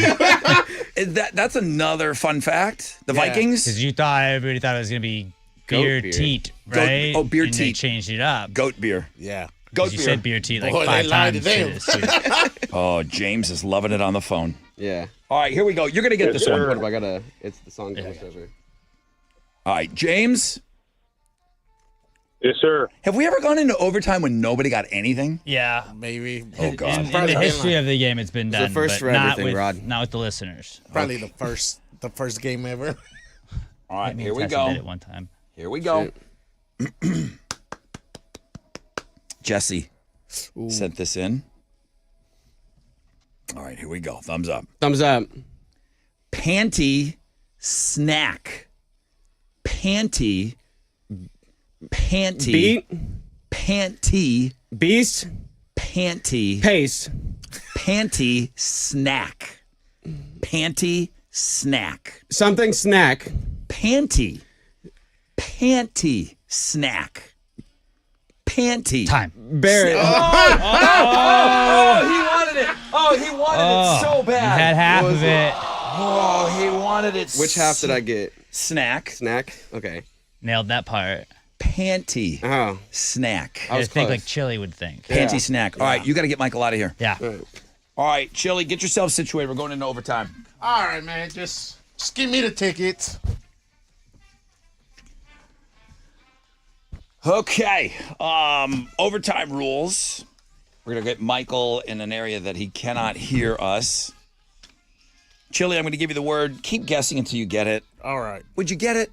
Speaker 9: too.
Speaker 1: That's another fun fact. The Vikings.
Speaker 2: Because everybody thought it was going to be
Speaker 10: Goat
Speaker 2: beer
Speaker 10: beer.
Speaker 2: teat,
Speaker 1: Goat-
Speaker 2: right?
Speaker 1: oh, beer
Speaker 2: and They
Speaker 1: teat.
Speaker 2: changed it up.
Speaker 1: Goat beer.
Speaker 9: Yeah.
Speaker 1: Goat
Speaker 2: You
Speaker 1: beer.
Speaker 2: said beer tea like
Speaker 9: Boy, they
Speaker 2: 5
Speaker 9: lied to
Speaker 2: times.
Speaker 9: them.
Speaker 1: Oh, James is loving it on the phone.
Speaker 10: Yeah.
Speaker 1: All right, here we go. You're going to get this one.
Speaker 10: What do I gotta? It's the song comes over.
Speaker 1: All right, James.
Speaker 11: Yes, sir.
Speaker 1: Have we ever gone into overtime when nobody got anything?
Speaker 2: Yeah.
Speaker 9: Maybe.
Speaker 1: Oh, God.
Speaker 2: In the history of the game, it's been
Speaker 10: It's
Speaker 2: done.
Speaker 10: the first
Speaker 2: but
Speaker 10: for
Speaker 2: not
Speaker 10: everything,
Speaker 2: with,
Speaker 10: Rod.
Speaker 2: Not with the listeners.
Speaker 9: Probably the first game ever.
Speaker 1: All right,
Speaker 2: Me
Speaker 1: here
Speaker 2: and
Speaker 1: we
Speaker 2: Tessa
Speaker 1: go.
Speaker 2: did it one time.
Speaker 1: Here we go. Jesse sent this in. All right, here we go. Thumbs up.
Speaker 10: Thumbs up.
Speaker 1: Panty snack. Panty.
Speaker 10: Beat.
Speaker 1: Panty.
Speaker 10: Beast.
Speaker 1: Panty.
Speaker 10: Pace.
Speaker 1: Panty snack. Panty snack.
Speaker 10: Something snack.
Speaker 1: Panty. Panty snack. Panty.
Speaker 2: Time.
Speaker 10: Bear it.
Speaker 1: Oh, he wanted it. Oh, he wanted it so
Speaker 2: You
Speaker 1: bad.
Speaker 2: had half of it.
Speaker 1: Oh, he wanted it.
Speaker 10: Which half did I get?
Speaker 1: Snack.
Speaker 10: Snack. Okay.
Speaker 2: Nailed that part.
Speaker 1: Panty.
Speaker 10: Oh.
Speaker 1: Snack.
Speaker 10: I was
Speaker 2: think
Speaker 10: close.
Speaker 2: like Chili would think.
Speaker 1: Panty
Speaker 10: Yeah.
Speaker 1: snack. All right, you got to get Michael out of here.
Speaker 2: Yeah.
Speaker 1: All right, Chili, get yourself situated. We're going into overtime.
Speaker 9: All right, man. Just give me the tickets.
Speaker 1: Okay. Overtime rules. We're going to get Michael in an area that he cannot hear us. Chili, I'm going to give you the word. Keep guessing until you get it.
Speaker 9: All right.
Speaker 1: Would you get it?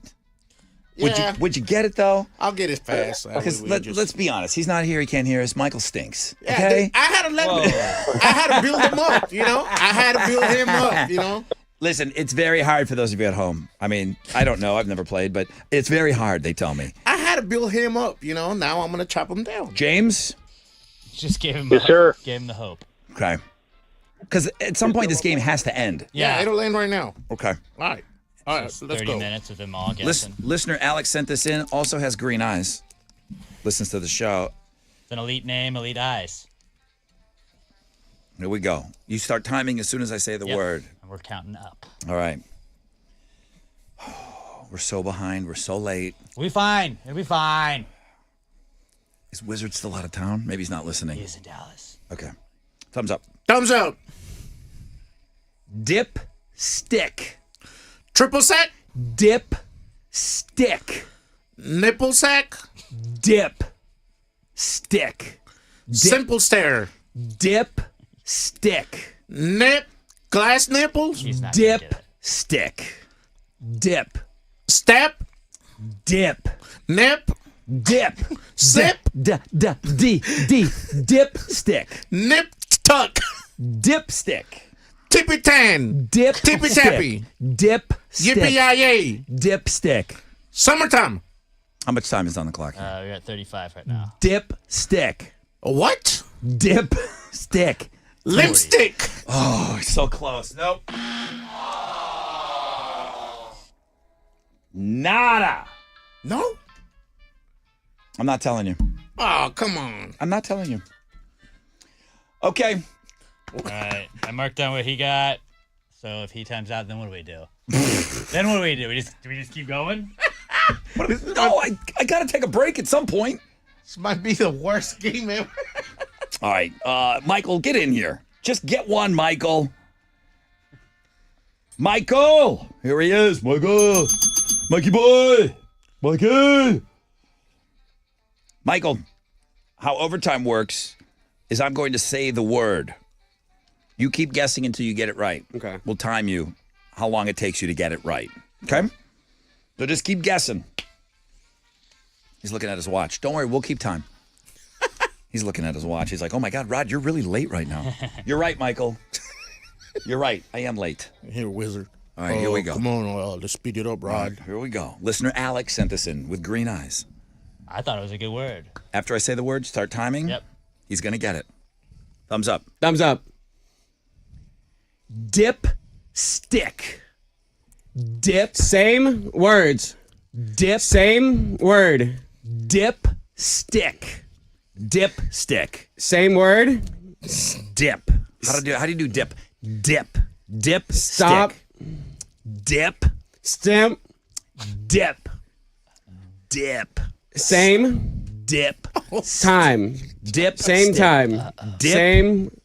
Speaker 9: Yeah.
Speaker 1: Would you get it, though?
Speaker 9: I'll get it fast.
Speaker 1: Because let's be honest. He's not here. He can't hear us. Michael stinks.
Speaker 9: Yeah,
Speaker 1: Okay?
Speaker 9: I had to I had to build him up, you know? I had to build him up, you know?
Speaker 1: Listen, it's very hard for those of you at home. I mean, I don't know. I've never played, but it's very hard, they tell me.
Speaker 9: I had to build him up, you know? Now I'm going to chop him down.
Speaker 1: James?
Speaker 2: Just give him.
Speaker 11: Yes, sir.
Speaker 2: Gave him the hope.
Speaker 1: Okay. Because at some point, this game has to end.
Speaker 9: Yeah, it'll end right now.
Speaker 1: Okay.
Speaker 9: All right. All right,
Speaker 2: Just
Speaker 9: let's
Speaker 2: 30
Speaker 9: go.
Speaker 2: minutes of them all guessing.
Speaker 1: Listener Alex sent this in. Also has green eyes. Listens to the show.
Speaker 2: It's an elite name, elite eyes.
Speaker 1: Here we go. You start timing as soon as I say the
Speaker 2: Yep.
Speaker 1: word.
Speaker 2: And we're counting up.
Speaker 1: All right. We're so behind. We're so late.
Speaker 2: We'll be fine. It'll be fine.
Speaker 1: Is Wizard still out of town? Maybe he's not listening.
Speaker 2: He's in Dallas.
Speaker 1: Okay. Thumbs up.
Speaker 9: Thumbs up.
Speaker 1: Dip stick.
Speaker 9: Triple sack.
Speaker 1: Dip stick.
Speaker 9: Nipple sack.
Speaker 1: Dip stick.
Speaker 9: Simple stare.
Speaker 1: Dip stick.
Speaker 9: Nip. Glass nipples.
Speaker 2: He's not gonna
Speaker 1: Dip
Speaker 2: get it.
Speaker 1: stick. Dip.
Speaker 9: Step.
Speaker 1: Dip.
Speaker 9: Nip.
Speaker 1: Dip.
Speaker 9: Sip.
Speaker 1: Dip stick.
Speaker 9: Nip tuck.
Speaker 1: Dip stick.
Speaker 9: Tippy tan.
Speaker 1: Dip
Speaker 9: Tippy
Speaker 1: stick.
Speaker 9: tappy.
Speaker 1: Dip stick.
Speaker 9: Yippee-yi-yay.
Speaker 1: Dip stick.
Speaker 9: Summertime.
Speaker 1: How much time is on the clock?
Speaker 2: We're at 35 right now.
Speaker 1: Dip stick.
Speaker 9: What?
Speaker 1: Dip stick.
Speaker 9: Lipstick.
Speaker 1: Oh, so close. Nope. Nada.
Speaker 9: No?
Speaker 1: I'm not telling you.
Speaker 9: Oh, come on.
Speaker 1: I'm not telling you. Okay.
Speaker 2: All right. I marked down what he got. So if he times out, then what do we do? Then what do we do? Do we just keep going?
Speaker 1: No, I got to take a break at some point.
Speaker 9: This might be the worst game ever.
Speaker 1: All right. Michael, get in here. Just get one, Michael. Michael! Here he is, Michael. Mikey boy. Mikey. Michael, how overtime works is I'm going to say the word. You keep guessing until you get it right.
Speaker 10: Okay.
Speaker 1: We'll time you how long it takes you to get it right. Okay? So just keep guessing. He's looking at his watch. Don't worry, we'll keep time. He's looking at his watch. He's like, oh my God, Rod, you're really late right now. You're right, Michael. You're right. I am late.
Speaker 9: Here, Wizard.
Speaker 1: All right, here we go.
Speaker 9: Come on, let's speed it up,
Speaker 1: All right,
Speaker 9: Rod.
Speaker 1: here we go. Listener Alex sent this in with green eyes.
Speaker 2: I thought it was a good word.
Speaker 1: After I say the word, start timing.
Speaker 2: Yep.
Speaker 1: He's going to get it. Thumbs up.
Speaker 10: Thumbs up.
Speaker 1: Dip stick. Dip.
Speaker 10: Same words.
Speaker 1: Dip.
Speaker 10: Same word.
Speaker 1: Dip stick. Dip stick.
Speaker 10: Same word.
Speaker 1: Dip. How do you do dip? Dip. Dip.
Speaker 10: Stop.
Speaker 1: Stick. Dip.
Speaker 10: Stamp.
Speaker 1: Dip. Dip.
Speaker 10: Same.
Speaker 1: Dip.
Speaker 10: Time.
Speaker 1: Dip.
Speaker 10: Same
Speaker 1: stick.
Speaker 10: time.
Speaker 1: Dip.
Speaker 10: Same.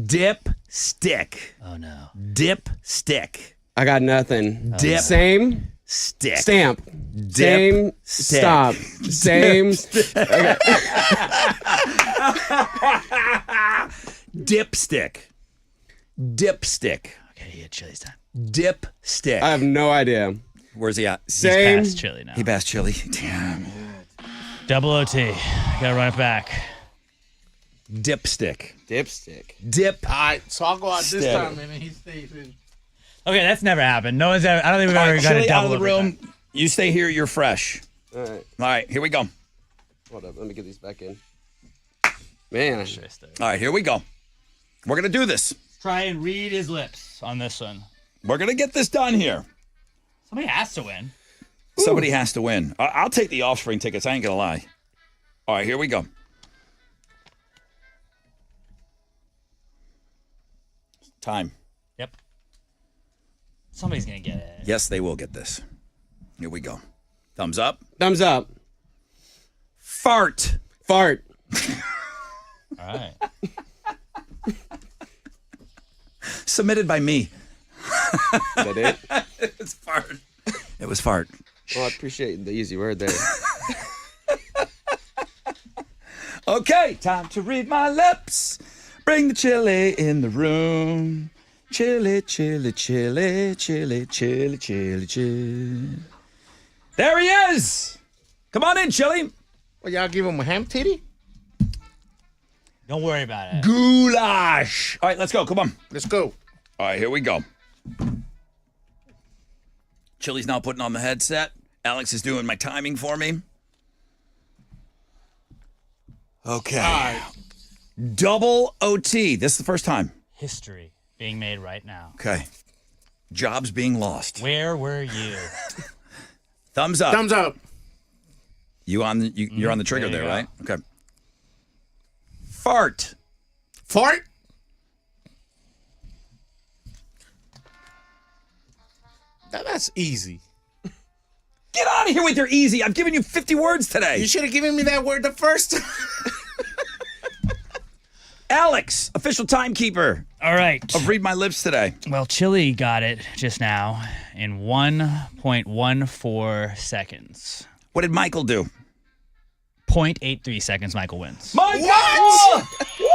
Speaker 1: Dip. Stick.
Speaker 2: Oh, no.
Speaker 1: Dip. Stick.
Speaker 10: I got nothing.
Speaker 1: Dip.
Speaker 10: Same.
Speaker 1: Stick.
Speaker 10: Stamp.
Speaker 1: Dip.
Speaker 10: Same.
Speaker 1: Stick.
Speaker 10: Stop. Same. Okay.
Speaker 1: Dipstick. Dipstick.
Speaker 2: Okay, yeah, Chili's time.
Speaker 1: Dipstick.
Speaker 10: I have no idea.
Speaker 1: Where's he at?
Speaker 10: Same.
Speaker 2: He's past Chili now.
Speaker 1: He passed Chili. Damn.
Speaker 2: Double OT. Gotta run it back.
Speaker 1: Dipstick.
Speaker 10: Dipstick.
Speaker 1: Dip.
Speaker 9: All right, so I'll go out this
Speaker 1: Stick.
Speaker 9: time, and then he stays in.
Speaker 2: Okay, that's never happened. No one's ever. I don't think we've
Speaker 1: All
Speaker 2: ever
Speaker 1: right,
Speaker 2: got a
Speaker 1: Chili out
Speaker 2: double
Speaker 1: of the room.
Speaker 2: overtime.
Speaker 1: You stay here. You're fresh.
Speaker 10: All right.
Speaker 1: All right, here we go.
Speaker 10: Hold up. Let me get these back in. Man.
Speaker 1: All right, here we go. We're going to do this.
Speaker 2: Try and read his lips on this one.
Speaker 1: We're going to get this done here.
Speaker 2: Somebody has to win.
Speaker 1: Somebody has to win. I'll take the Offspring tickets. I ain't going to lie. All right, here we go. Time.
Speaker 2: Yep. Somebody's gonna get it.
Speaker 1: Yes, they will get this. Here we go. Thumbs up.
Speaker 10: Thumbs up.
Speaker 1: Fart.
Speaker 10: Fart.
Speaker 2: All right.
Speaker 1: Submitted by me.
Speaker 10: Is that it?
Speaker 1: It's fart. It was fart.
Speaker 10: Well, I appreciate the easy word there.
Speaker 1: Okay, time to read my lips. Bring the chili in the room. Chili, chili, chili, chili, chili, chili, chili. There he is. Come on in, Chili.
Speaker 9: Well, y'all give him a ham titty?
Speaker 2: Don't worry about it.
Speaker 1: Goulash. All right, let's go. Come on.
Speaker 9: Let's go.
Speaker 1: All right, here we go. Chili's now putting on the headset. Alex is doing my timing for me. Okay.
Speaker 9: All right.
Speaker 1: Double OT. This is the first time.
Speaker 2: History being made right now.
Speaker 1: Okay. Jobs being lost.
Speaker 2: Where were you?
Speaker 1: Thumbs up.
Speaker 9: Thumbs up.
Speaker 1: You're on the trigger
Speaker 2: There
Speaker 1: there,
Speaker 2: you
Speaker 1: right? Okay. Fart.
Speaker 9: Fart. That's easy.
Speaker 1: Get out of here with your easy. I've given you 50 words today.
Speaker 9: You should have given me that word the first time.
Speaker 1: Alex, official timekeeper
Speaker 2: All right.
Speaker 1: of Read My Lips today.
Speaker 2: Well, Chili got it just now in 1.14 seconds.
Speaker 1: What did Michael do?
Speaker 2: 0.83 seconds, Michael wins.
Speaker 1: Michael! Woo!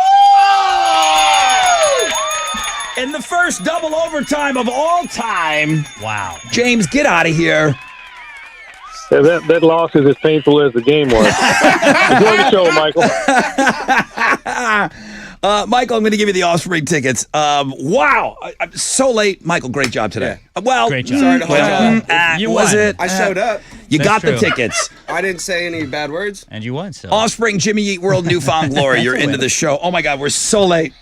Speaker 1: In the first double overtime of all time.
Speaker 2: Wow.
Speaker 1: James, get out of here.
Speaker 11: Yeah, that loss is as painful as the game was. Enjoy the show, Michael.
Speaker 1: Michael, I'm going to give you the Offspring tickets. Wow. I'm so late. Michael, great job today. Well,
Speaker 2: Great job.
Speaker 10: Sorry to hold you up.
Speaker 2: You
Speaker 1: was
Speaker 2: won.
Speaker 1: it?
Speaker 10: I showed up.
Speaker 1: You
Speaker 2: That's
Speaker 1: got
Speaker 2: true.
Speaker 1: the tickets.
Speaker 10: I didn't say any bad words.
Speaker 2: And you won still.
Speaker 1: Offspring, Jimmy Eat World, Newfound Glory. You're
Speaker 2: That's a
Speaker 1: into
Speaker 2: win.
Speaker 1: the show. Oh, my God. We're so late.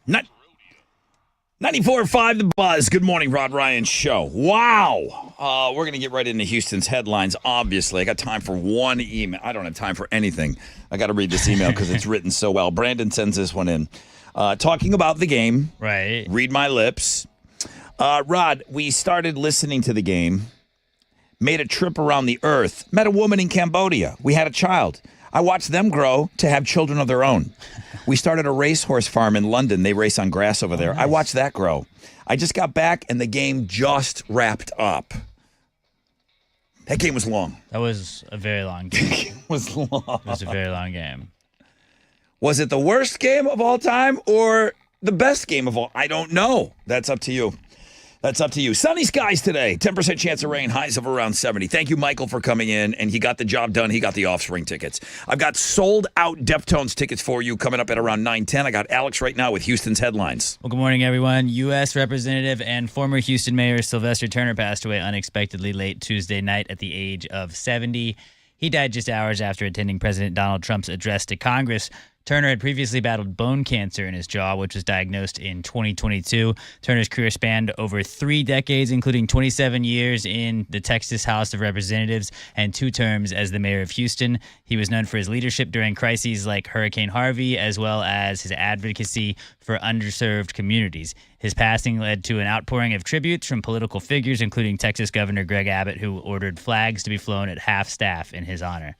Speaker 1: Not 94.5 The Buzz. Good morning, Rod Ryan Show. Wow. We're going to get right into Houston's headlines, obviously. I got time for one email. I don't have time for anything. I got to read this email because it's written so well. Brandon sends this one in. Talking about the game.
Speaker 2: Right.
Speaker 1: Read my lips. Rod, we started listening to the game, made a trip around the earth, met a woman in Cambodia. We had a child. I watched them grow to have children of their own. We started a racehorse farm in London. They race on grass over there. Nice. I watched that grow. I just got back, and the game just wrapped up. That game was long.
Speaker 2: That was a very long game.
Speaker 1: It was long.
Speaker 2: It was a very long game.
Speaker 1: Was it the worst game of all time or the best game of all? I don't know. That's up to you. That's up to you. Sunny skies today. 10% chance of rain. Highs of around 70. Thank you, Michael, for coming in. And he got the job done. He got the Offspring tickets. I've got sold-out Deftones tickets for you coming up at around 9:10. I got Alex right now with Houston's headlines.
Speaker 2: Well, good morning, everyone. U.S. Representative and former Houston Mayor Sylvester Turner passed away unexpectedly late Tuesday night at the age of 70. He died just hours after attending President Donald Trump's address to Congress. Turner had previously battled bone cancer in his jaw, which was diagnosed in 2022. Turner's career spanned over 3 decades, including 27 years in the Texas House of Representatives and 2 terms as the mayor of Houston. He was known for his leadership during crises like Hurricane Harvey, as well as his advocacy for underserved communities. His passing led to an outpouring of tributes from political figures, including Texas Governor Greg Abbott, who ordered flags to be flown at half staff in his honor.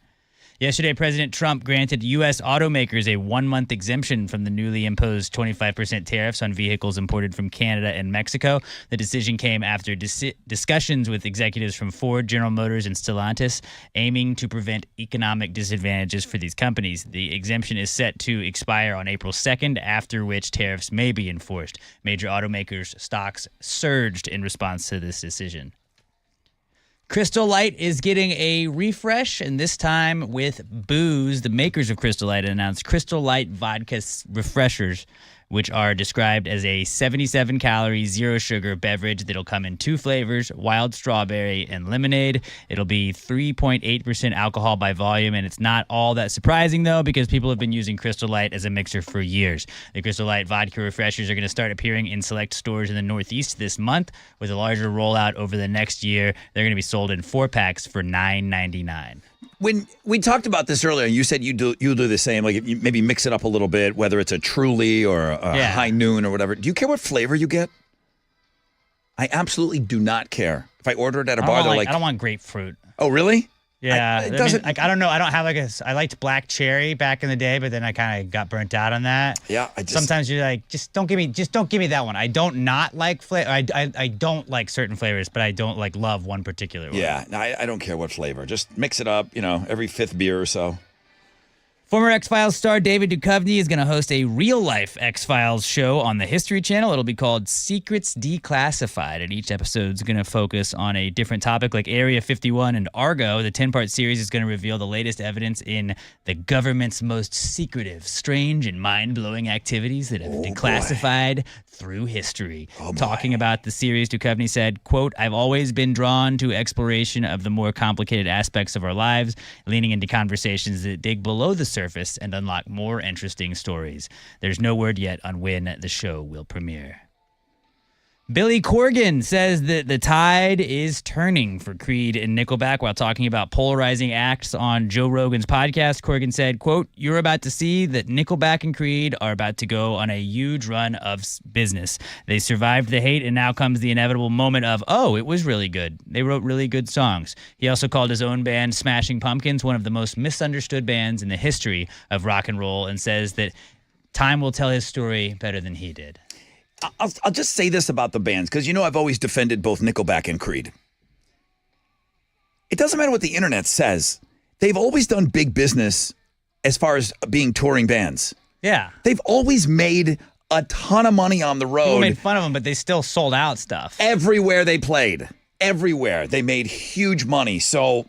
Speaker 2: Yesterday, President Trump granted U.S. automakers a 1-month exemption from the newly imposed 25% tariffs on vehicles imported from Canada and Mexico. The decision came after discussions with executives from Ford, General Motors, and Stellantis, aiming to prevent economic disadvantages for these companies. The exemption is set to expire on April 2nd, after which tariffs may be enforced. Major automakers' stocks surged in response to this decision. Crystal Light is getting a refresh, and this time with booze. The makers of Crystal Light announced Crystal Light Vodka Refreshers, which are described as a 77-calorie, zero-sugar beverage that'll come in 2 flavors, wild strawberry and lemonade. It'll be 3.8% alcohol by volume, and it's not all that surprising, though, because people have been using Crystal Light as a mixer for years. The Crystal Light Vodka Refreshers are going to start appearing in select stores in the Northeast this month, with a larger rollout over the next year. They're going to be sold in 4-packs for $9.99.
Speaker 1: When we talked about this earlier, you said you do the same, like you maybe mix it up a little bit, whether it's a Truly or a High Noon or whatever. Do you care what flavor you get? I absolutely do not care. If I order it at a bar, they're like,
Speaker 2: I don't want grapefruit.
Speaker 1: Oh, really?
Speaker 2: Yeah,
Speaker 1: it doesn't.
Speaker 2: I don't know. I don't have I liked black cherry back in the day, but then I kind of got burnt out on that.
Speaker 1: Yeah,
Speaker 2: sometimes you're like, just don't give me that one. I don't not like flavor. I don't like certain flavors, but I don't love one particular one.
Speaker 1: Yeah, I don't care what flavor. Just mix it up. Every 5th beer or so.
Speaker 2: Former X-Files star David Duchovny is going to host a real-life X-Files show on the History Channel. It'll be called Secrets Declassified, and each episode is going to focus on a different topic like Area 51 and Argo. The 10-part series is going to reveal the latest evidence in the government's most secretive, strange, and mind-blowing activities that have been declassified through history. Talking about the series, Duchovny said, quote, "I've always been drawn to exploration of the more complicated aspects of our lives, leaning into conversations that dig below the surface and unlock more interesting stories. There's no word yet on when the show will premiere." Billy Corgan says that the tide is turning for Creed and Nickelback. While talking about polarizing acts on Joe Rogan's podcast, Corgan said, quote, "You're about to see that Nickelback and Creed are about to go on a huge run of business. They survived the hate, and now comes the inevitable moment of, oh, it was really good. They wrote really good songs." He also called his own band, Smashing Pumpkins, one of the most misunderstood bands in the history of rock and roll, and says that time will tell his story better than he did.
Speaker 1: I'll just say this about the bands, because I've always defended both Nickelback and Creed. It doesn't matter what the internet says. They've always done big business as far as being touring bands.
Speaker 2: Yeah.
Speaker 1: They've always made a ton of money on the road.
Speaker 2: People made fun of them, but they still sold out stuff.
Speaker 1: Everywhere they played. Everywhere. They made huge money. So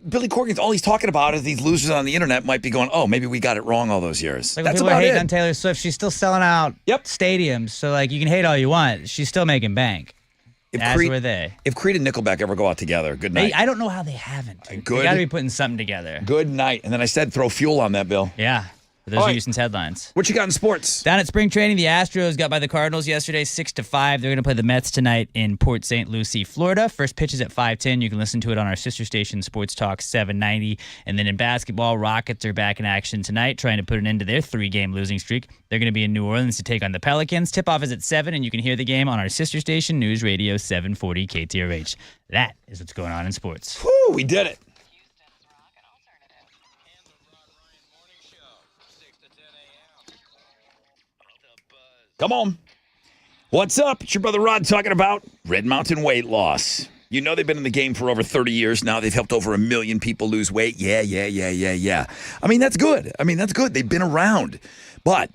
Speaker 1: Billy Corgan's all he's talking about is these losers on the internet might be going, oh, maybe we got it wrong all those years.
Speaker 2: Like
Speaker 1: That's
Speaker 2: people
Speaker 1: about
Speaker 2: hate
Speaker 1: it.
Speaker 2: on Taylor Swift. She's still selling out stadiums. So you can hate all you want. She's still making bank. As were they.
Speaker 1: If Creed and Nickelback ever go out together, good night.
Speaker 2: I don't know how they haven't.
Speaker 1: Good.
Speaker 2: They got to be putting something together.
Speaker 1: Good night. And then I said throw fuel on that, Bill.
Speaker 2: Yeah. Those
Speaker 1: All
Speaker 2: are
Speaker 1: right.
Speaker 2: Houston's headlines.
Speaker 1: What you got in sports?
Speaker 2: Down at spring training, the Astros got by the Cardinals yesterday 6-5. They're going to play the Mets tonight in Port St. Lucie, Florida. First pitch is at 5:10. You can listen to it on our sister station, Sports Talk 790. And then in basketball, Rockets are back in action tonight, trying to put an end to their 3-game losing streak. They're going to be in New Orleans to take on the Pelicans. Tip-off is at 7, and you can hear the game on our sister station, News Radio 740 KTRH. That is what's going on in sports.
Speaker 1: Woo, we did it. Come on. What's up? It's your brother Rod talking about Red Mountain weight loss. You know they've been in the game for over 30 years now. They've helped over 1 million people lose weight. Yeah. I mean, that's good. They've been around. But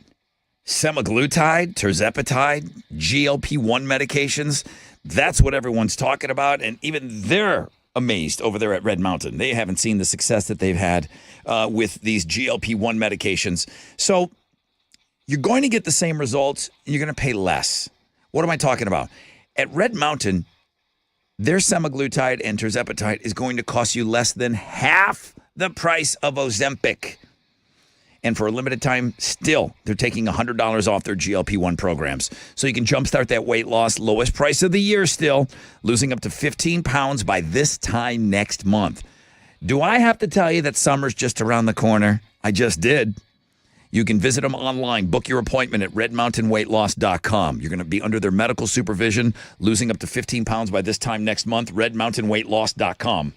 Speaker 1: semaglutide, tirzepatide, GLP-1 medications, that's what everyone's talking about. And even they're amazed over there at Red Mountain. They haven't seen the success that they've had with these GLP-1 medications. So you're going to get the same results, and you're going to pay less. What am I talking about? At Red Mountain, their semaglutide and tirzepatide is going to cost you less than half the price of Ozempic. And for a limited time, still, they're taking $100 off their GLP-1 programs. So you can jumpstart that weight loss, lowest price of the year still, losing up to 15 pounds by this time next month. Do I have to tell you that summer's just around the corner? I just did. You can visit them online. Book your appointment at redmountainweightloss.com. You're going to be under their medical supervision, losing up to 15 pounds by this time next month. redmountainweightloss.com.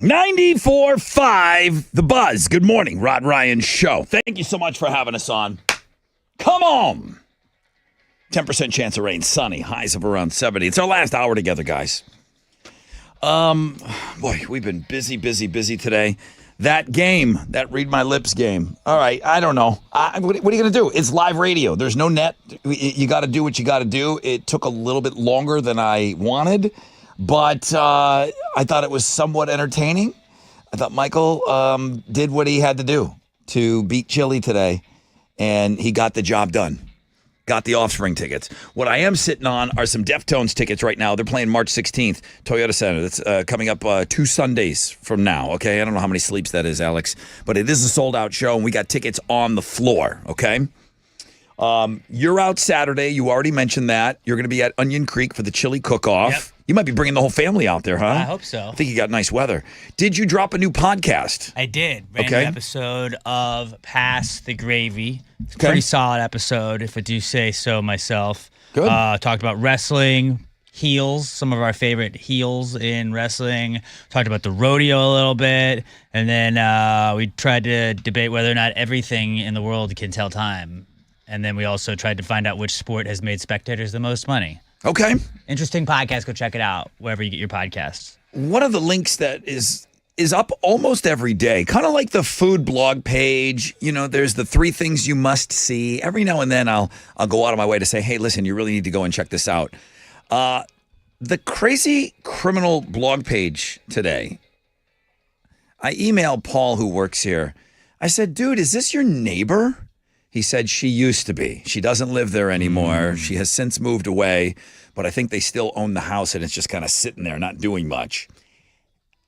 Speaker 1: 94.5 The Buzz. Good morning, Rod Ryan Show. Thank you so much for having us on. Come on. 10% chance of rain, sunny, highs of around 70. It's our last hour together, guys. Boy, we've been busy today. That game, that Read My Lips game. All right, I don't know. What are you going to do? It's live radio. There's no net. You got to do what you got to do. It took a little bit longer than I wanted, but I thought it was somewhat entertaining. I thought Michael did what he had to do to beat Chile today, and he got the job done. Got the Offspring tickets. What I am sitting on are some Deftones tickets right now. They're playing March 16th, Toyota Center. That's coming up 2 Sundays from now, okay? I don't know how many sleeps that is, Alex, but it is a sold-out show, and we got tickets on the floor, okay? You're out Saturday. You already mentioned that. You're going to be at Onion Creek for the chili cook-off.
Speaker 2: Yep.
Speaker 1: You might be bringing the whole family out there, huh?
Speaker 2: I hope so.
Speaker 1: I think you got nice weather. Did you drop a new podcast?
Speaker 2: I did. Random episode of Pass the Gravy. It's a
Speaker 1: Okay.
Speaker 2: pretty solid episode, if I do say so myself.
Speaker 1: Good.
Speaker 2: Talked about wrestling, heels, some of our favorite heels in wrestling. Talked about the rodeo a little bit. And then we tried to debate whether or not everything in the world can tell time. And then we also tried to find out which sport has made spectators the most money.
Speaker 1: Okay.
Speaker 2: Interesting podcast. Go check it out wherever you get your podcasts.
Speaker 1: One of the links that is up almost every day, kind of like the food blog page. You know, there's the 3 things you must see. Every now and then I'll go out of my way to say, hey, listen, you really need to go and check this out. The Crazy Criminal blog page today, I emailed Paul, who works here. I said, dude, is this your neighbor? He said she used to be. She doesn't live there anymore. She has since moved away, but I think they still own the house and it's just kind of sitting there, not doing much.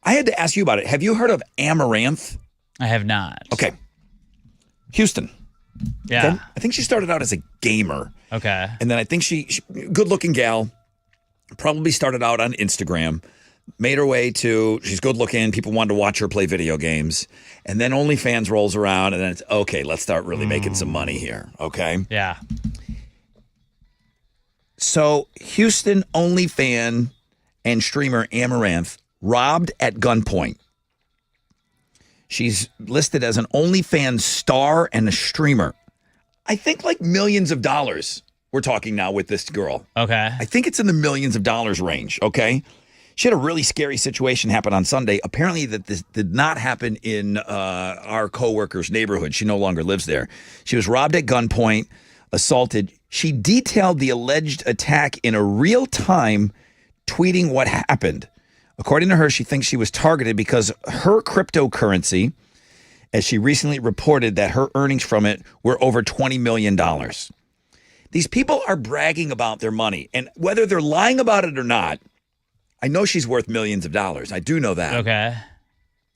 Speaker 1: I had to ask you about it. Have you heard of Amaranth?
Speaker 2: I have not.
Speaker 1: Okay. Houston.
Speaker 2: Yeah.
Speaker 1: Okay? I think she started out as a gamer.
Speaker 2: Okay.
Speaker 1: And then I think she good-looking gal, probably started out on Instagram, made her way to, she's good-looking, people wanted to watch her play video games, and then OnlyFans rolls around, and then it's, okay, let's start really making some money here, okay?
Speaker 2: Yeah.
Speaker 1: So Houston OnlyFan and streamer Amaranth robbed at gunpoint. She's listed as an OnlyFans star and a streamer. I think like millions of dollars we're talking now with this girl.
Speaker 2: Okay.
Speaker 1: I think it's in the millions of dollars range, okay? She had a really scary situation happen on Sunday. Apparently that this did not happen in our coworker's neighborhood. She no longer lives there. She was robbed at gunpoint, assaulted. She detailed the alleged attack in a real time, tweeting what happened. According to her, she thinks she was targeted because her cryptocurrency, as she recently reported that her earnings from it were over $20 million. These people are bragging about their money, and whether they're lying about it or not, I know she's worth millions of dollars. I do know that.
Speaker 2: Okay.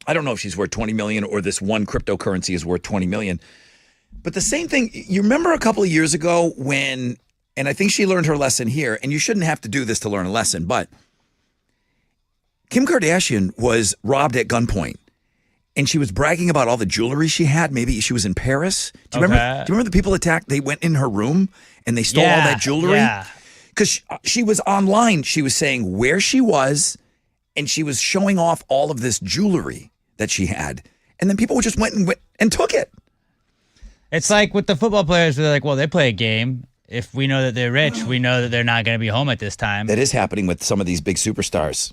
Speaker 1: I don't know if she's worth 20 million or this one cryptocurrency is worth 20 million. But the same thing, you remember a couple of years ago when, and I think she learned her lesson here, and you shouldn't have to do this to learn a lesson, but Kim Kardashian was robbed at gunpoint. And she was bragging about all the jewelry she had. Maybe she was in Paris. Do you remember the people attacked? They went in her room and they stole all that jewelry.
Speaker 2: Yeah.
Speaker 1: Because she was online. She was saying where she was, and she was showing off all of this jewelry that she had. And then people just went and took it.
Speaker 2: It's like with the football players, they're like, well, they play a game. If we know that they're rich, we know that they're not going to be home at this time.
Speaker 1: That is happening with some of these big superstars.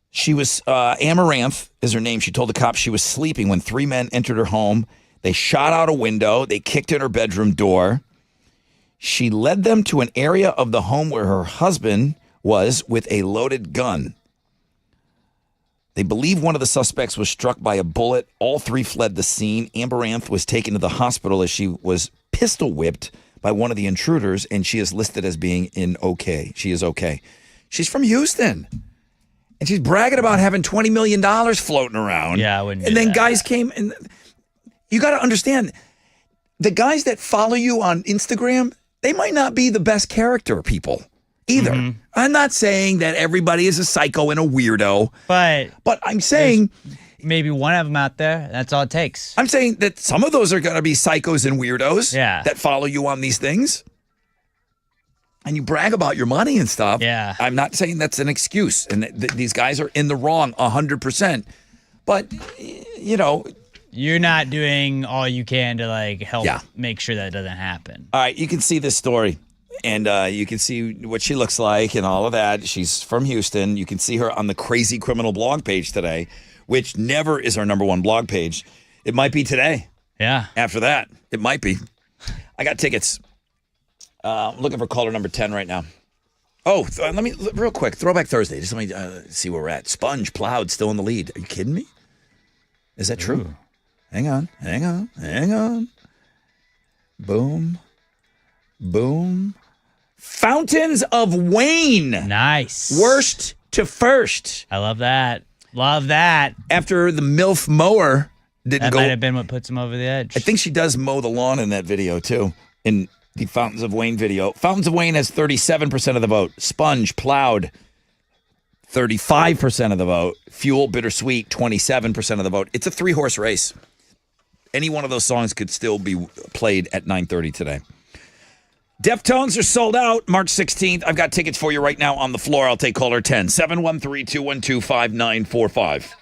Speaker 1: She was, Amaranth is her name. She told the cops she was sleeping when 3 men entered her home. They shot out a window. They kicked in her bedroom door. She led them to an area of the home where her husband was with a loaded gun. They believe one of the suspects was struck by a bullet. All 3 fled the scene. Amaranth was taken to the hospital as she was pistol whipped by one of the intruders, and she is listed as being okay. She is okay. She's from Houston. And she's bragging about having $20 million floating around.
Speaker 2: Yeah, I wouldn't.
Speaker 1: And then guys came, and you got to understand, the guys that follow you on Instagram, they might not be the best character people either. Mm-hmm. I'm not saying that everybody is a psycho and a weirdo. But I'm saying
Speaker 2: maybe one of them out there. That's all it takes.
Speaker 1: I'm saying that some of those are going to be psychos and weirdos
Speaker 2: that
Speaker 1: follow you on these things. and you brag about your money and stuff.
Speaker 2: Yeah.
Speaker 1: I'm not saying that's an excuse, and these guys are in the wrong 100%. But, you know.
Speaker 2: You're not doing all you can to, like, help make sure that doesn't happen.
Speaker 1: All right, you can see this story, and you can see what she looks like and all of that. She's from Houston. You can see her on the Crazy Criminal blog page today, which never is our number one blog page. It might be today.
Speaker 2: Yeah.
Speaker 1: After that, it might be. I got tickets. I'm looking for caller number 10 right now. Oh, let me, real quick, Throwback Thursday. Just let me see where we're at. Sponge, Plowed, still in the lead. Are you kidding me? Is that true? Ooh. Hang on. Boom. Fountains of Wayne.
Speaker 2: Nice.
Speaker 1: Worst to first.
Speaker 2: I love that.
Speaker 1: After the MILF mower didn't go.
Speaker 2: That might have been what puts him over the edge.
Speaker 1: I think she does mow the lawn in that video, too. In the Fountains of Wayne video. Fountains of Wayne has 37% of the vote. Sponge, Plowed, 35% of the vote. Fuel, Bittersweet, 27% of the vote. It's a 3-horse race. Any one of those songs could still be played at 9:30 today. Deftones are sold out March 16th. I've got tickets for you right now on the floor. I'll take caller 10. 713-212-5945.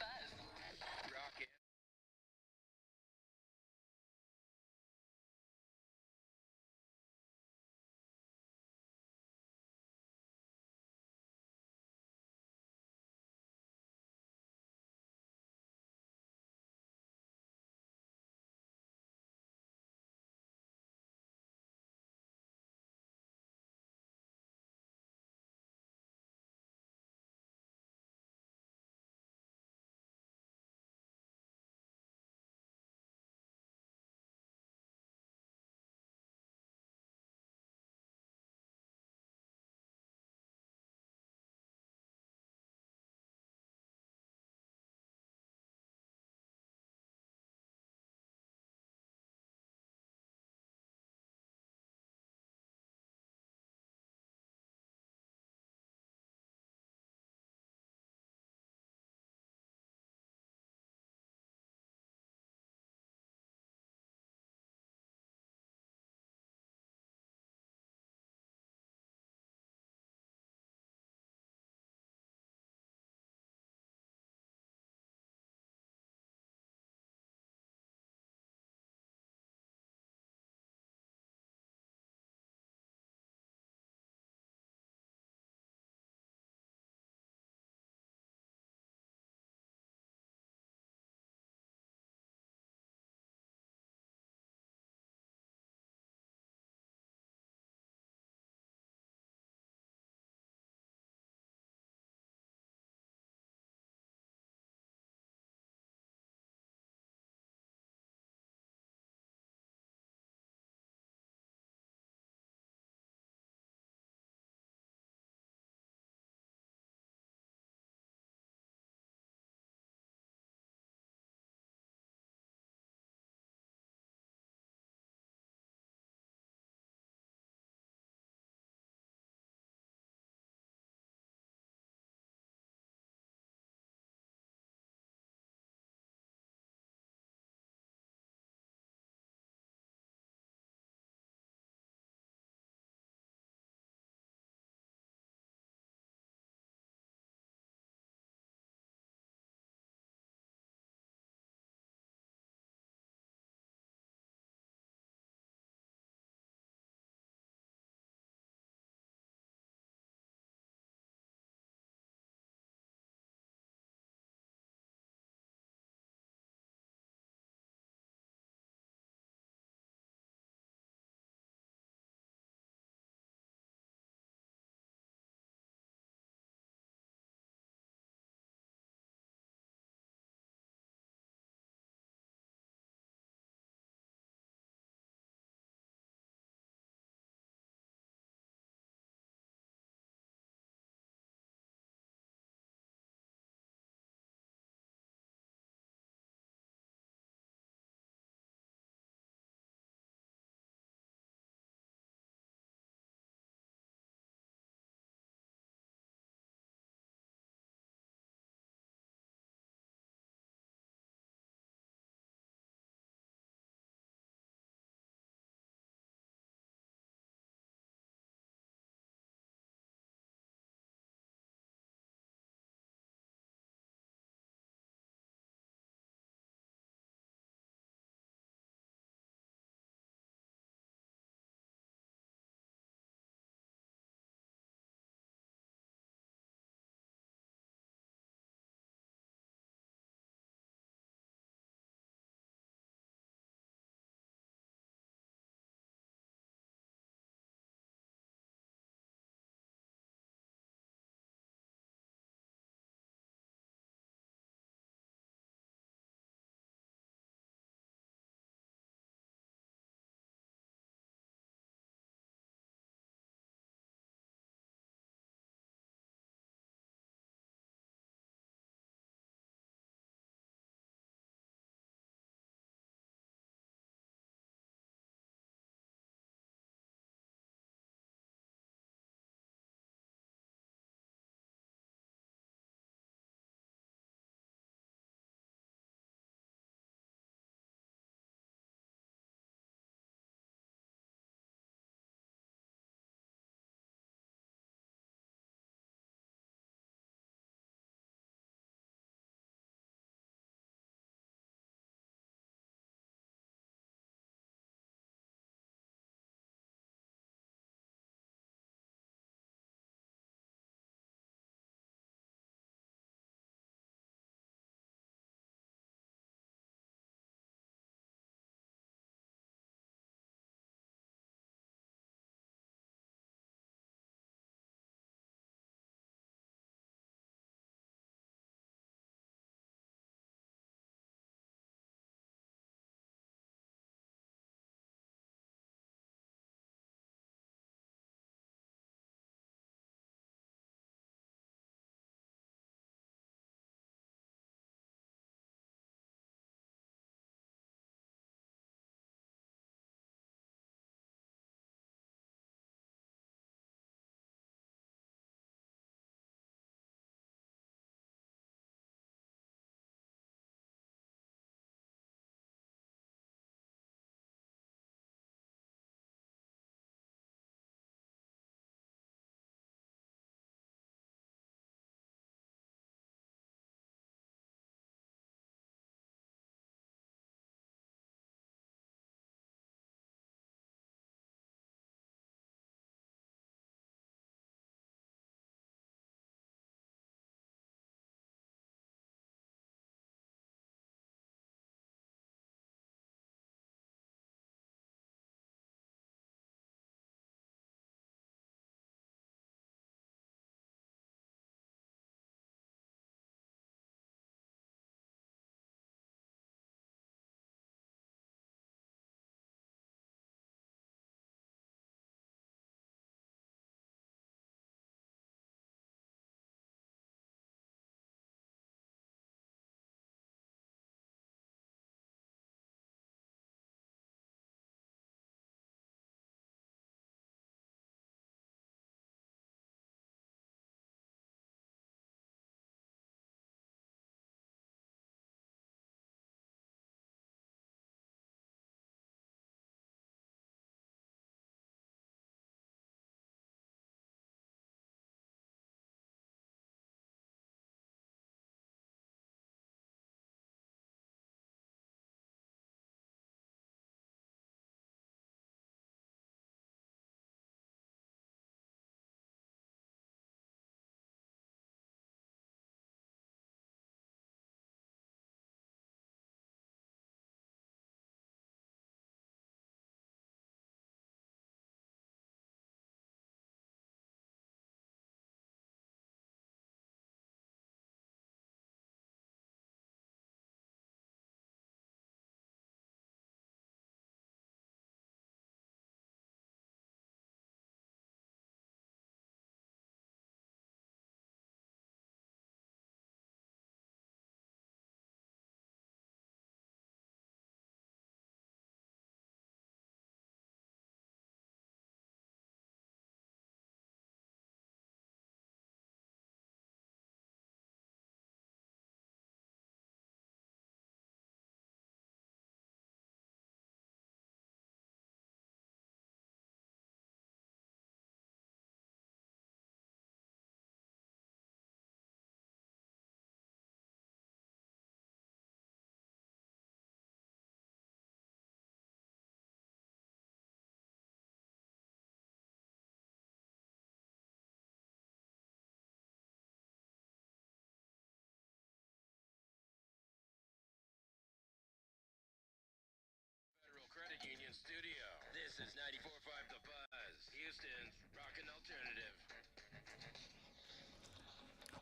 Speaker 12: in studio. This is 94.5 The Buzz, Houston's rockin' alternative.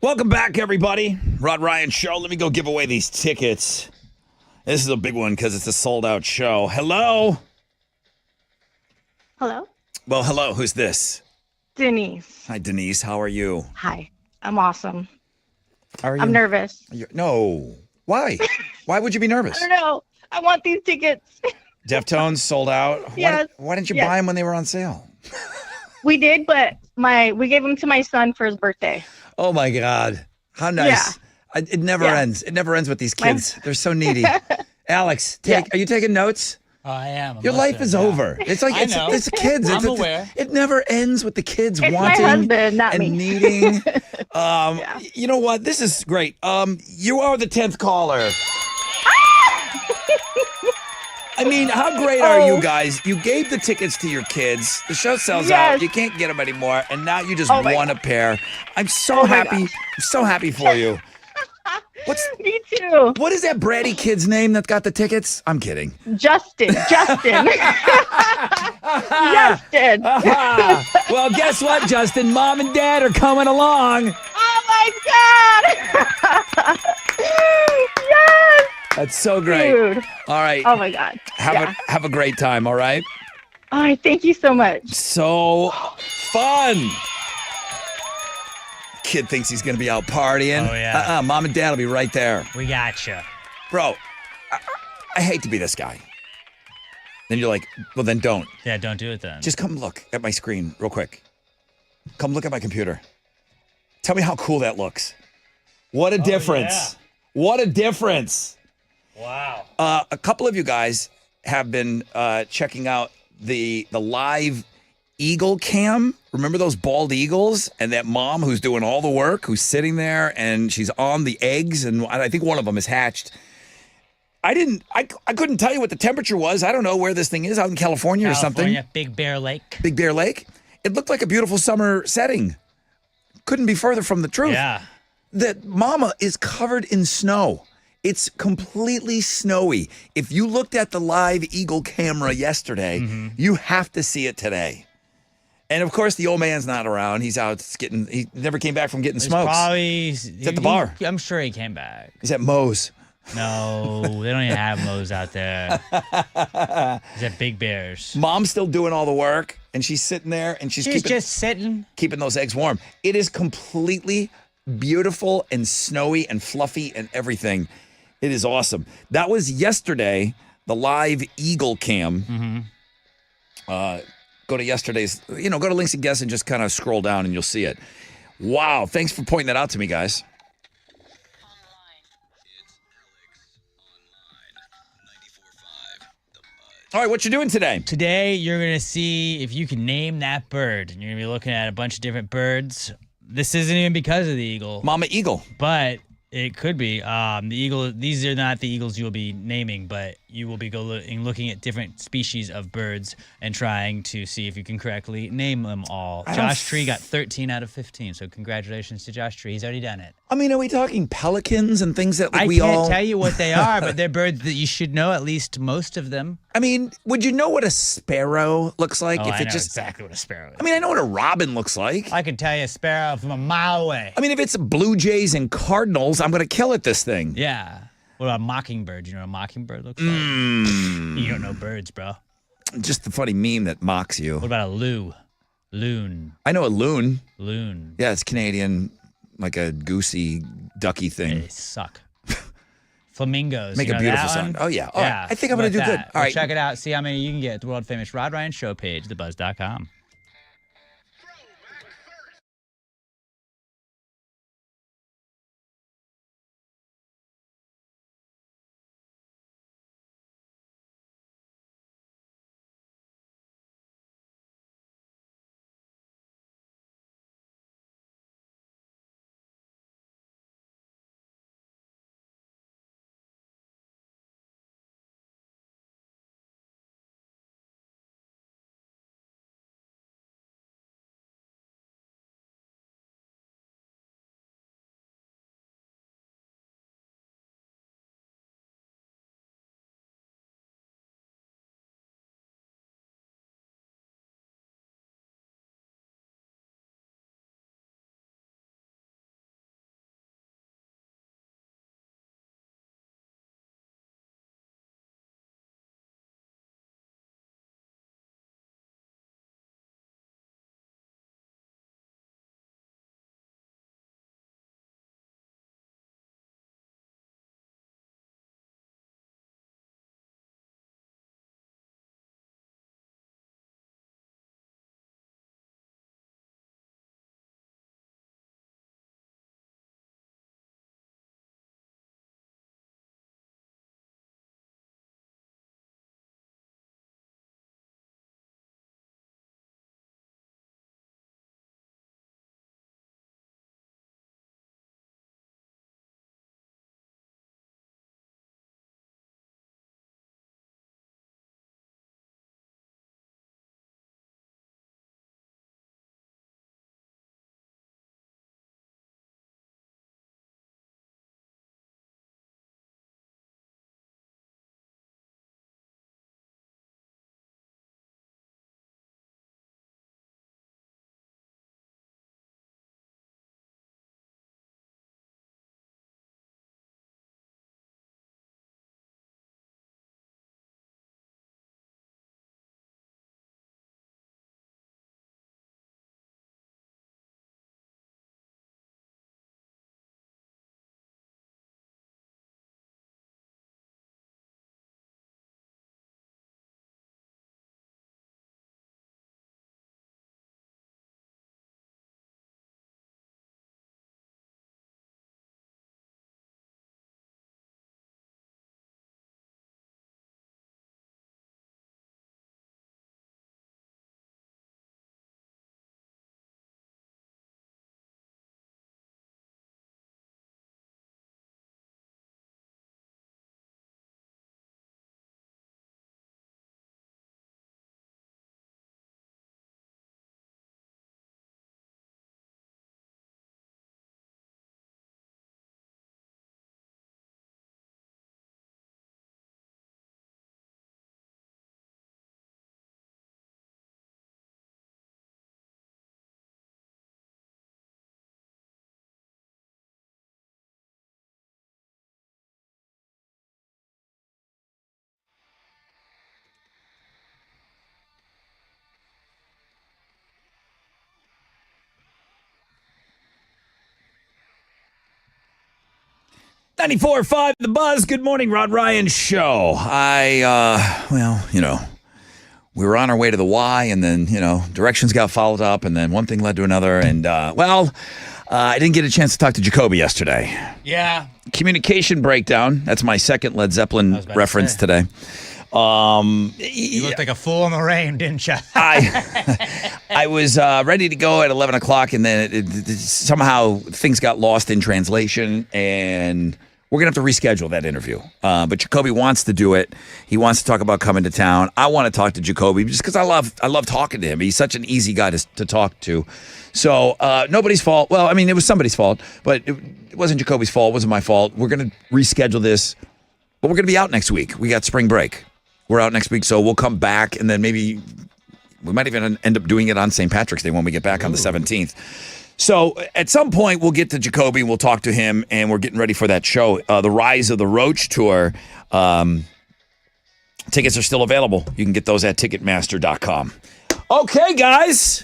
Speaker 1: Welcome back, everybody. Rod Ryan Show. Let me go give away these tickets. This is a big one because it's a sold-out show. Hello?
Speaker 13: Hello?
Speaker 1: Well, hello. Who's this?
Speaker 13: Denise.
Speaker 1: Hi, Denise. How are you?
Speaker 13: Hi. I'm awesome.
Speaker 1: How are you?
Speaker 13: I'm nervous.
Speaker 1: No. Why? Why would you be nervous?
Speaker 13: I don't know. I want these tickets.
Speaker 1: Deftones sold out?
Speaker 13: Yes.
Speaker 1: Why didn't you
Speaker 13: Yes.
Speaker 1: buy them when they were on sale?
Speaker 13: We did, but we gave them to my son for his birthday.
Speaker 1: Oh, my God. How nice.
Speaker 13: Yeah.
Speaker 1: It never ends. It never ends with these kids. They're so needy. Alex, are you taking notes?
Speaker 2: Oh, I am.
Speaker 1: Your life is over. It's like it's kids.
Speaker 2: I'm aware.
Speaker 1: It never ends with the kids
Speaker 13: It's
Speaker 1: wanting
Speaker 13: my husband, not
Speaker 1: and
Speaker 13: me.
Speaker 1: needing. You know what? This is great. You are the 10th caller. I mean, how great are you guys? You gave the tickets to your kids. The show sells out. You can't get them anymore, and now you just won a pair. I'm so happy. I'm so happy for you.
Speaker 13: Me too.
Speaker 1: What is that bratty kid's name that got the tickets? I'm kidding.
Speaker 13: Justin. Justin.
Speaker 1: Well, guess what, Justin? Mom and Dad are coming along.
Speaker 13: Oh my God. Yes.
Speaker 1: That's so great.
Speaker 13: Dude.
Speaker 1: All right.
Speaker 13: Oh my God.
Speaker 1: Have a great time, all right?
Speaker 13: All right. Thank you so much.
Speaker 1: So fun. Kid thinks he's going to be out partying.
Speaker 2: Oh, yeah.
Speaker 1: Mom and Dad will be right there.
Speaker 2: We gotcha.
Speaker 1: Bro, I hate to be this guy. Then you're like, well, then don't.
Speaker 2: Yeah, don't do it then.
Speaker 1: Just come look at my screen real quick. Come look at my computer. Tell me how cool that looks. What a difference. What a difference.
Speaker 2: Wow.
Speaker 1: A couple of you guys have been checking out the live eagle cam. Remember those bald eagles and that mom who's doing all the work, who's sitting there and she's on the eggs, and I think one of them is hatched. I couldn't tell you what the temperature was. I don't know where this thing is, out in California or something.
Speaker 2: Big Bear Lake.
Speaker 1: Big Bear Lake. It looked like a beautiful summer setting. Couldn't be further from the truth.
Speaker 2: Yeah.
Speaker 1: That mama is covered in snow. It's completely snowy. If you looked at the live eagle camera yesterday, you have to see it today. And of course, the old man's not around. He's out getting. He never came back from getting smokes. He's at the bar.
Speaker 2: I'm sure he came back.
Speaker 1: He's at Moe's.
Speaker 2: No, they don't even have Moe's out there. He's at Big Bear's.
Speaker 1: Mom's still doing all the work, and she's sitting there, and she's
Speaker 2: just sitting,
Speaker 1: keeping those eggs warm. It is completely beautiful and snowy and fluffy and everything. It is awesome. That was yesterday, the live eagle cam. Go to yesterday's, go to Links and Guess and just kind of scroll down and you'll see it. Wow. Thanks for pointing that out to me, guys. All right, what you doing today?
Speaker 2: Today, you're going to see if you can name that bird. And you're going to be looking at a bunch of different birds. This isn't even because of the eagle.
Speaker 1: Mama eagle.
Speaker 2: But it could be. The eagle. These are not the eagles you will be naming, but you will be looking at different species of birds and trying to see if you can correctly name them all. Josh Tree got 13 out of 15, so congratulations to Josh Tree. He's already done it.
Speaker 1: I mean, are we talking pelicans and things that
Speaker 2: I can't tell you what they are, but they're birds that you should know, at least most of them.
Speaker 1: I mean, would you know what a sparrow looks like?
Speaker 2: I know
Speaker 1: just
Speaker 2: exactly what a sparrow is.
Speaker 1: I mean, I know what a robin looks like.
Speaker 2: I can tell you a sparrow from a mile away.
Speaker 1: I mean, if it's Blue Jays and Cardinals, I'm going to kill at this thing.
Speaker 2: Yeah. What about a mockingbird? You know what a mockingbird looks like? You don't know birds, bro.
Speaker 1: Just the funny meme that mocks you.
Speaker 2: What about a loon?
Speaker 1: I know a loon.
Speaker 2: Loon.
Speaker 1: Yeah, it's Canadian, like a goosey, ducky thing.
Speaker 2: They suck. Flamingos.
Speaker 1: Make a beautiful sound. Oh, yeah. All right. I think I'm going to do good. All right.
Speaker 2: Check it out. See how many you can get at the world famous Rod Ryan Show page, thebuzz.com.
Speaker 1: 94.5 The Buzz. Good morning, Rod Ryan Show. We were on our way to the Y, and then, directions got followed up, and then one thing led to another, and, I didn't get a chance to talk to Jacoby yesterday.
Speaker 2: Yeah.
Speaker 1: Communication breakdown. That's my second Led Zeppelin reference today.
Speaker 2: You looked like a fool in the rain, didn't you?
Speaker 1: I was ready to go at 11 o'clock, and then somehow things got lost in translation, and we're going to have to reschedule that interview. But Jacoby wants to do it. He wants to talk about coming to town. I want to talk to Jacoby just because I love talking to him. He's such an easy guy to talk to. So nobody's fault. Well, I mean, it was somebody's fault, but it wasn't Jacoby's fault. It wasn't my fault. We're going to reschedule this, but we're going to be out next week. We got spring break. We're out next week, so we'll come back, and then maybe we might even end up doing it on St. Patrick's Day when we get back on the 17th. So at some point, we'll get to Jacoby, we'll talk to him, and we're getting ready for that show. The Rise of the Roach Tour. Tickets are still available. You can get those at Ticketmaster.com. Okay, guys.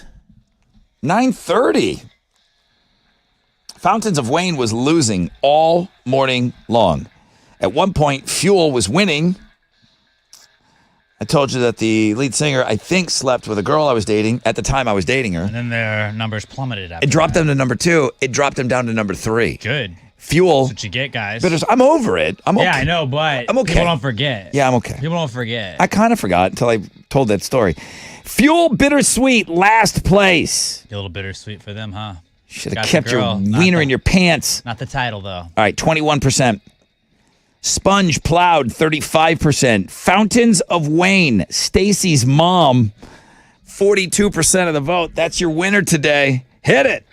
Speaker 1: 9:30. Fountains of Wayne was losing all morning long. At one point, Fuel was winning. I told you that the lead singer, I think, slept with a girl I was dating. At the time, I was dating her.
Speaker 2: And then their numbers plummeted after
Speaker 1: It dropped them to number 2. It dropped them down to number 3.
Speaker 2: Good.
Speaker 1: Fuel.
Speaker 2: That's what you get, guys.
Speaker 1: I'm over it. I'm okay.
Speaker 2: Yeah, I know, but
Speaker 1: I'm okay.
Speaker 2: People don't forget.
Speaker 1: Yeah, I'm okay.
Speaker 2: People don't forget.
Speaker 1: I kind of forgot until I told that story. Fuel Bittersweet, last place.
Speaker 2: A little bittersweet for them, huh?
Speaker 1: Should have kept your wiener in your pants.
Speaker 2: Not the title, though.
Speaker 1: All right, 21%. Sponge Plowed, 35%. Fountains of Wayne, Stacy's mom, 42% of the vote. That's your winner today. Hit it.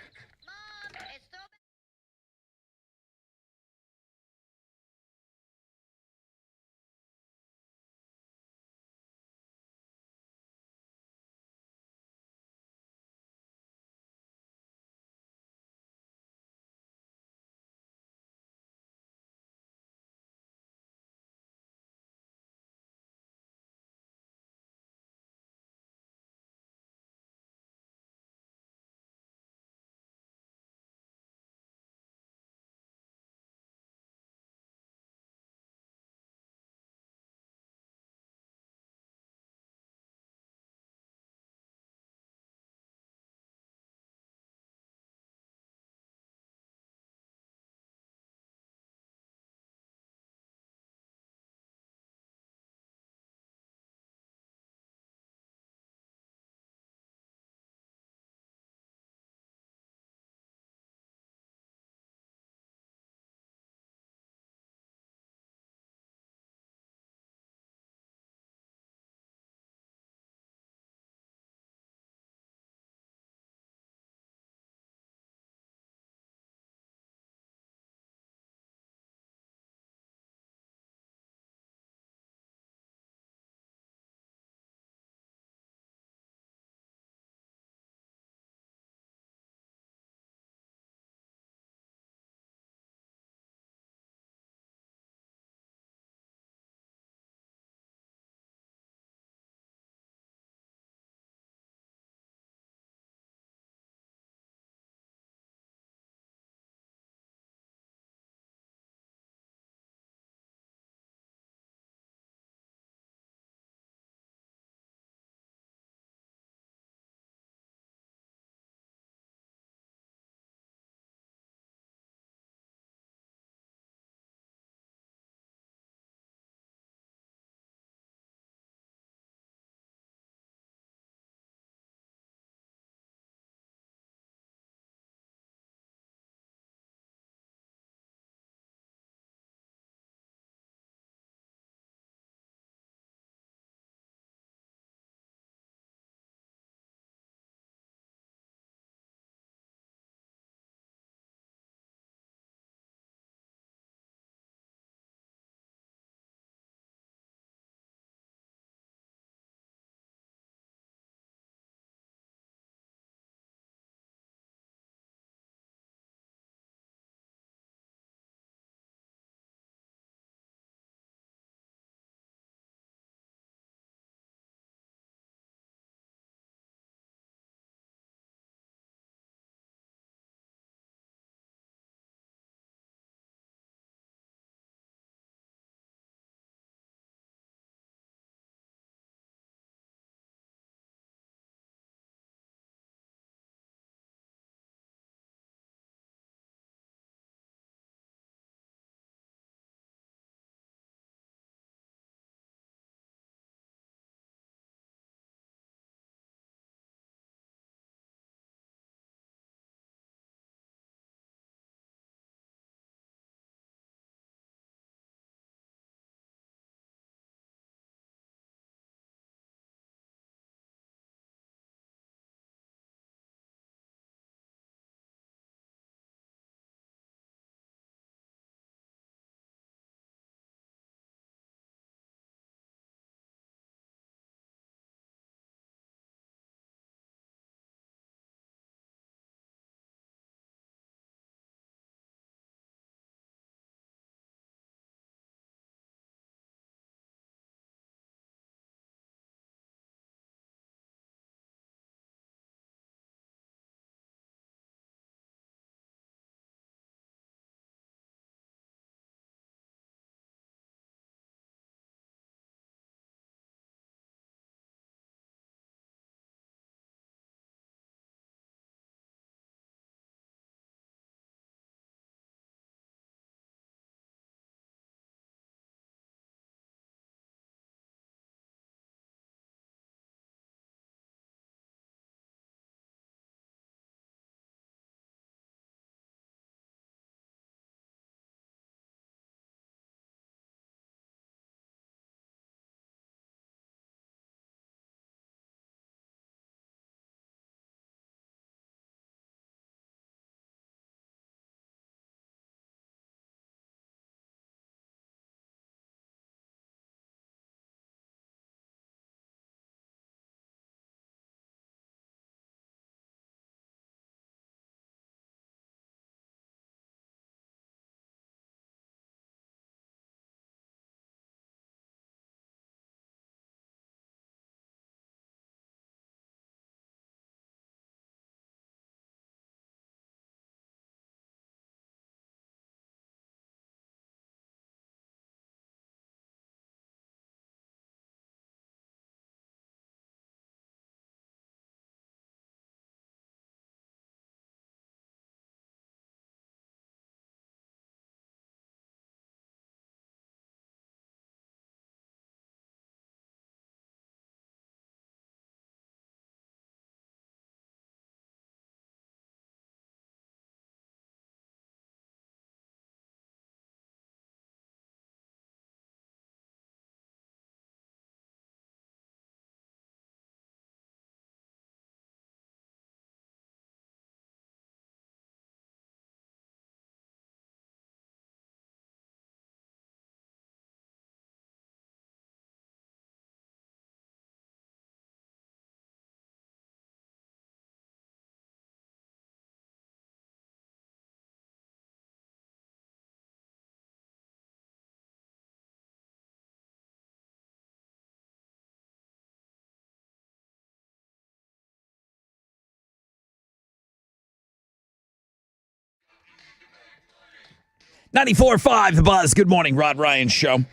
Speaker 1: 94.5 The Buzz. Good morning, Rod Ryan Show.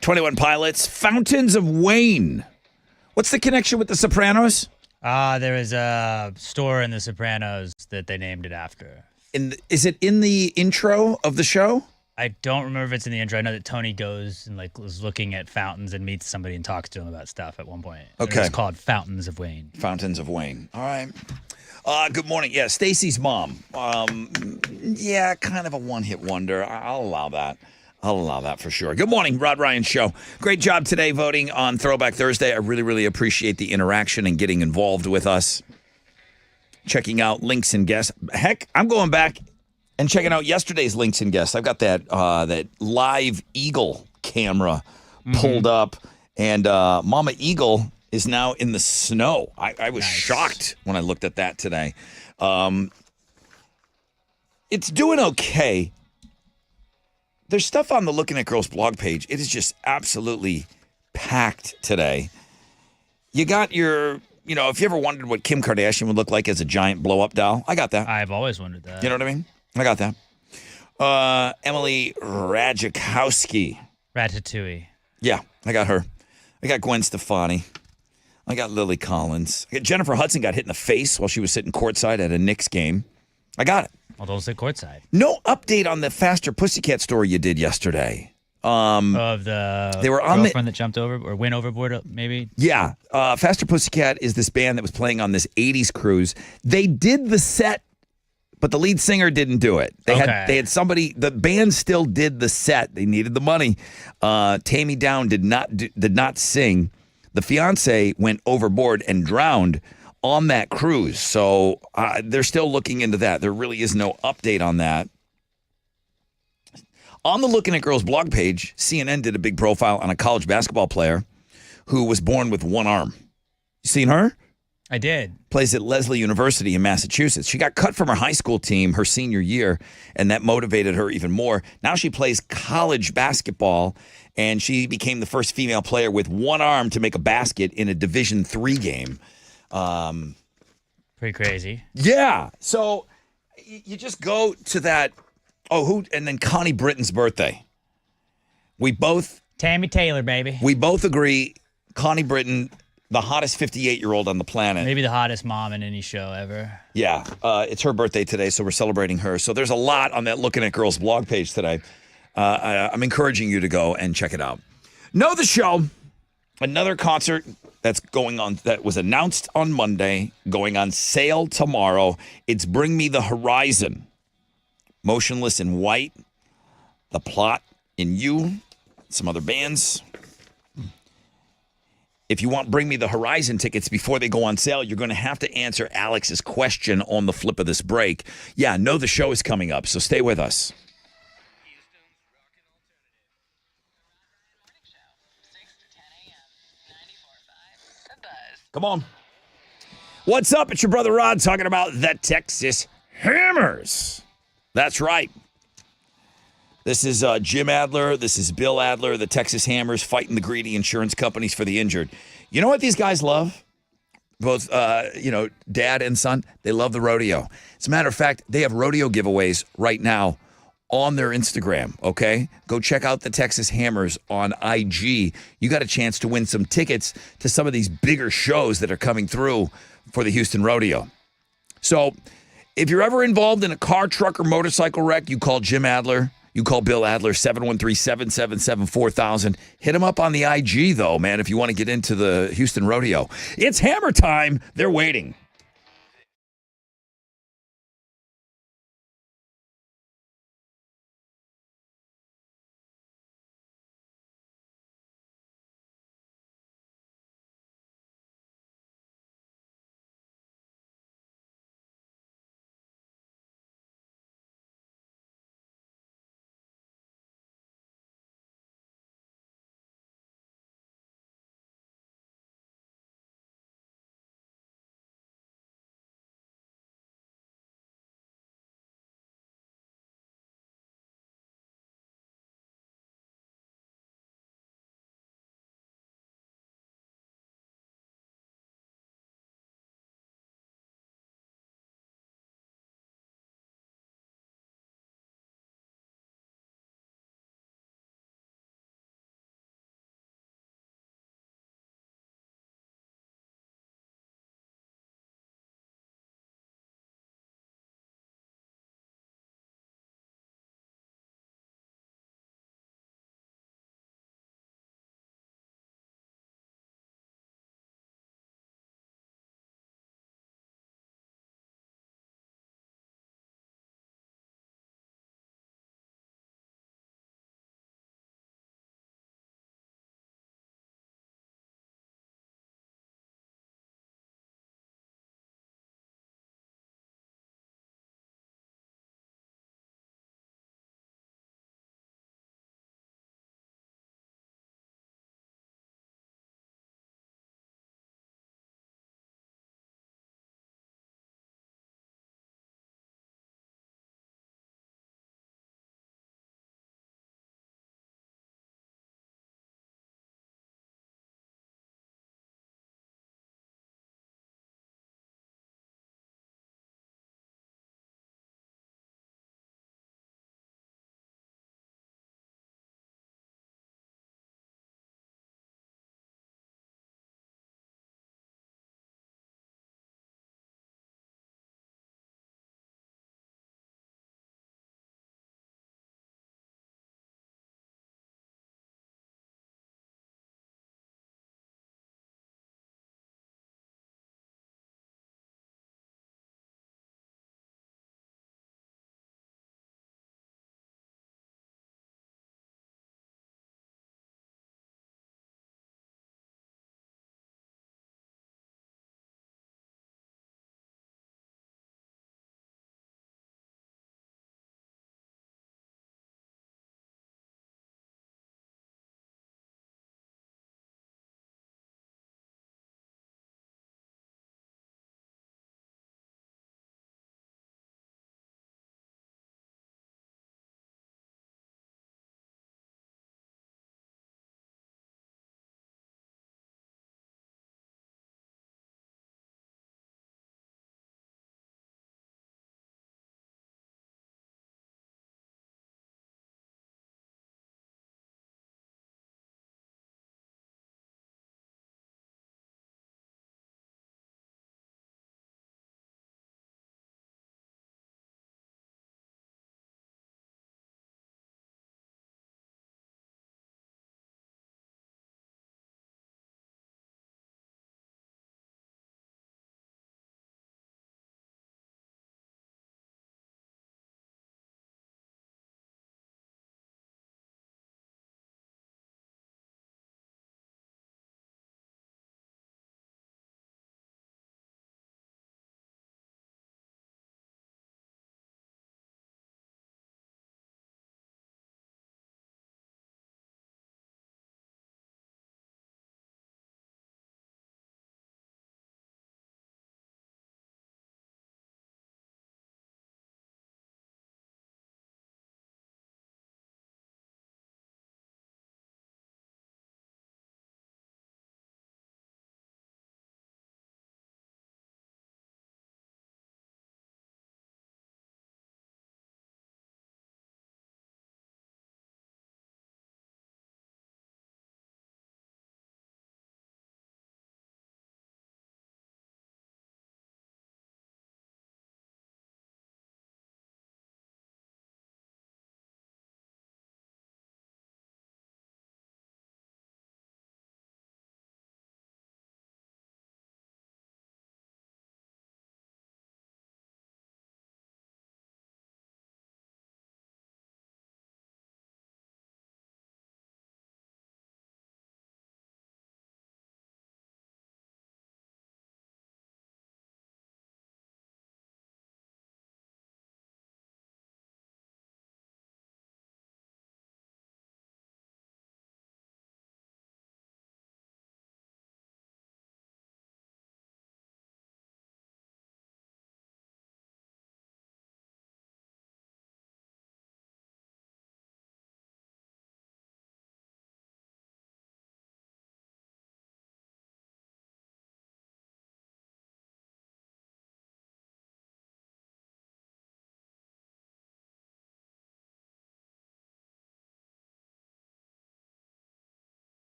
Speaker 1: 21 Pilots. Fountains of Wayne. What's the connection with The Sopranos?
Speaker 2: There is a store in The Sopranos that they named it after.
Speaker 1: Is it in the intro of the show?
Speaker 2: I don't remember if it's in the intro. I know that Tony goes and was looking at fountains and meets somebody and talks to him about stuff at one point.
Speaker 1: Okay.
Speaker 2: It's called Fountains of Wayne.
Speaker 1: Fountains of Wayne. All right. Good morning. Yeah, Stacy's mom. Yeah, kind of a one-hit wonder. I'll allow that. I'll allow that for sure. Good morning, Rod Ryan Show. Great job today voting on Throwback Thursday. I really, really appreciate the interaction and getting involved with us. Checking out links and guests. Heck, I'm going back and checking out yesterday's links and guests. I've got that live eagle camera pulled up, and Mama Eagle is now in the snow. I was shocked when I looked at that today. It's doing okay. There's stuff on the Looking at Girls blog page. It is just absolutely packed today. You got your, if you ever wondered what Kim Kardashian would look like as a giant blow-up doll, I got that.
Speaker 2: I've always wondered that.
Speaker 1: You know what I mean? I got that. Emily Ratajkowski.
Speaker 2: Ratatouille.
Speaker 1: Yeah, I got her. I got Gwen Stefani. I got Lily Collins. I got Jennifer Hudson got hit in the face while she was sitting courtside at a Knicks game. I got it.
Speaker 2: Well, don't say courtside.
Speaker 1: No update on the Faster Pussycat story you did yesterday.
Speaker 2: Of the
Speaker 1: they were on
Speaker 2: girlfriend that jumped over or went overboard, maybe?
Speaker 1: Yeah. Faster Pussycat is this band that was playing on this 80s cruise. They did the set, but the lead singer didn't do it. They had somebody, the band still did the set. They needed the money. Tammy Down did not sing. The fiance went overboard and drowned on that cruise. So they're still looking into that. There really is no update on that. On the Looking at Girls blog page, CNN did a big profile on a college basketball player who was born with one arm. You seen her?
Speaker 2: I did.
Speaker 1: Plays at Lesley University in Massachusetts. She got cut from her high school team her senior year, and that motivated her even more. Now she plays college basketball, and she became the first female player with one arm to make a basket in a Division III game.
Speaker 2: Pretty crazy.
Speaker 1: Yeah. So you just go to that. And then Connie Britton's birthday.
Speaker 2: Tammy Taylor, baby.
Speaker 1: We both agree Connie Britton, the hottest 58-year-old on the planet.
Speaker 2: Maybe the hottest mom in any show ever.
Speaker 1: Yeah. It's her birthday today, so we're celebrating her. So there's a lot on that Looking at Girls blog page today. I'm encouraging you to go and check it out. Know the show. Another concert that's going on, that was announced on Monday, going on sale tomorrow. It's Bring Me the Horizon. Motionless in White, The Plot in You, some other bands. If you want Bring Me the Horizon tickets before they go on sale, you're going to have to answer Alex's question on the flip of this break. Yeah, know the show is coming up, so stay with us. Come on. What's up? It's your brother Rod talking about the Texas Hammers. That's right. This is Jim Adler. This is Bill Adler, the Texas Hammers, fighting the greedy insurance companies for the injured. You know what these guys love? Both, dad and son, they love the rodeo. As a matter of fact, they have rodeo giveaways right now on their Instagram, okay? Go check out the Texas Hammers on IG. You got a chance to win some tickets to some of these bigger shows that are coming through for the Houston Rodeo. So if you're ever involved in a car, truck, or motorcycle wreck, you call Jim Adler. You call Bill Adler, 713-777-4000. Hit him up on the IG, though, man, if you want to get into the Houston Rodeo. It's Hammer time. They're waiting.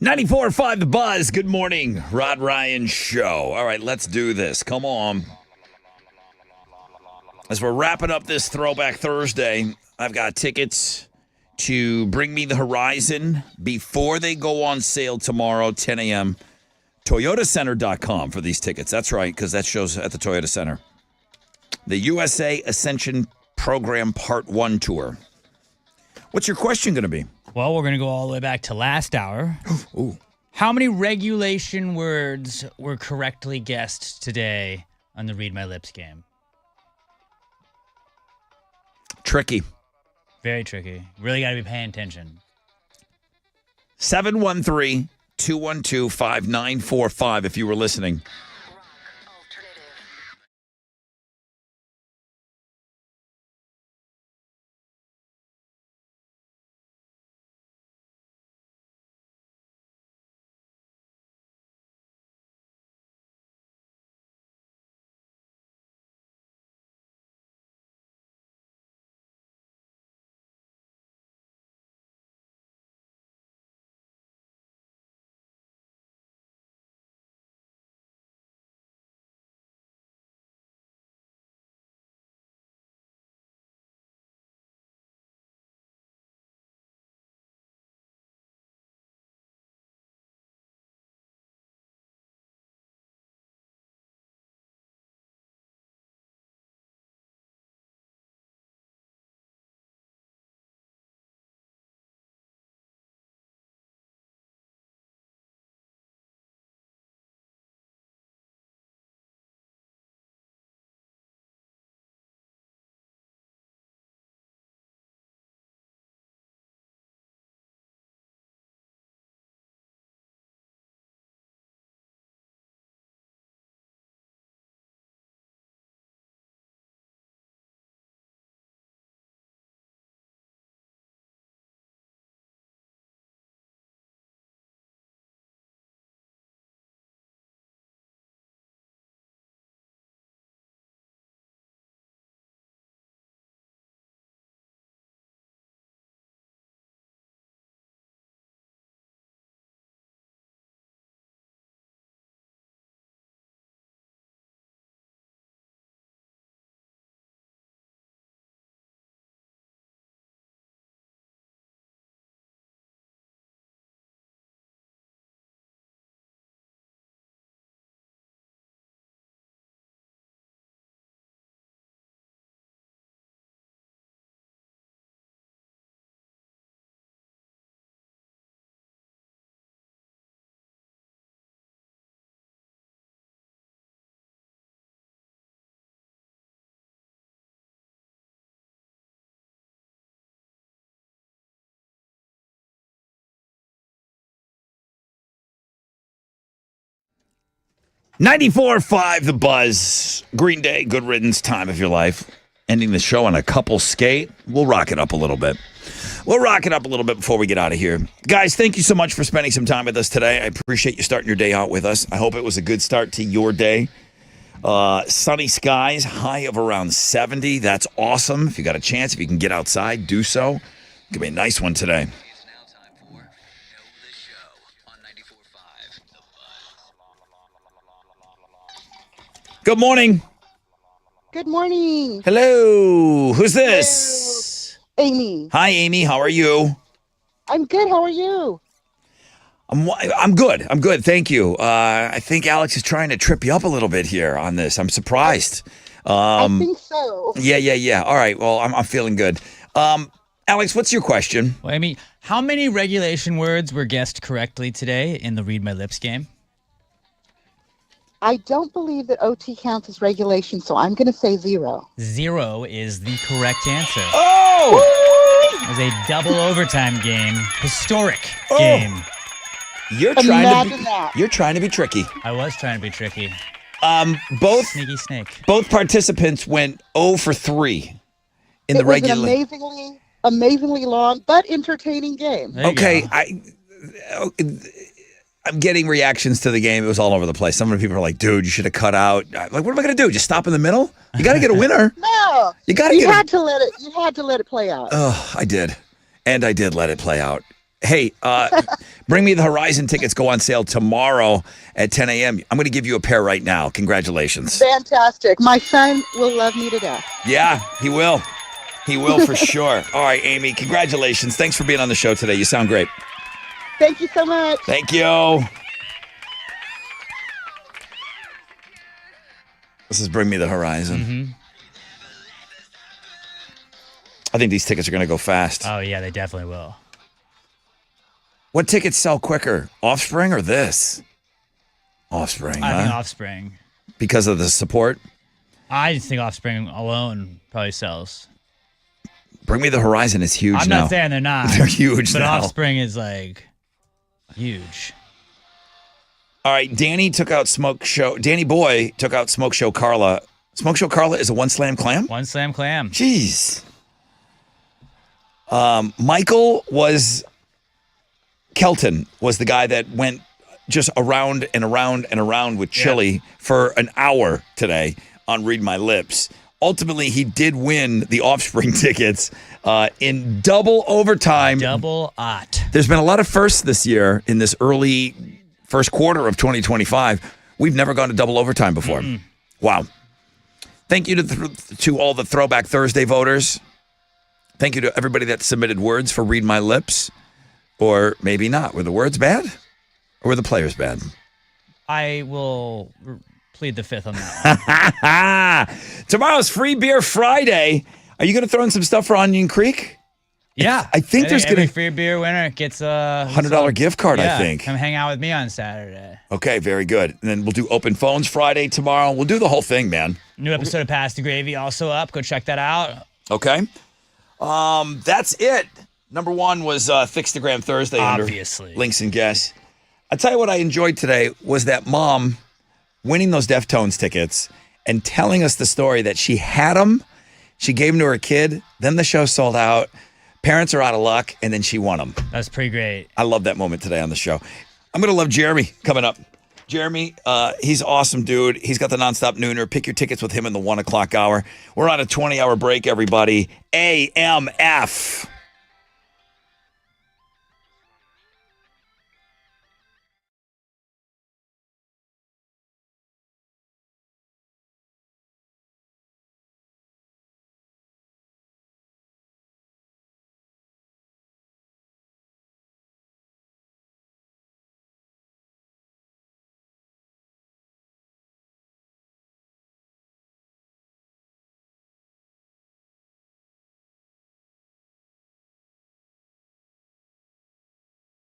Speaker 1: 94.5 The Buzz. Good morning, Rod Ryan Show. All right, let's do this. Come on. As we're wrapping up this Throwback Thursday, I've got tickets to Bring Me the Horizon before they go on sale tomorrow, 10 a.m. ToyotaCenter.com for these tickets. That's right, because that show's at the Toyota Center. The USA Ascension Program Part 1 Tour. What's your question going to be?
Speaker 2: Well, we're going to go all the way back to last hour.
Speaker 1: Ooh.
Speaker 2: How many regulation words were correctly guessed today on the Read My Lips game?
Speaker 1: Tricky.
Speaker 2: Very tricky. Really got to be paying attention.
Speaker 1: 713-212-5945 if you were listening. .94.5 The Buzz. Green Day, good riddance, time of your life. Ending the show on a couple skate. We'll rock it up a little bit. We'll rock it up a little bit before we get out of here. Guys, thank you so much for spending some time with us today. I appreciate you starting your day out with us. I hope it was a good start to your day. Sunny skies, high of around 70. That's awesome. If you got a chance, if you can get outside, do so. Give me a nice one today.
Speaker 5: It's now time for Know the Show on 94.5 The Buzz.
Speaker 1: Good morning.
Speaker 14: Good morning.
Speaker 1: Hello. Who's this?
Speaker 14: Hello. Amy.
Speaker 1: Hi, Amy. How are you?
Speaker 14: I'm good. How are you?
Speaker 1: I'm good. I'm good. Thank you. I think Alex is trying to trip you up a little bit here on this. I'm surprised.
Speaker 14: I think so.
Speaker 1: Yeah. All right. Well, I'm feeling good. Alex, what's your question?
Speaker 2: Well, Amy, how many regulation words were guessed correctly today in the Read My Lips game?
Speaker 14: I don't believe that OT counts as regulation, so I'm going to say 0.
Speaker 2: 0 is the correct answer.
Speaker 1: Oh!
Speaker 2: It was a double overtime game. Historic game.
Speaker 1: You're trying to be tricky.
Speaker 2: I was trying to be tricky.
Speaker 1: Both
Speaker 2: Sneaky snake.
Speaker 1: Both participants went 0 for 3 in the regular.
Speaker 14: It was an amazingly long but entertaining game.
Speaker 1: Okay, I'm getting reactions to the game. It was all over the place. Some of the people are like, "Dude, you should have cut out." Like, what am I going to do? Just stop in the middle? You got to get a winner.
Speaker 14: No,
Speaker 1: you got to.
Speaker 14: You had to let it play out.
Speaker 1: Oh, I did, and I did let it play out. Hey, Bring Me the Horizon tickets go on sale tomorrow at 10 a.m. I'm going to give you a pair right now. Congratulations.
Speaker 14: Fantastic. My son will love me to death.
Speaker 1: Yeah, he will. He will for sure. All right, Amy, congratulations. Thanks for being on the show today. You sound great.
Speaker 14: Thank you so much.
Speaker 1: Thank you. This is Bring Me the Horizon.
Speaker 2: Mm-hmm.
Speaker 1: I think these tickets are going to go fast.
Speaker 2: Oh, yeah, they definitely will.
Speaker 1: What tickets sell quicker, Offspring or this? Offspring,
Speaker 2: I
Speaker 1: huh?
Speaker 2: think Offspring.
Speaker 1: Because of the support?
Speaker 2: I just think Offspring alone probably sells.
Speaker 1: Bring Me the Horizon is huge
Speaker 2: I'm
Speaker 1: now.
Speaker 2: not saying they're not.
Speaker 1: They're huge
Speaker 2: but
Speaker 1: now.
Speaker 2: Offspring is like huge.
Speaker 1: All right, Danny Boy took out Smoke Show Carla. Smoke Show Carla is a one slam clam?
Speaker 2: One slam clam.
Speaker 1: Jeez. Kelton was the guy that went just around and around and around with Chili for an hour today on Read My Lips. Ultimately, he did win the Offspring tickets in double overtime. There's been a lot of firsts this year in this early first quarter of 2025. We've never gone to double overtime before. Wow. Thank you to all the Throwback Thursday voters. Thank you to everybody that submitted words for Read My Lips. Or maybe not. Were the words bad? Or were the players bad?
Speaker 2: I will plead the fifth on that one.
Speaker 1: Tomorrow's Free Beer Friday. Are you going to throw in some stuff for Onion Creek?
Speaker 2: Yeah.
Speaker 1: I think there's going
Speaker 2: every
Speaker 1: to
Speaker 2: free beer winner gets a
Speaker 1: $100 gift card,
Speaker 2: yeah,
Speaker 1: I think.
Speaker 2: Come hang out with me on Saturday.
Speaker 1: Okay, very good. And then we'll do open phones Friday tomorrow. We'll do the whole thing, man.
Speaker 2: New episode of Pass the Gravy also up. Go check that out.
Speaker 1: Okay. That's it. Number one was Fixtagram Thursday.
Speaker 2: Obviously.
Speaker 1: Under links and guests. I'll tell you what I enjoyed today was that mom winning those Deftones tickets and telling us the story that she had them. She gave them to her kid. Then the show sold out. Parents are out of luck. And then she won them.
Speaker 2: That's pretty great.
Speaker 1: I love that moment today on the show. I'm going to love Jeremy coming up. Jeremy, he's awesome, dude. He's got the nonstop nooner. Pick your tickets with him in the 1 o'clock hour. We're on a 20-hour break, everybody. AMF.